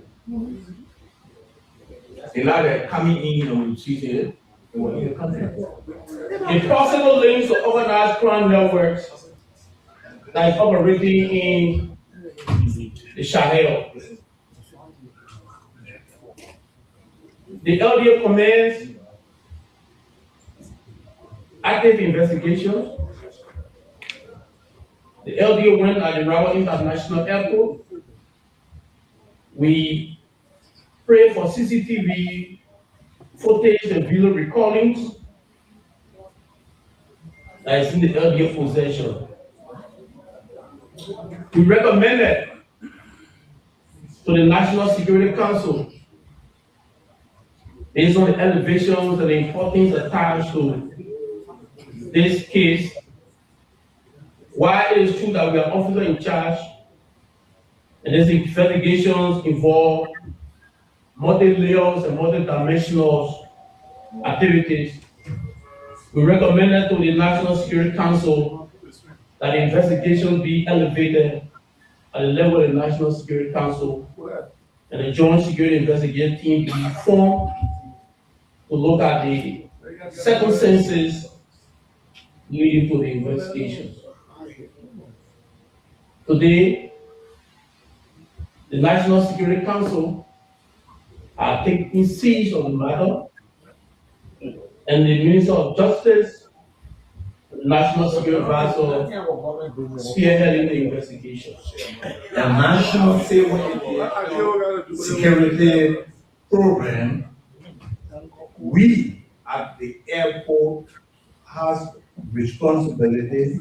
They're not coming in on seas here, in the country. The possible links to organized crime networks that is operating in the Sahel. The LDO commenced active investigations. The LDO went at the Rawa International Airport. We prayed for CCTV footage and video recordings that is in the LDO possession. We recommended to the National Security Council, based on the elevations and the importance attached to this case, while it is true that we are officer in charge, and these investigations involve multi-layers and multi-dimensional activities, we recommended to the National Security Council that the investigation be elevated at the level of the National Security Council, and the Joint Security Investigation Team be formed to look at the circumstances leading to the investigations. Today, the National Security Council are taking siege of the matter, and the Minister of Justice, the National Security Advisor, spearheading the investigation. The National Security Program, we at the airport has responsibility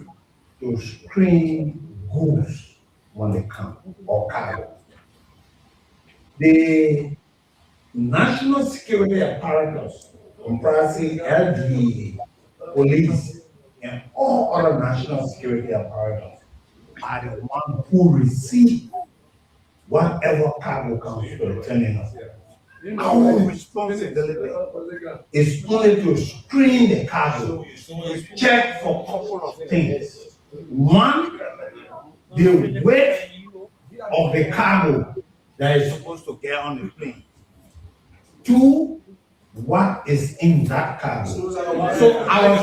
to screen goods when they come or cargo. The national security apparatus comprising LDA, police, and all other national security apparatus are the one who receive whatever cargo comes to the terminal. Our responsibility is only to screen the cargo, check for a couple of things. One, the weight of the cargo that is supposed to get on the plane. Two, what is in that cargo. So our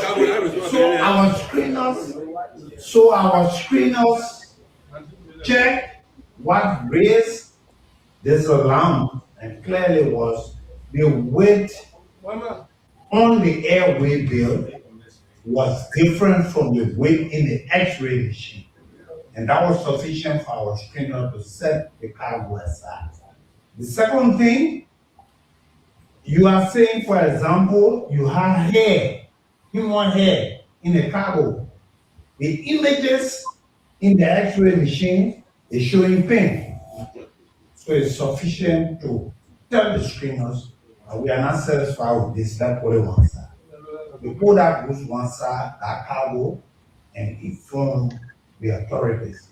screeners check what race this allowance, and clearly was the weight on the airway bill was different from the weight in the X-ray machine. And that was sufficient for our screener to set the cargo aside. The second thing, you are saying, for example, you have hair, human hair in the cargo. The images in the X-ray machine is showing pink. So it's sufficient to tell the screeners that we are not satisfied with this, let's put it one side. We put that goods one side, that cargo, and inform the authorities.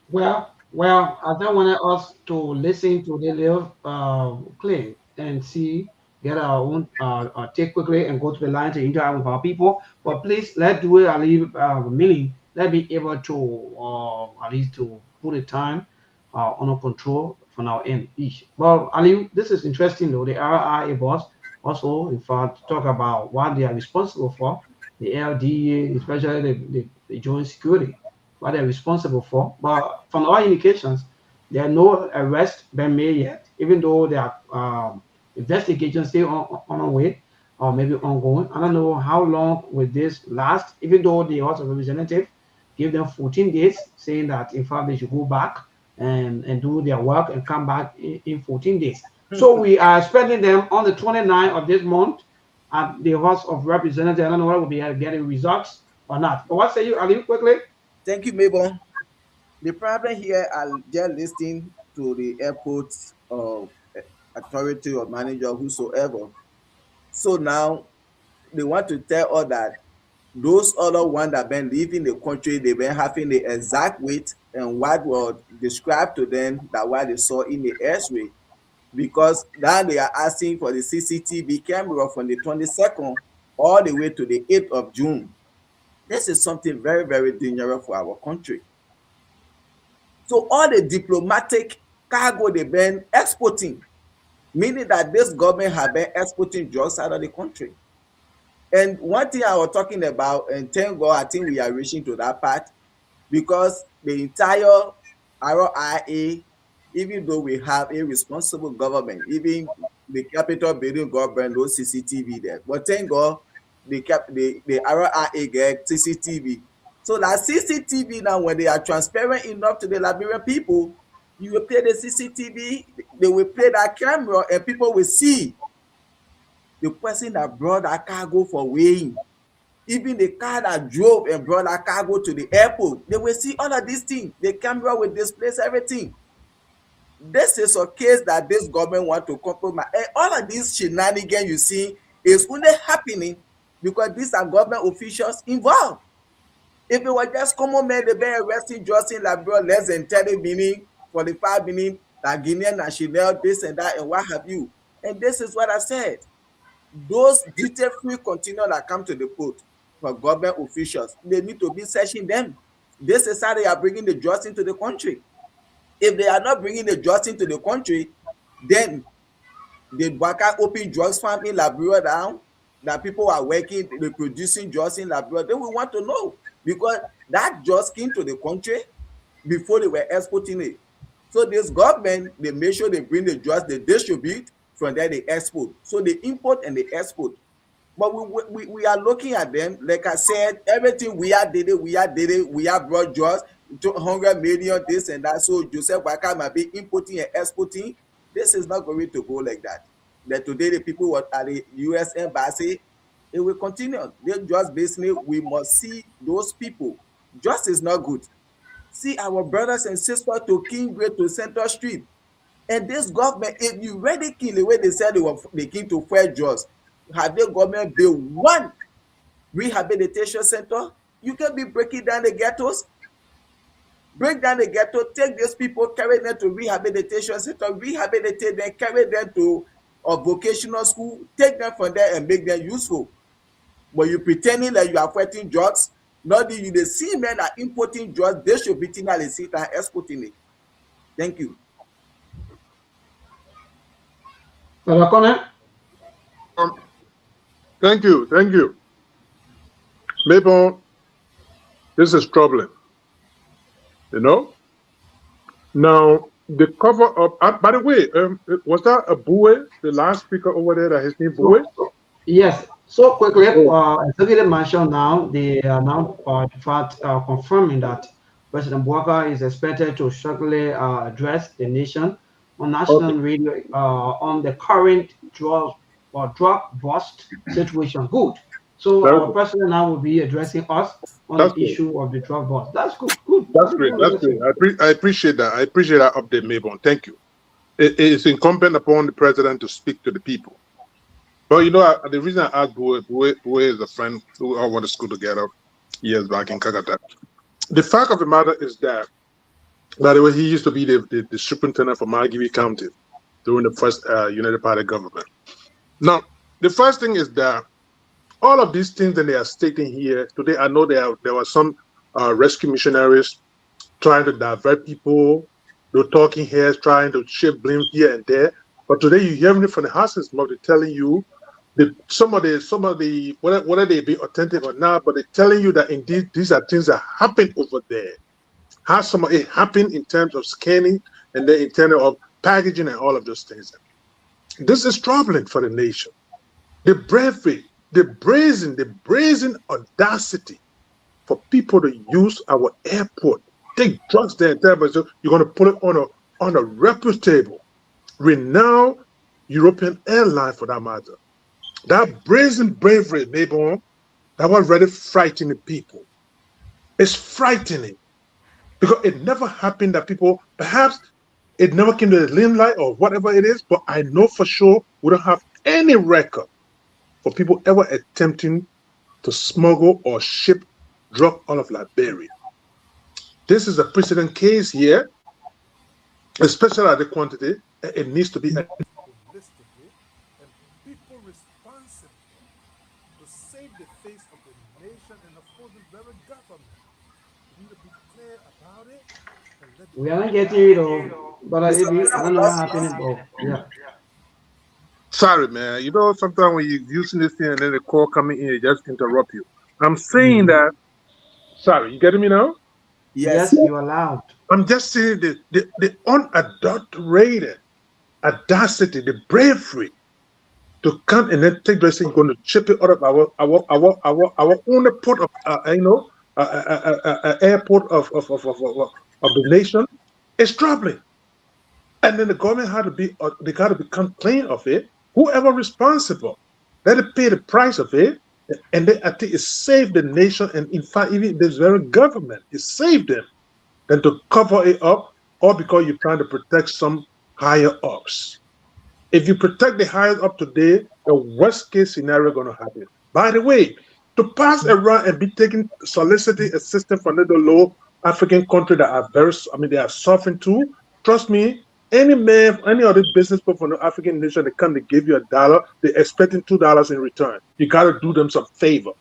Well, I don't want us to listen to the little clip and see, get our own take quickly and go to the line to interact with our people. But please, let's do it at least minute. Let's be able to at least to put the time under control from our end each. Well, Ali, this is interesting though. The RRA boss also, in fact, talk about what they are responsible for, the LDA, especially the joint security, what they're responsible for. But from our indications, There are no arrests been made yet, even though there are investigations still on the way or maybe ongoing. I don't know how long will this last, even though the House of Representatives give them 14 days, saying that in fact they should go back and do their work and come back in 14 days. So we are expecting them on the 29th of this month at the House of Representatives. I don't know whether we'll be getting results or not. But what say you, Ali, quickly? Thank you, Mabel. The problem here, I'll just listen to the airport authority or manager, whosoever. So now they want to tell us that those other ones that been leaving the country, they've been having the exact weight and what was described to them that what they saw in the airsway. Because now they are asking for the CCTV camera from the 22nd all the way to the 8th of June. This is something very, very dangerous for our country. So all the diplomatic cargo they've been exporting, meaning that this government have been exporting drugs out of the country. And one thing I was talking about, and thank God, I think we are reaching to that part, because the entire RIA, even though we have a responsible government, even the Capitol building government, no CCTV there. But thank God, the RIA get CCTV. So that CCTV now, when they are transparent enough to the Liberian people, you will play the CCTV, they will play that camera, and people will see the person that brought that cargo for weighing. Even the car that drove and brought that cargo to the airport, they will see all of these things. The camera will display everything. This is a case that this government want to compromise. And all of these shenanigans you see is only happening because these are government officials involved. If it was just common men, they been arresting Justin Labrador less than 30 minutes, 45 minutes, that Guinean national, this and that, and what have you. And this is what I said. Those duty-free containers that come to the port for government officials, they need to be searching them. This is how they are bringing the drugs into the country. If they are not bringing the drugs into the country, then the Baka open drugs farm in Labrador down, that people are working, they're producing drugs in Labrador. They will want to know, because that drugs came to the country before they were exporting it. So this government, they make sure they bring the drugs, they distribute, from there they export. So they import and they export. But we are looking at them, like I said, everything we are brought drugs, 200 million, this and that. So Joseph Waka might be importing and exporting. This is not going to go like that. That today the people at the US Embassy, it will continue. They just basically, we must see those people. Just is not good. See our brothers and sisters to Kingsway to Central Street. And this government, if you really kill the way they said they came to fair drugs, have the government built one rehabilitation center? You can be breaking down the ghettos. Break down the ghetto, take these people, carry them to rehabilitation center, rehabilitate them, carry them to a vocational school, take them from there and make them useful. But you pretending that you are fighting drugs, not that you the see men are importing drugs, they should be taking and exporting it. Thank you. Thank you. Mabel, this is troubling. You know? Now, the cover up, by the way, was that a Bowie, the last speaker over there, that his name Bowie? Yes. So quickly, Sktv-Lib mentioned now, they are now in fact confirming that President Bouaka is expected to shortly address the nation on national radio on the current drug bust situation. Good. So our president now will be addressing us on the issue of the drug bust. That's good. That's great. I appreciate that. I appreciate that update, Mabel. Thank you. It is incumbent upon the president to speak to the people. But you know, the reason I asked Bowie is a friend who I went to school together years back in Kakata. The fact of the matter is that, by the way, he used to be the superintendent for Margibi County during the first United Party government. Now, the first thing is that all of these things that they are stating here today, I know there were some rescue missionaries trying to divert people, they're talking here, trying to shift blame here and there. But today you're hearing it from the horse's mouth, they're telling you that some of the whether they be authentic or not, but they're telling you that indeed these are things that happen over there. How some of it happened in terms of scanning and the intent of packaging and all of those things. This is troubling for the nation. The bravery, the brazen audacity for people to use our airport, take drugs there and tell them you're going to put it on a reputable, renowned European airline for that matter. That brazen bravery, neighbor, that was really frightening people. It's frightening because it never happened that people, perhaps it never came to the limelight or whatever it is, but I know for sure we don't have any record for people ever attempting to smuggle or ship drug out of Liberia. This is a precedent case here, especially at the quantity. It needs to be holistically, and people responsible to save the face of the nation and of course the very government. We need to be clear about it and let We are not getting it all, but I don't know what happened, but yeah. Sorry, man. You know, sometimes when you're using this thing and then the call coming in, it just interrupt you. I'm saying that. Sorry, you getting me now? Yes, you are loud. I'm just saying the unadulterated audacity, the bravery to come and then take this thing, going to chip it out of our own port of airport of the nation. It's troubling. And then the government had to be, they got to become clean of it. Whoever responsible, let it pay the price of it. And then I think it saved the nation. And in fact, even this very government, it saved them than to cover it up, or because you're trying to protect some higher ups. If you protect the higher up today, the worst case scenario going to happen. By the way, to pass around and be taking soliciting assistance from the low African country that are they are suffering too. Trust me, any other business people from the African nation, they come to give you $1, they're expecting $2 in return. You got to do them some favor.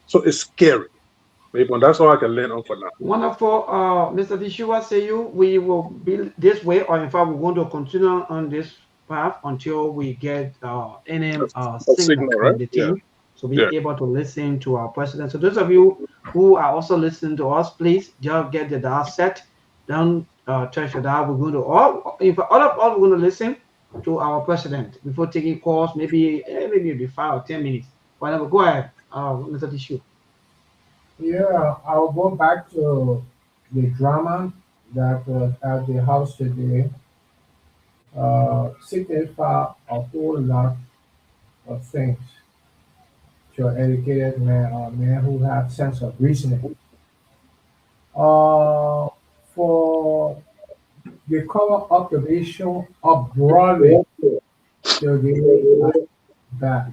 So it's scary. Maybe that's all I can learn on for now. Wonderful. Mr. Tishua, say we will be this way, or in fact, we're going to continue on this path until we get any signal from the team. Yeah. So be able to listen to our president. So those of you who are also listening to us, please just get the dial set. Don't touch the dial. We're going to all of us, we're going to listen to our president before taking calls. Maybe it'll be 5 or 10 minutes. Whatever. Go ahead, Mr. Tishua. Yeah, I'll go back to the drama that was at the house today. Signify a whole lot of things to an educated man who have sense of reasoning. For the cover up the issue of Broadway to back.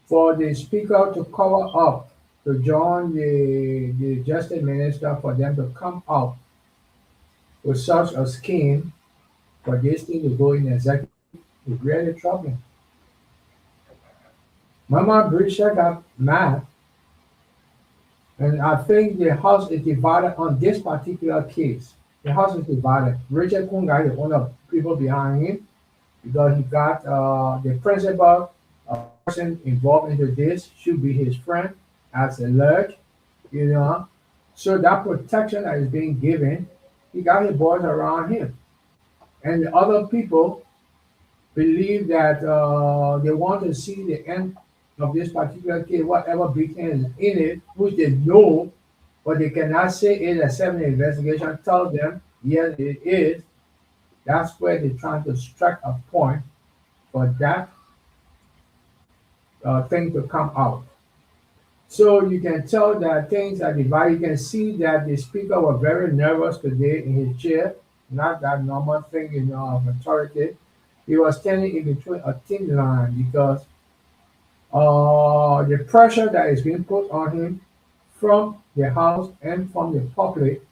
For the speaker to cover up, to join the justice minister, for them to come out with such a scheme for this thing to go in executive is really troubling. Mama Brisha got mad, and I think the house is divided on this particular case. The house is divided. Richard Kunga is one of the people behind him because he got the principal person involved into this should be his friend as alert, So that protection that is being given, he got his boys around him. And the other people believe that they want to see the end of this particular case, whatever becomes in it, which they know, but they cannot say it except the investigation tells them, yes, it is. That's where they're trying to strike a point for that thing to come out. So you can tell that things are divided. You can see that the speaker was very nervous today in his chair, not that normal thing, of authority. He was standing in between a thin line because the pressure that is being put on him from the House and from the public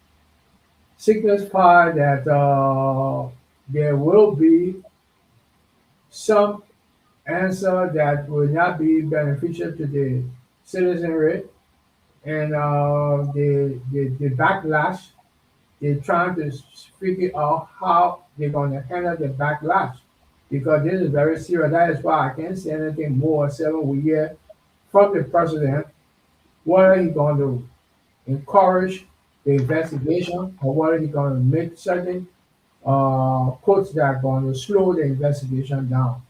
signifies that there will be some answer that will not be beneficial to the citizenry, and the backlash, they're trying to figure out how they're going to handle the backlash, because this is very serious. That is why I can't say anything more until we hear from the president whether he's going to encourage the investigation, or whether he's going to make certain courts that are going to slow the investigation down.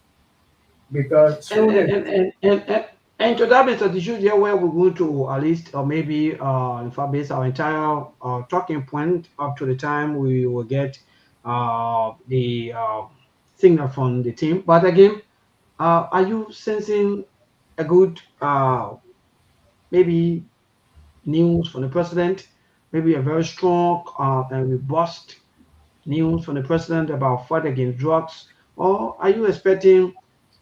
Because And slow and the and and, and, and, and to that, Mr. Tissue, here where we're going to at least, or maybe, in fact, base our entire talking point up to the time we will get the signal from the team. But again, are you sensing a good, maybe news from the president, maybe a very strong and robust news from the president about fight against drugs, or are you expecting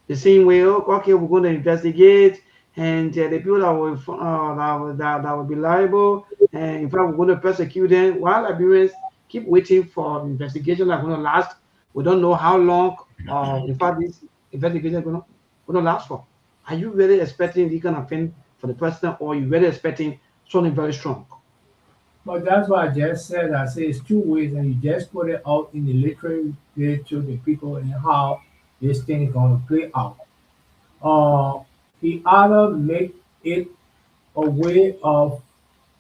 the same way? Oh, okay, we're going to investigate, and the people that will that will be liable, and in fact, we're going to persecute them. While Liberians keep waiting for the investigation that's going to last, we don't know how long. In fact, this investigation is going to last for. Are you really expecting this kind of thing for the president, or are you really expecting something very strong? But that's what I just said. I say it's two ways, and you just put it out in the literary way to the people and how this thing is going to play out. Uh, he either make it a way of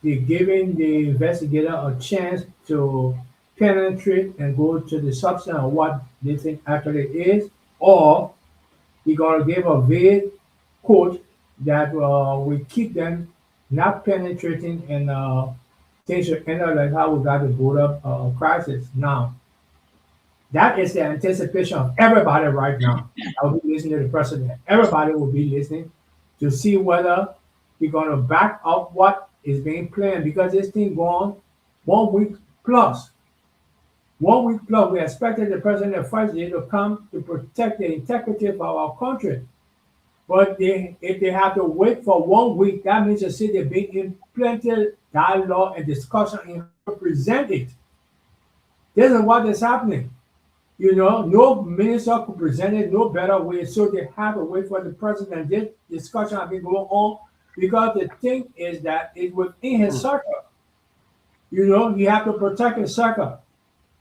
giving the investigator a chance to penetrate and go to the substance of what they think actually is, or he gonna give a vague quote that will keep them not penetrating and things should end up like how we got the border crisis. Now, that is the anticipation of everybody right now. I will be listening to the president. Everybody will be listening to see whether he's going to back up what is being planned because this thing going 1 week plus. 1 week plus, we expected the president of first day to come to protect the integrity of our country. But if they have to wait for 1 week, that means the city being in plenty dialogue and discussion and present it. This is what is happening. You know, no minister could present it no better way. So they have to wait for the president. This discussion has been going on because the thing is that it's within his circle. You know, you have to protect his circle.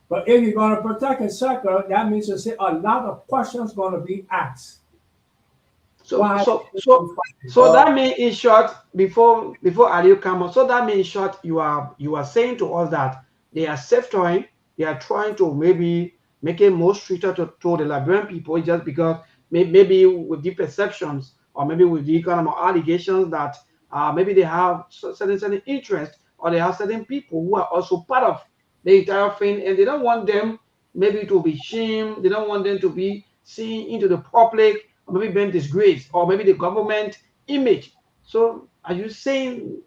But if you're going to protect his circle, that means to say a lot of questions going to be asked. So that means in short, before Aliu come on, so that means in short, you are saying to us that they are safe-trying, they are trying to maybe make it more stricter to the Liberian people just because maybe with the perceptions or maybe with the kind of allegations that maybe they have certain interest or they have certain people who are also part of the entire thing and they don't want them maybe to be shamed, they don't want them to be seen into the public or maybe being disgraced or maybe the government image. So are you saying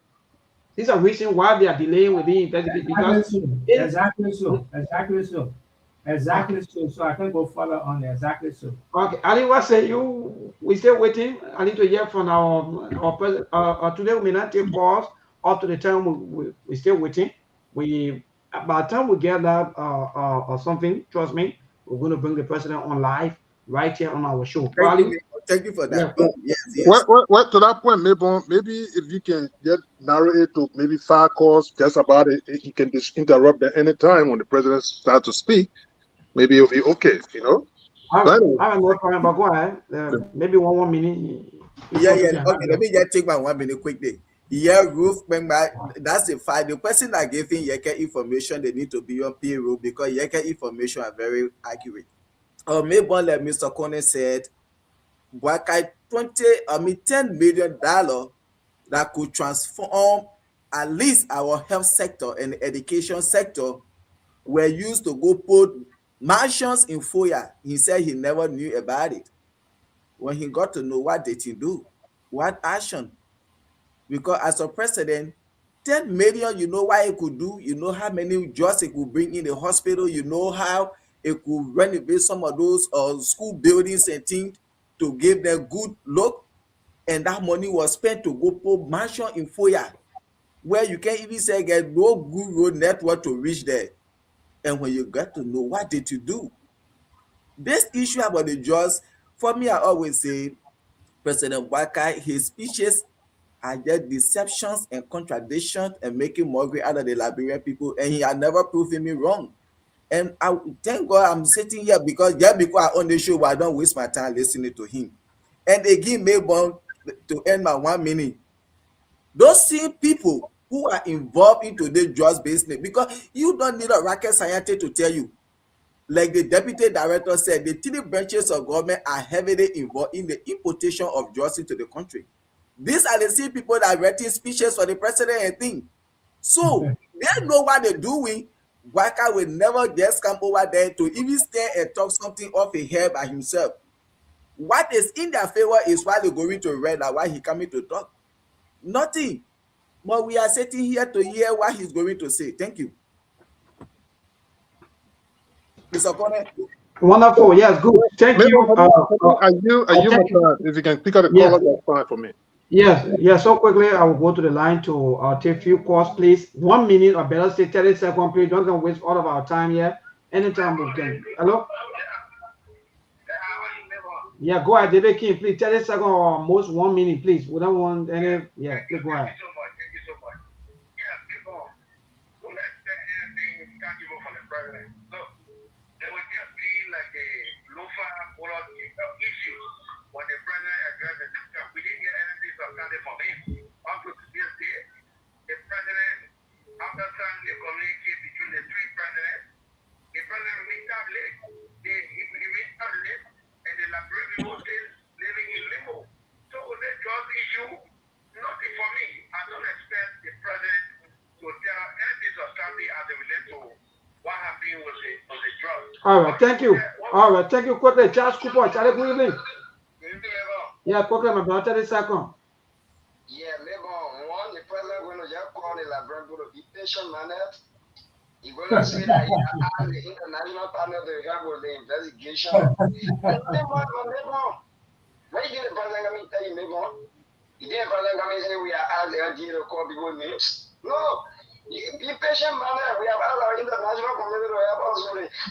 these are reasons why they are delaying with the investigation? Exactly so. So I can go further on that. Exactly so. Okay, Ali, what say you? We still waiting. I need to hear from our president. Today we may not take pause up to the time we still waiting. We by the time we get that or something, trust me, we're going to bring the president on live right here on our show. Thank you for that. Yeah. Yes. What to that point, maybe if you can narrow it to maybe 5 calls just about it, you can just interrupt at any time when the president starts to speak. Maybe it'll be okay, you know. I have no problem, but go ahead. Maybe one minute. Yeah. Okay, let me just take my 1 minute quickly. Yeah, Ruth, that's the fact. The person that gave him Yeke information, they need to be on payroll because Yeke information are very accurate. Maybe like Mr. Kone said, $10 million that could transform at least our health sector and education sector were used to go put mansions in Foya. He said he never knew about it. When he got to know, what did he do? What action? Because as a president, 10 million, you know what it could do? You know how many jobs it could bring in the hospital? You know how it could renovate some of those school buildings and things to give them good look? And that money was spent to go put mansion in Foya, where you can even say get no good road network to reach there. And when you got to know, what did you do? This issue about the jobs, for me, I always say, President Waka, his speeches are just deceptions and contradictions and making mockery out of the Liberian people, and he had never proven me wrong. And I thank God I'm sitting here because I on the show, but I don't waste my time listening to him. And again, maybe to end my 1 minute, those same people who are involved into the drugs business, because you don't need a rocket scientist to tell you. Like the deputy director said, the 3 branches of government are heavily involved in the importation of drugs into the country. These are the same people that are writing speeches for the president and thing. So they know what they're doing. Waka will never just come over there to even stand and talk something off his head by himself. What is in their favor is why they're going to read that why he coming to talk. Nothing. But we are sitting here to hear what he's going to say. Thank you. Mr. Corner. Wonderful. Yes, good. Thank you. Are you my friend? If you can pick up the caller, that's fine for me. Yes. So quickly, I will go to the line to take a few calls, please. 1 minute or better, say 30 seconds, please. Don't gonna waste all of our time here. Anytime we can. Hello? Yeah, go ahead, David King, please. 30 seconds or most 1 minute, please. We don't want any. Yeah, please go ahead. When the president addressed the system, we didn't get anything substantive from him. Up to this day, the president, after signing the communique between the 3 presidents, the president reached out late. He reached out late, and the library was still living in limbo. So the drug issue, nothing for me. I don't expect the president to tell anything substantive as it relates to what happened with the drug. All right, thank you. All right, thank you quickly. Charles Cooper, Charlie, good evening. Yeah, quickly, my brother, 30 seconds. Yeah, one, the president going to just call the librarian to be patient, man. He's going to say that he asked the international panel to help with the investigation. When you get the president coming tell you, you get the president coming say we are asked the LG to call people names. No. Be patient, man. We have asked our international community to help us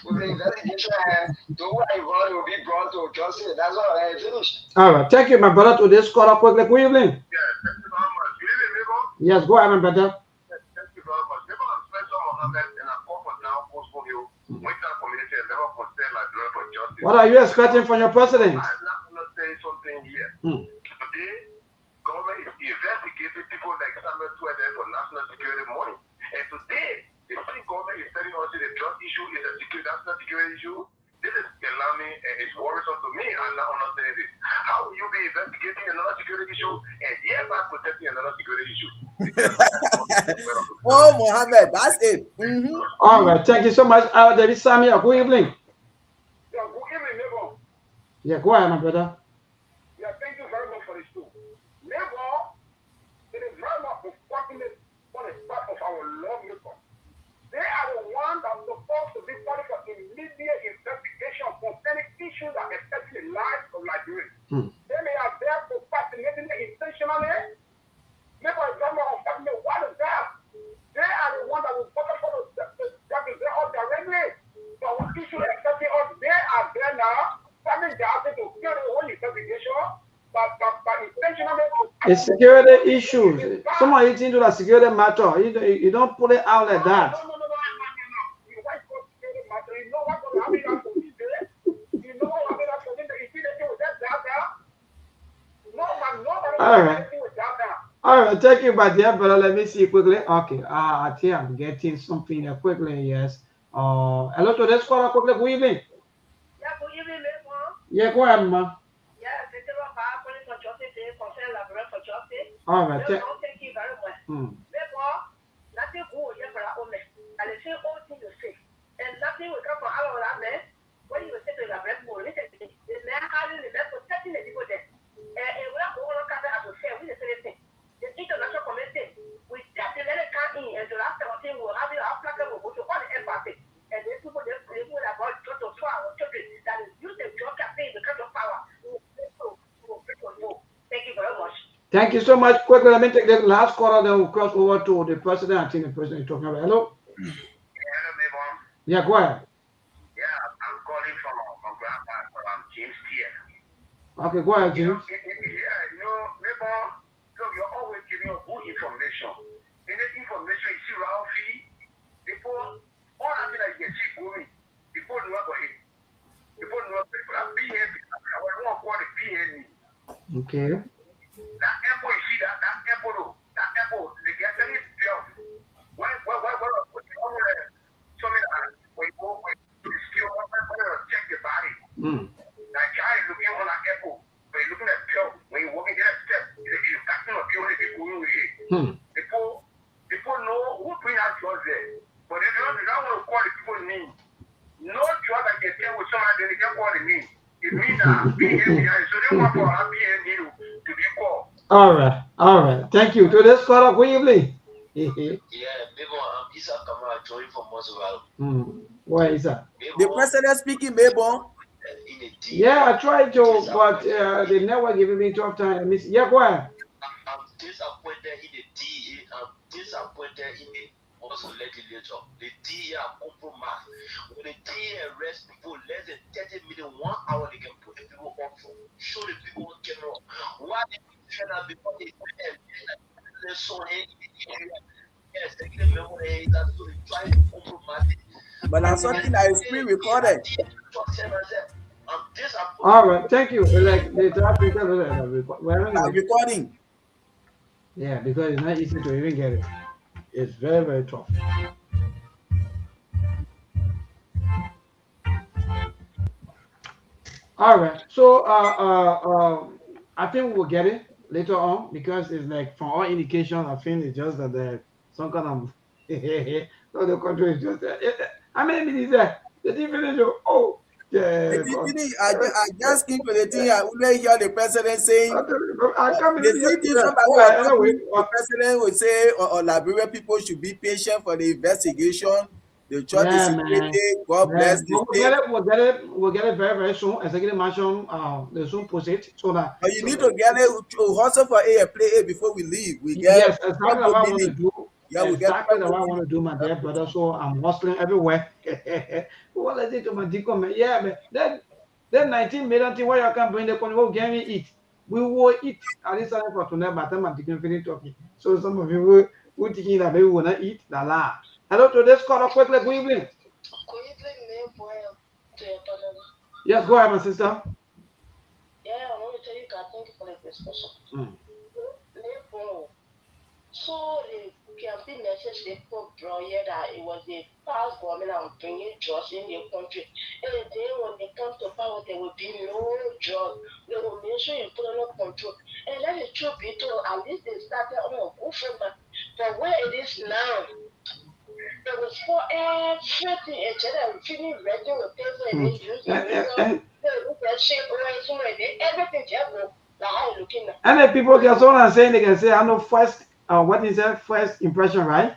with the investigation, and those who are involved will be brought to justice. That's all I finished. All right, thank you, my brother. To this caller, quickly, good evening. Yeah, thank you very much. Good evening, neighbor. Yes, go ahead, my brother. Yes, thank you very much. Neighbor, I'm Spencer Mohammed, and I'm called for now postpone you. Winter community and never concern like blood for justice. What are you expecting from your president? I'm not going to say something here. Today, government is investigating people like Samuel Twede for national security money. And today, the same government is telling us that the drug issue is a national security issue. This is alarming and it's worrisome to me. I'm not understanding this. How will you be investigating another security issue and hereby protecting another security issue? Oh, Mohammed, that's it. All right, thank you so much. David Samuel, good evening. Yeah, good evening, neighbor. Yeah, go ahead, my brother. Yeah, thank you very much for this too. Neighbor, it is very much unfortunate on the part of our lawmakers. They are the ones that are supposed to be part of immediate investigation concerning issues that affect the lives of Nigerians. They may have there procrastinating intentionally. Neighbor is very much unfortunate. What is that? They are the ones that will focus on the represent us directly. So what issue affecting us, they are there now, coming down to kill the whole investigation. But intentionally, it's security issues. Someone is into the security matter. You don't put it out like that. All right, thank you, my dear brother. Let me see quickly. Okay, I think I'm getting something here quickly. Yes. Hello to this caller quickly. Good evening. Yeah, good evening, Lebo. Yeah, go ahead, ma. Yeah, the calling for justice, concern library for justice. All right. Thank you very much. Lebo, nothing good here for our own. And the same old thing you say. And nothing will come from our own man. When you say to the library, the man having the best protecting the people there. And we have to all look at it as we say, we say the same. The international community, we just let it come in, and the last thing we'll have it, our platform will go to all the embassy. And then people just believe about just to throw our children that is use the drug campaign because of power. Thank you very much. Thank you so much. Quickly, let me take the last caller, then we'll cross over to the president. I think the president is talking about. Hello? Hello, Mabel. Yeah, go ahead. Yeah, I'm calling from Grandpa, James Tier. Okay, go ahead, James. Mabel, so you're always giving us good information. And the information you see, Ralphie, people, all I feel like you see going, people know about it. People know about it. I'm being here, I want to call it PN. Okay. That apple, you see that apple, the gas is pure. That guy is looking on an apple, but he's looking at pill. When you're walking down the step, he's catching up the only people who are People know who bring out drugs there. But they don't want to call the people names. No drug that can tell with somebody, they can call the name. It means that behavior, so they want for happy ending to be called. All right. Thank you. To this call, good evening. Yeah, maybe I'm Isa Kamara joining from Moscow. Where is that? The president speaking, Mabon. Yeah, I tried to, but they never giving me tough time. Yeah, go ahead. I'm disappointed in the DA. I'm disappointed in the also legislature. The DA are compromised. When the DA arrests people less than 30 minutes, 1 hour, they can put the people up for. Show the people what came wrong. Why they turn out because they so yes, they get memory that so they try to compromise it. But that's something that is pre-recorded. All right, thank you. Like the traffic recording. Yeah, because it's not easy to even get it. It's very, very tough. All right, so I think we'll get it later on because it's like from all indications, I think it's just that there's some kind of no, the country is just how many minutes there? The definition. Oh, yeah. I just keep the thing. I only hear the president saying. The president would say, or Liberia people should be patient for the investigation. The church is security. God bless the state. We'll get it very, very soon. Executive Mansion, they soon post it so that. But you need to get it to hustle for a play A before we leave. We get yes, exactly what I want to do. Yeah, we exactly what I want to do, my dear brother. So I'm hustling everywhere. What is it to my deacon? Yeah, but then 19 million thing where you can bring the country, we'll get me eat. We will eat at this time for tonight, but I'm taking finish talking. So some of you will thinking that we will not eat the la. Hello to this call up quickly. Good evening. Yes, go ahead, my sister. Yeah, I want to tell you, thank you for the discussion. So the campaign message they put here that it was the past government and bringing drugs in the country. And then when they come to power, there will be no drugs. They will make sure you put under control. And that is true, people. At least they started on a bullshit, but where it is now, there was for everything. And then feeling ready with paper and they use it. Everything just like how you looking at. And then people get someone saying they can say, I know first. What is that first impression, right?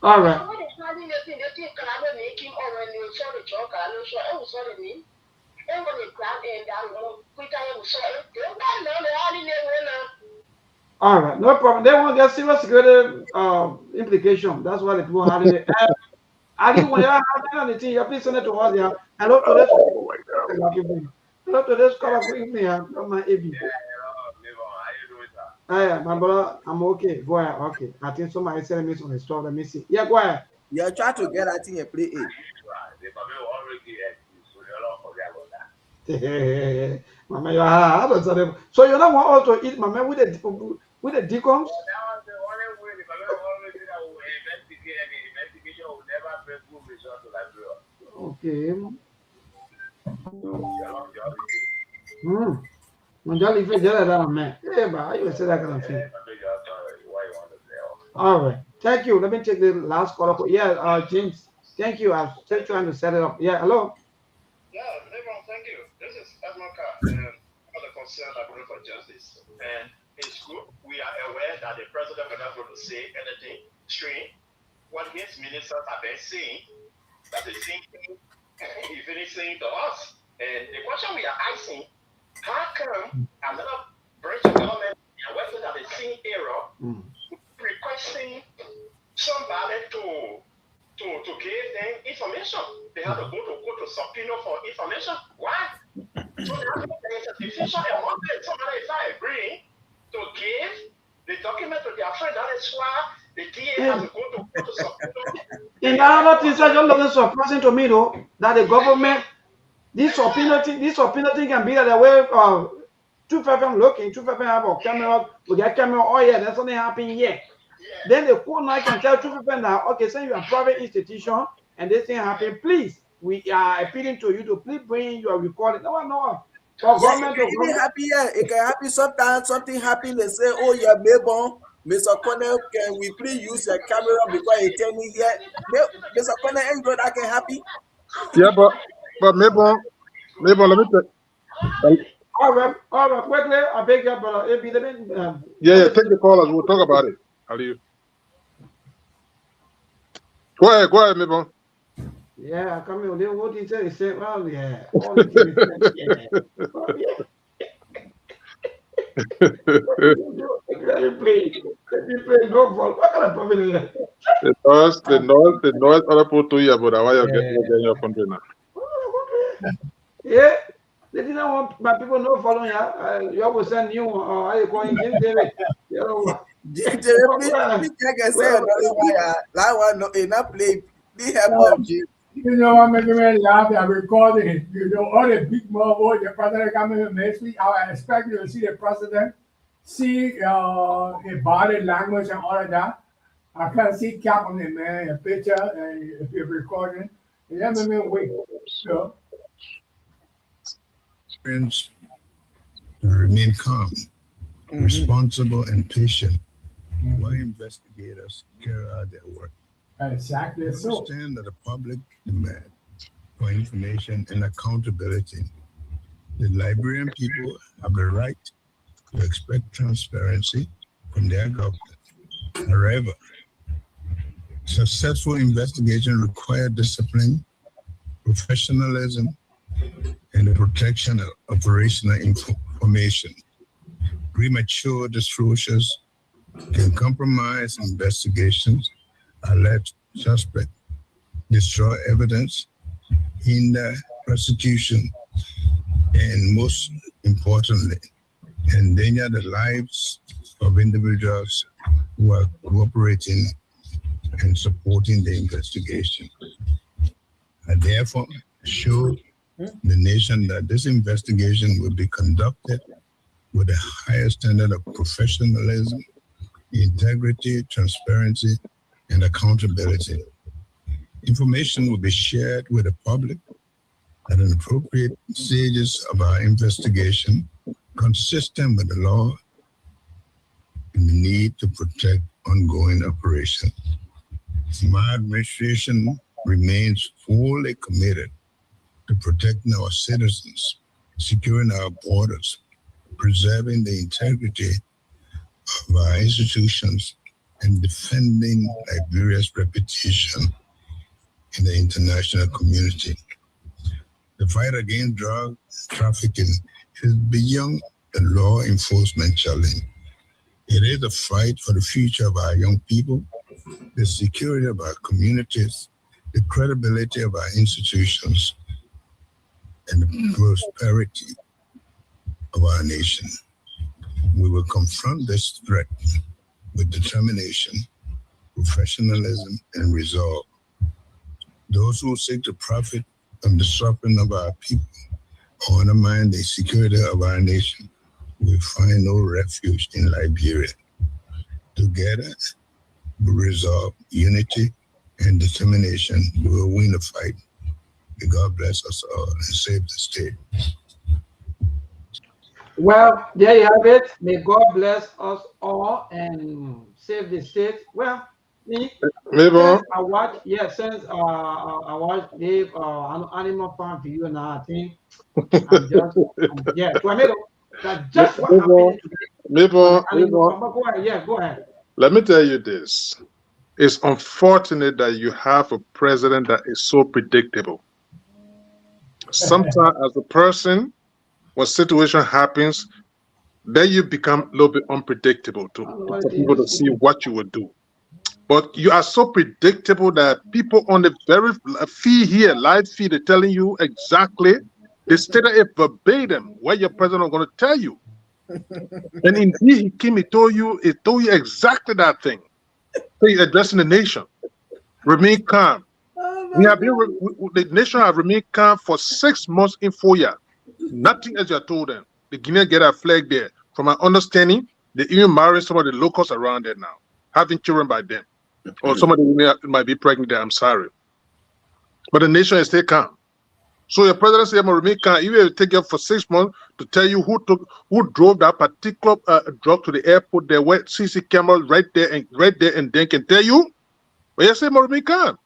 All right. All right, no problem. They won't get serious security implication. That's why the people had it. Ali, when you have anything, you please send it to us. Yeah. Hello to this. Hello to this call. My AB. My brother, I'm okay. Go ahead. Okay. I think somebody said me on the store. Let me see. Yeah, go ahead. Yeah, try to get that thing and play it. Mama, you are so you don't want also eat, Mama, with the deacons. Okay. All right. Thank you. Let me take the last call. Yeah, James. Thank you. I'm still trying to set it up. Yeah, hello. Yeah, everyone, thank you. This is Edmonca, and I'm the concerned Librarian for Justice. And it's good. We are aware that the president will not going to say anything strange. What his ministers have been saying, that the same thing he finished saying to us. And the question we are asking, how come another branch of government are working at the same era, requesting somebody to give them information? They have to go to subpoena for information. Why? So there is a decision among them. Somebody is not agreeing to give the document to their friend. That is why the DA has to go to subpoena. In other things, I don't know this surprising to me though, that the government, this subpoena thing can be that the way 2 people looking, 2 people have a camera, we get camera, oh yeah, that's only happening here. Then the court now can tell two people now, okay, since you are a private institution and this thing happened, please, we are appealing to you to please bring your recording. No. For government it can even happen here. It can happen sometimes. Something happen. They say, "Oh, yeah, Mabon, Mr. Cornell, can we please use your camera because you tell me here, Mr. Cornell, ain't good. That can happen." Yeah, but Mabon, let me tell. All right, quickly, I beg you, brother. Yeah, take the callers. We'll talk about it. Ali. Go ahead, Mabon. Yeah, come here. What he said, he said, well, yeah. All the things he said, yeah. Let me play. Go for what kind of problem is that? The noise other people to you, but why you're getting your country now? Yeah, they didn't want my people not following you. You always send new, how you calling Jim David? You know, Please check say another wire. That one no enough play. Please help Jim. You know what made me laugh? I'm recording. You know, all the big mobile, the president coming in next week. I expect you to see the president, see the body language and all of that. I can't see cap on the man, a picture, and if you're recording, it doesn't mean wait. So, to remain calm, responsible, and patient while investigators carry out their work. Exactly. So, understand that the public demand for information and accountability. The Liberian people have the right to expect transparency from their government. However, successful investigation requires discipline, professionalism, and the protection of operational information. Premature disclosures can compromise investigations, alert suspect, destroy evidence, hinder prosecution, and most importantly, endanger the lives of individuals who are cooperating and supporting the investigation. I therefore assure the nation that this investigation will be conducted with a higher standard of professionalism, integrity, transparency, and accountability. Information will be shared with the public at an appropriate stages of our investigation, consistent with the law and the need to protect ongoing operations. My administration remains fully committed to protecting our citizens, securing our borders, preserving the integrity of our institutions, and defending Liberia's reputation in the international community. The fight against drug trafficking is beyond a law enforcement challenge. It is a fight for the future of our young people, the security of our communities, the credibility of our institutions, and the prosperity of our nation. We will confront this threat with determination, professionalism, and resolve. Those who seek to profit from the suffering of our people or undermine the security of our nation will find no refuge in Liberia. Together, we resolve unity and determination. We will win the fight. May God bless us all and save the state. Well, there you have it. May God bless us all and save the state. Well, me, since I watched, since I watched Dave Animal Farm for you now, I think I'm just, that's just what happened today. Go ahead. Go ahead. Let me tell you this. It's unfortunate that you have a president that is so predictable. Sometimes as a person, when situation happens, then you become a little bit unpredictable for people to see what you would do. But you are so predictable that people on the very feed here, live feed, are telling you exactly, they stated it verbatim what your president is going to tell you. And indeed, he came, he told you exactly that thing. So he's addressing the nation. Remain calm. We have been, the nation have remained calm for 6 months in 4 years. Nothing as you told them. The Guineans get a flag there. From my understanding, they even marry some of the locals around there now. having children by then. Or somebody might be pregnant there, I'm sorry. But the nation is still calm. So your president said, Moromika, you will take it for 6 months to tell you who drove that particular drug to the airport. There were CC cameras right there, and then can tell you. But you say Moromika.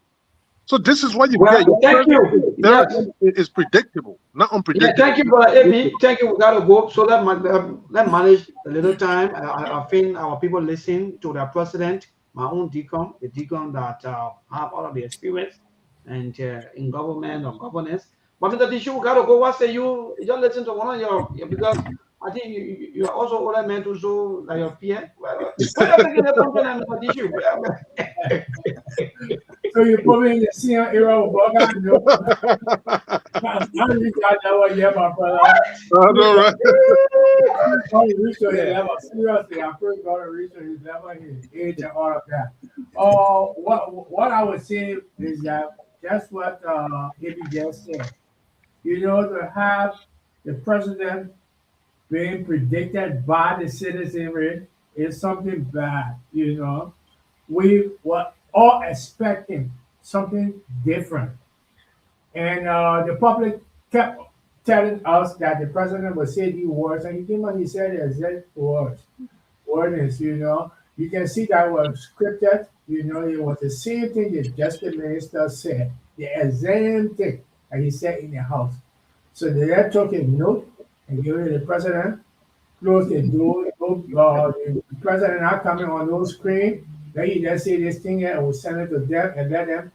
So this is what you get. Thank you. Yes. It's predictable, not unpredictable. Yeah, thank you, Brother AP. Thank you. We gotta go. So let manage a little time. I think our people listen to their president, my own deacon, the deacon that have all of the experience and in government or governance. But Mr. Tishu, we gotta go. What say you? You just listen to one of your because I think you are also older men to show like your peer. Well, what are you taking that from Mr. Tishu? So you put me in the same era of Bogan. No, I reach out that one, yeah, my brother. I know, right? Seriously, I'm pretty going to reach his level, his age, and all of that. What I would say is that that's what Ivy just said. You know, to have the president being predicted by the citizenry is something bad, you know. We were all expecting something different. And the public kept telling us that the president would say these words, and he came and he said the exact words, you know. You can see that was scripted, you know, it was the same thing the justice minister said, the exact thing that he said in the House. So they took a note and gave it to the president, closed the door, the president not coming on no screen. Then he just say this thing and will send it to them and let them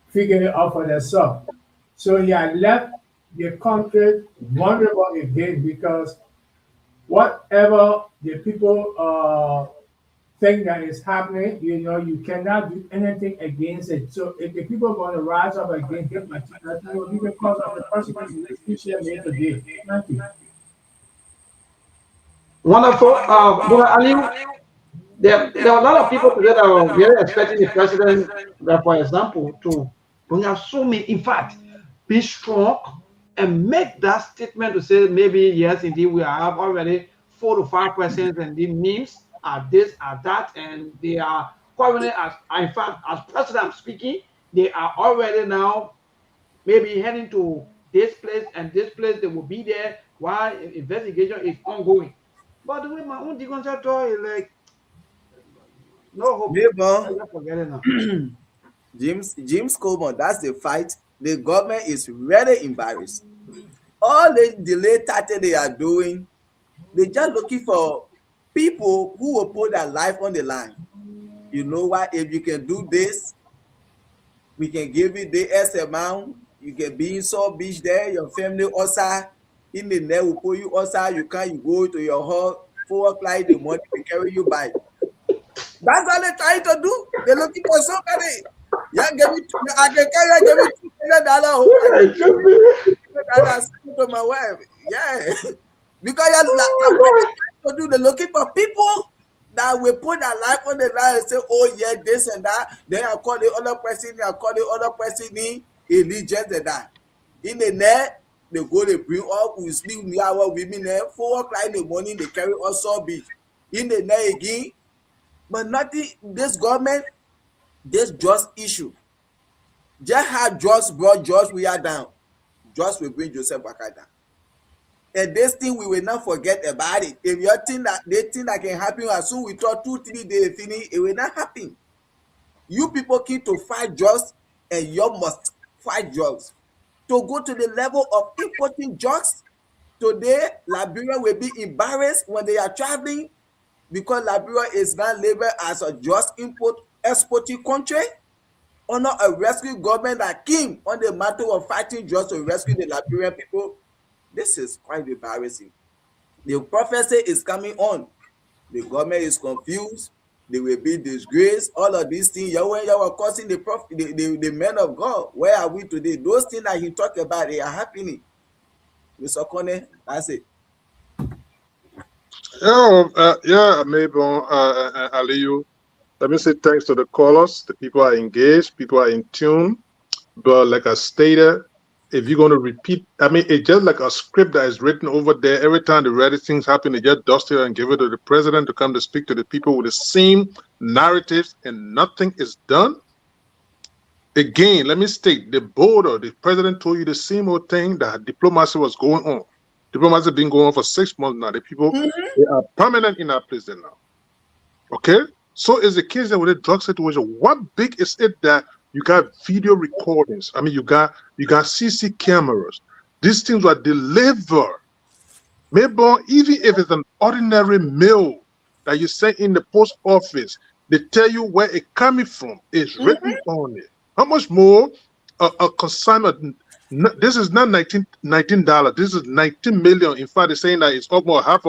figure it out for themselves. So he had left the country vulnerable again because whatever the people think that is happening, you know, you cannot do anything against it. So if the people are going to rise up against it, it will be because of the persecution this year made today. Thank you. Wonderful. Ali, there are a lot of people today that are very expecting the president, for example, to bring out so many, in fact, be strong and make that statement to say maybe, yes, indeed, we have already 4 to 5% and the memes are this, are that, and they are currently, in fact, as president speaking, they are already now maybe heading to this place and this place. They will be there while investigation is ongoing. But the way my own deconstructor is like, no hope. Forget it now. James Coleman, that's the fight. The government is really embarrassed. All the delay tactic they are doing, they're just looking for people who will put their life on the line. You know what? If you can do this, we can give you the S amount. You can be in South Beach there, your family also. In the net, will put you also. You go to your hall, 4 o'clock in the morning, we carry you by. That's what they're trying to do. They're looking for somebody. Yeah, give me I can carry $2 million. To my wife. Yeah. Because they're looking for people that will put their life on the line and say, oh yeah, this and that. Then I call the other person, in allegiance and that. In the net, they go, they bring up, we sleep near our women there, 4 o'clock in the morning, they carry us South Beach. In the net again. But nothing, this government, this just issue. Just how drugs brought George we are down. Just will bring Joseph Boakai down. And this thing we will not forget about it. If you think that they think that can happen as soon we thought 2-3 days finish, it will not happen. You people keep to fight drugs, and you must fight drugs. To go to the level of importing drugs, today Liberia will be embarrassed when they are traveling because Liberia is now labeled as a drugs exporting country under a rescue government that came on the matter of fighting drugs to rescue the Liberian people. This is quite embarrassing. The prophecy is coming on. The government is confused. They will be disgraced. All of these things. You were causing the men of God. Where are we today? Those things that he talked about, they are happening. Mr. Kone, that's it. Yeah, maybe Aliyu. Let me say thanks to the callers. The people are engaged. People are in tune. But like I stated, if you're going to repeat, I mean, it's just like a script that is written over there. Every time the rarest things happen, they just dust it and give it to the president to come to speak to the people with the same narratives, and nothing is done. Again, let me state, the border, the president told you the same old thing, that diplomacy was going on. Diplomacy has been going on for 6 months now. The people, they are permanent in that place there now. Okay? So is the case that with the drug situation, what big is it that you got video recordings? I mean, you got CC cameras. These things were delivered. Maybe even if it's an ordinary mail that you send in the post office, they tell you where it coming from. It's written on it. How much more a consignment? This is not $19. This is 19 million. In fact, they're saying that it's almost half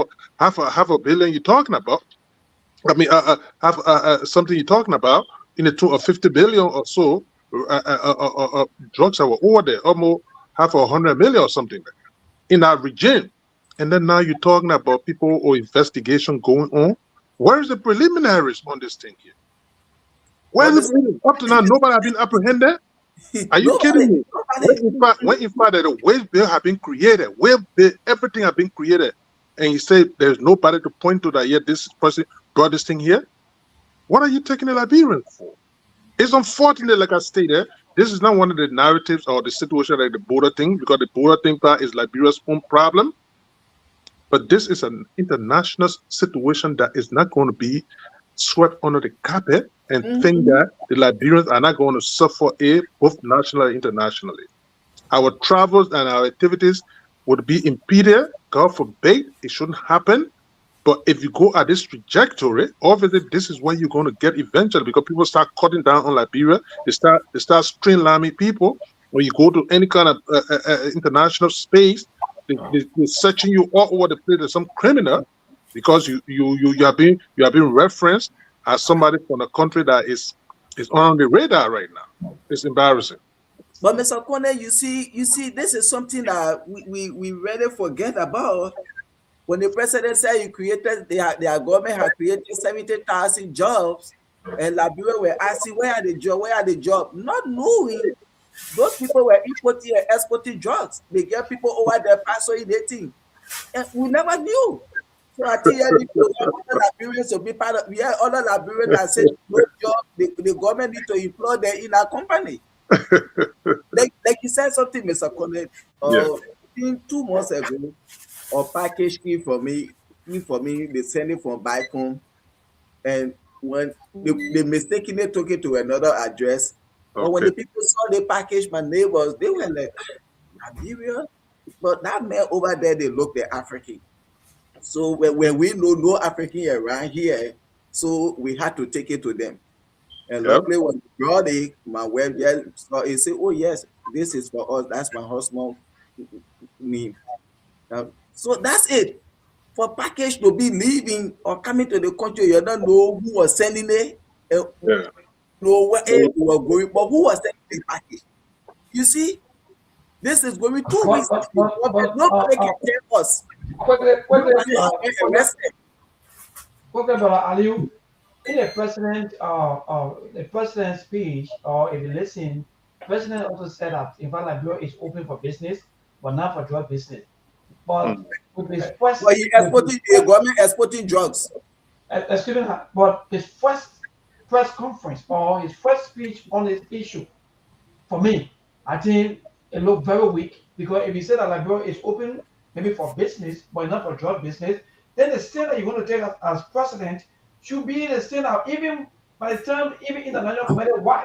a billion you're talking about. I mean, something you're talking about in the tune of 50 billion or so drugs that were over there, almost half 100 million or something in that region. And then now you're talking about people or investigation going on. Where is the preliminaries on this thing here? Where is it? Up to now, nobody has been apprehended. Are you kidding me? When in fact the wave bill have been created, everything has been created, and you say there's nobody to point to that yet this person brought this thing here. What are you taking the Liberians for? It's unfortunate, like I stated, this is not one of the narratives or the situation like the border thing, because the border thing part is Liberia's own problem. But this is an international situation that is not going to be swept under the carpet and think that the Liberians are not going to suffer it both nationally and internationally. Our travels and our activities would be impeded. God forbid, it shouldn't happen. But if you go at this trajectory, obviously this is what you're going to get eventually, because people start cutting down on Liberia. They start streamlining people. When you go to any kind of international space, they're searching you all over the place as some criminal, because you are being referenced as somebody from a country that is on the radar right now. It's embarrassing. But Mr. Kone, you see, this is something that we really forget about. When the president said he created, their government had created 70,000 jobs, and Liberia were asking, where are the jobs? Where are the jobs? Not knowing those people were importing and exporting drugs. They get people over there fascinating, and we never knew. So I think other Liberians to be part of. We have other Liberians that said no job. The government need to employ them in our company. like you said something, Mr. Kone. I think 2 months ago, a package came for me. They send it from back home, and when they mistakenly took it to another address. But when the people saw the package, my neighbors, they were like, Liberia? But that man over there, they look the African. So when we know no African around here, so we had to take it to them. And luckily when we brought it, my wife saw it, say, oh yes, this is for us. That's my husband name. So that's it. For package to be leaving or coming to the country, you don't know who was sending it, know where it was going, but who was sending the package. You see, this is going 2 weeks. Nobody can tell us. Quickly, Aliu, in the president's speech, or if you listen, the president also said that in fact Liberia is open for business, but not for drug business. But with his first, but he exporting the government exporting drugs. Excuse me, but his first press conference or his first speech on this issue, for me, I think it looked very weak, because if he said that Liberia is open maybe for business, but not for drug business, then the stand that you're going to take as president should be the stand that even by the time even international community why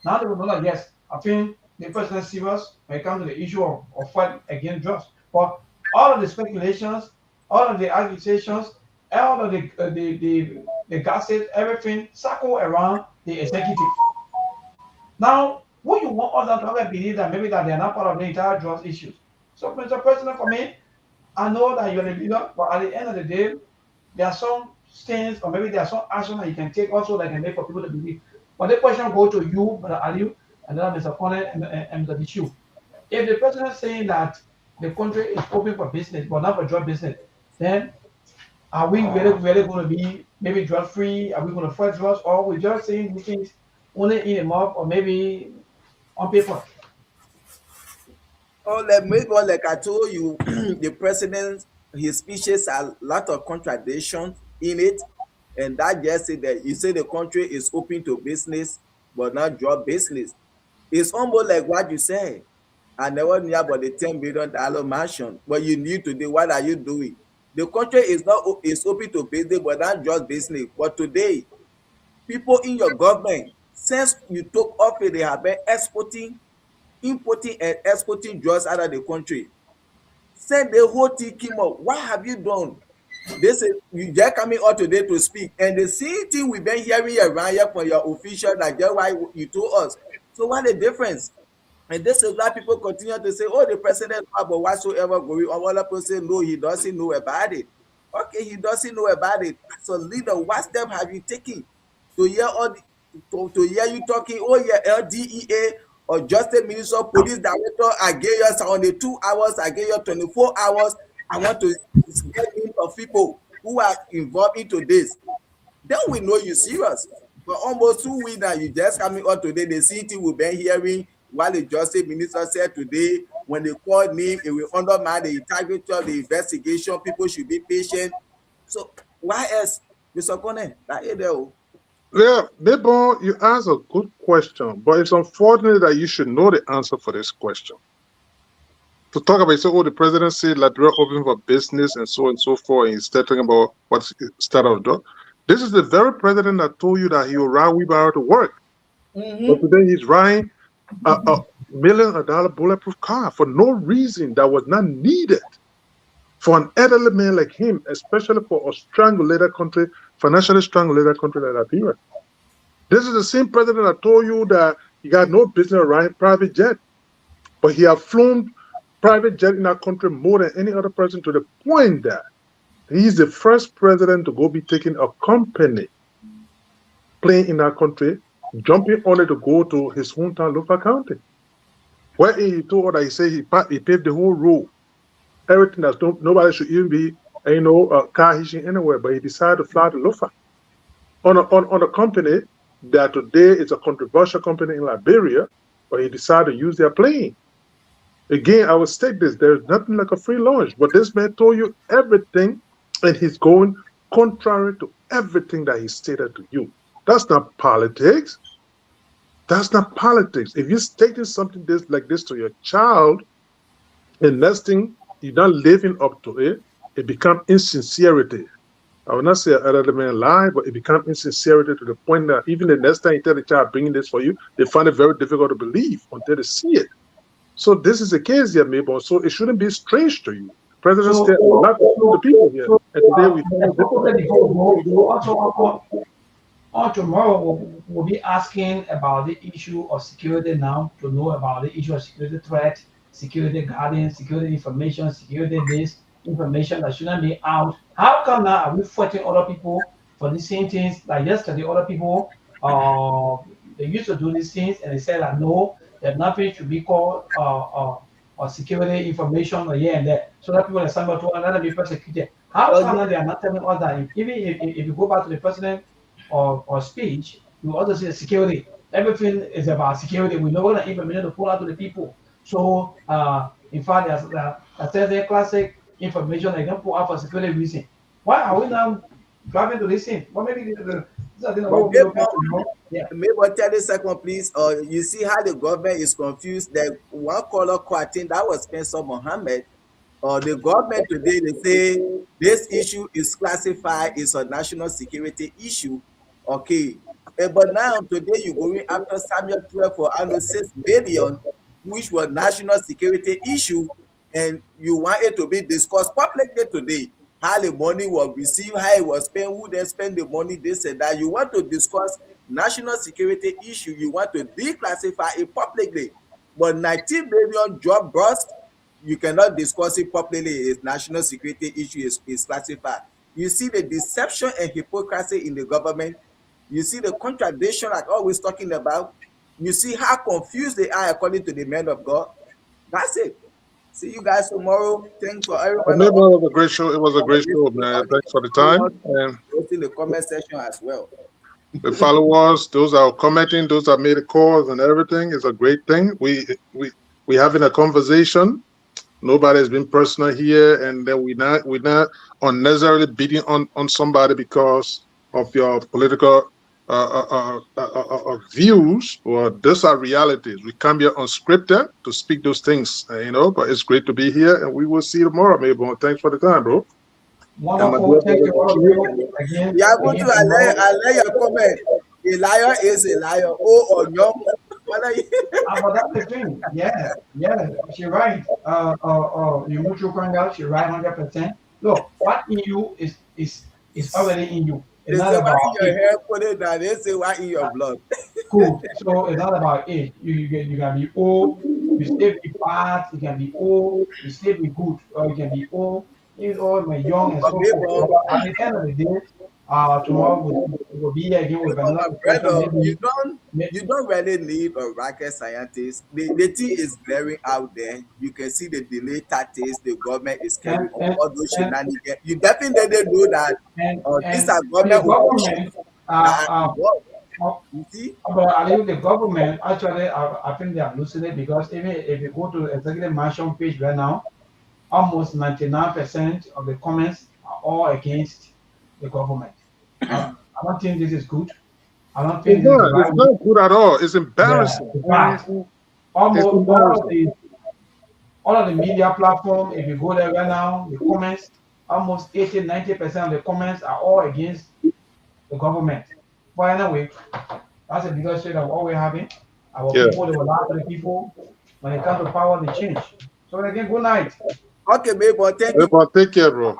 now they will know that yes, I think the president is serious when it comes to the issue of fight against drugs. But all of the speculations, all of the accusations, all of the gossip, everything circle around the executive. Now, what you want others to believe that maybe that they are not part of the entire drugs issues. So, Mr. President, for me, I know that you're the leader, but at the end of the day, there are some stands or maybe there are some action that you can take also that can make for people to believe. But the question goes to you, Mr. Aliu, and then Mr. Kone and Mr. Bichu. If the president is saying that the country is open for business, but not for drug business, then are we really going to be maybe drug free? Are we going to fight drugs, or are we just saying these things only in a mob or maybe on paper? Oh, like I told you, the president, his speeches are a lot of contradictions in it, and that just say that you say the country is open to business, but not job business. It's almost like what you said. I never knew about the $10 billion mansion. What you need to do, what are you doing? The country is not is open to business, but not just business. But today, people in your government, since you took office, they have been exporting, importing, and exporting drugs out of the country. Send the whole thing came up. What have you done? They say you just coming out today to speak, and the same thing we've been hearing around here from your official, like just why you told us. So what the difference? And this is why people continue to say, oh, the president, but whatsoever going on, other people say, no, he doesn't know about it. Okay, he doesn't know about it. So leader, what step have you taken to hear all the, to hear you talking, oh yeah, LDEA or Justice Minister, Police Director, I gave you 72 hours, I gave you 24 hours. I want to get in of people who are involved into this. Then we know you serious. For almost 2 weeks now, you just coming out today. The city we've been hearing what the Justice Minister said today. When they called me, it will undermine the integrity of the investigation. People should be patient. So why else, Mr. Kone? Yeah, Bebo, you asked a good question, but it's unfortunate that you should know the answer for this question. To talk about, so, oh, the president said Liberia open for business and so forth, and he's talking about what's start of the This is the very president that told you that he will ride wheelbarrow to work. But today he's riding a $1 million bulletproof car for no reason that was not needed for an elderly man like him, especially for a strangulated country, financially strangulated country like Liberia. This is the same president that told you that he got no business riding private jet, but he has flown private jet in that country more than any other president, to the point that he's the first president to go be taking a company plane in that country, jumping on it to go to his hometown local county, where he told that he said he paved the whole road, everything that nobody should even be, car hitching anywhere, but he decided to fly to Lofa on a company that today is a controversial company in Liberia, but he decided to use their plane. Again, I will state this, there's nothing like a free lunch, but this man told you everything, and he's going contrary to everything that he stated to you. That's not politics. That's not politics. If you're stating something like this to your child, and next thing you're not living up to it, it becomes insincerity. I will not say another man lie, but it becomes insincerity to the point that even the next time you tell the child bringing this for you, they find it very difficult to believe until they see it. So this is the case here, Mabel. So it shouldn't be strange to you. President said a lot to the people here, and today we tomorrow we'll be asking about the issue of security now, to know about the issue of security threat, security guardian, security information, security this information that shouldn't be out. How come now are we fighting other people for the same things? Like yesterday, other people they used to do these things, and they said that no, that nothing should be called or security information or here and there. So that people are somebody to another be persecuted. How come now they are not telling us that even if you go back to the president or speech, you also say security. Everything is about security. We know what information to pull out to the people. So in fact, there's a classic information they don't pull out for security reason. Why are we now driving to this thing? Well, maybe Maybe 30 seconds, please. You see how the government is confused. That one caller call, I think that was Spencer Mohammed. The government today, they say this issue is classified as a national security issue. Okay. But now today you're going after Samuel 12 for under 6 billion, which was national security issue, and you want it to be discussed publicly today. How the money was received, how it was spent, who then spend the money, this and that. You want to discuss national security issue, you want to declassify it publicly. But 19 billion job bust, you cannot discuss it publicly. It's national security issue is classified. You see the deception and hypocrisy in the government. You see the contradiction I'm always talking about. You see how confused they are according to the men of God. That's it. See you guys tomorrow. Thanks for everyone. It was a great show. It was a great show, man. Thanks for the time. And in the comment section as well. The followers, those are commenting, those that made the calls and everything is a great thing. We we're having a conversation. Nobody's been personal here, and then we're not unnecessarily beating on somebody because of your political views. Or those are realities. We come here unscripted to speak those things, But it's great to be here, and we will see you tomorrow, maybe. Thanks for the time, bro. Wonderful. Thank you all of you again. Yeah, go to I your comment. A liar is a liar. Oh, or no. But that's the thing. Yeah, she's right. You move your point out. She's right 100%. Look, what in you is already in you. It's not about your hair. Put it down. They say what in your blood. Cool. So it's not about age. You can be old. You still be fat. You can be old. You still be good. Or you can be old. Even old, my young and so forth. At the end of the day, tomorrow we'll be here again with another question. You don't really need a rocket scientist. The thing is glaring out there. You can see the delay tactics the government is carrying on all those shenanigans. You definitely know that these are government. You see? But I think the government actually, I think they are losing it because even if you go to the executive mansion page right now, almost 99% of the comments are all against the government. I don't think this is good. I don't think it's not good at all. It's embarrassing. Yeah, almost all of the media platform, if you go there right now, the comments, almost 80-90% of the comments are all against the government. But anyway, that's a bigger shade of what we're having. Our people, they will laugh at the people. When it comes to power, they change. So again, good night. Okay, babe, thank you. Take care, bro.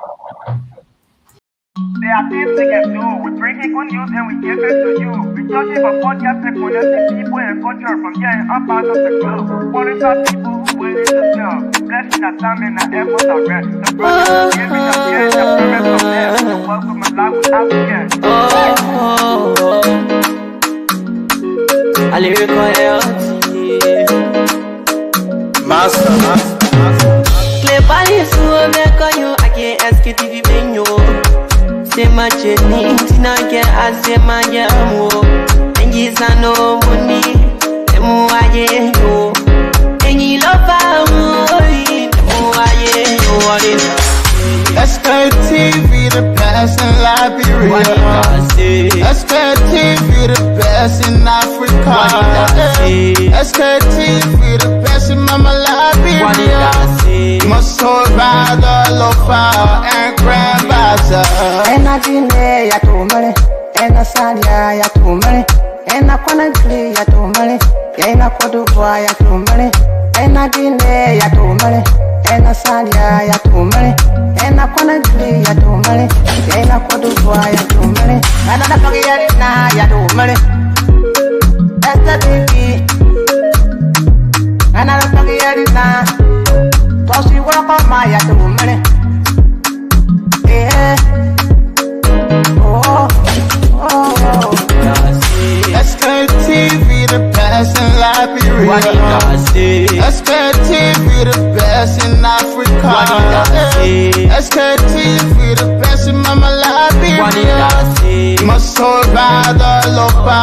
There are things we can do. We bring in good news and we give it to you. We judge it for podcast and connecting people and culture from getting up out of the club. What is our people who willing to serve? Blessing that time and that effort are rest. The brothers giving us years and parents from them. The work of my life without fear. I live for Master. Play Paris who make on you. I can't ask it if you been you. Say my journey, Tina get I say my yamo. And yes, I know money. The more I get you. And you love the more I get you. What is Sktv, the best in Liberia. Sktv, the best in Africa. Sktv, the best in Mama Liberia. Must hold by the lofa and grandbaza. And I didn't ya to money. And I said ya to money. And I couldn't play ya to money. And I couldn't buy ya to money. And I didn't ya to money. And I said ya to money. And I couldn't play ya to money. And I couldn't buy ya to money. And I don't get now ya to money. That's the baby. And I don't get now. So she work on my ya to money. Yeah. Sktv, the best in Liberia. Sktv, the best in Africa. Sktv, the best in Mama Liberia. Must hold by the lofa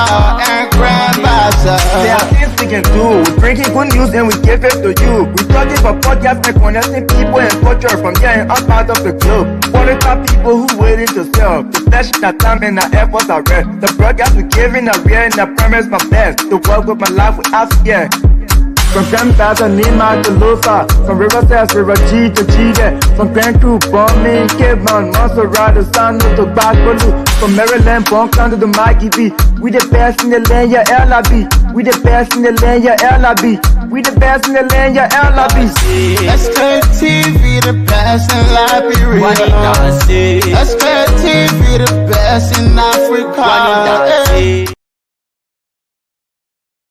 and grandbaza. There are things we can do. We bring in good news and we give it to you. We talk it for podcast and connecting people and culture from getting up out of the club. What is our people who waiting to sell? The flesh, that time and our efforts are rest. The broadcast we giving are real and I promise my best. To work with my life without fear. From Grandfather Nima to Lufa, from Riverside River G to Chile, from Grand Crew, Bombing, Kidman, Montserrat, San to Bacalu, from Maryland, Bonk to the Mikey B. We the best in the land, yeah, LIB. We the best in the land, yeah, LIB. We the best in the land, yeah, LIB. Sktv, the best in Liberia. Sktv, the best in Africa.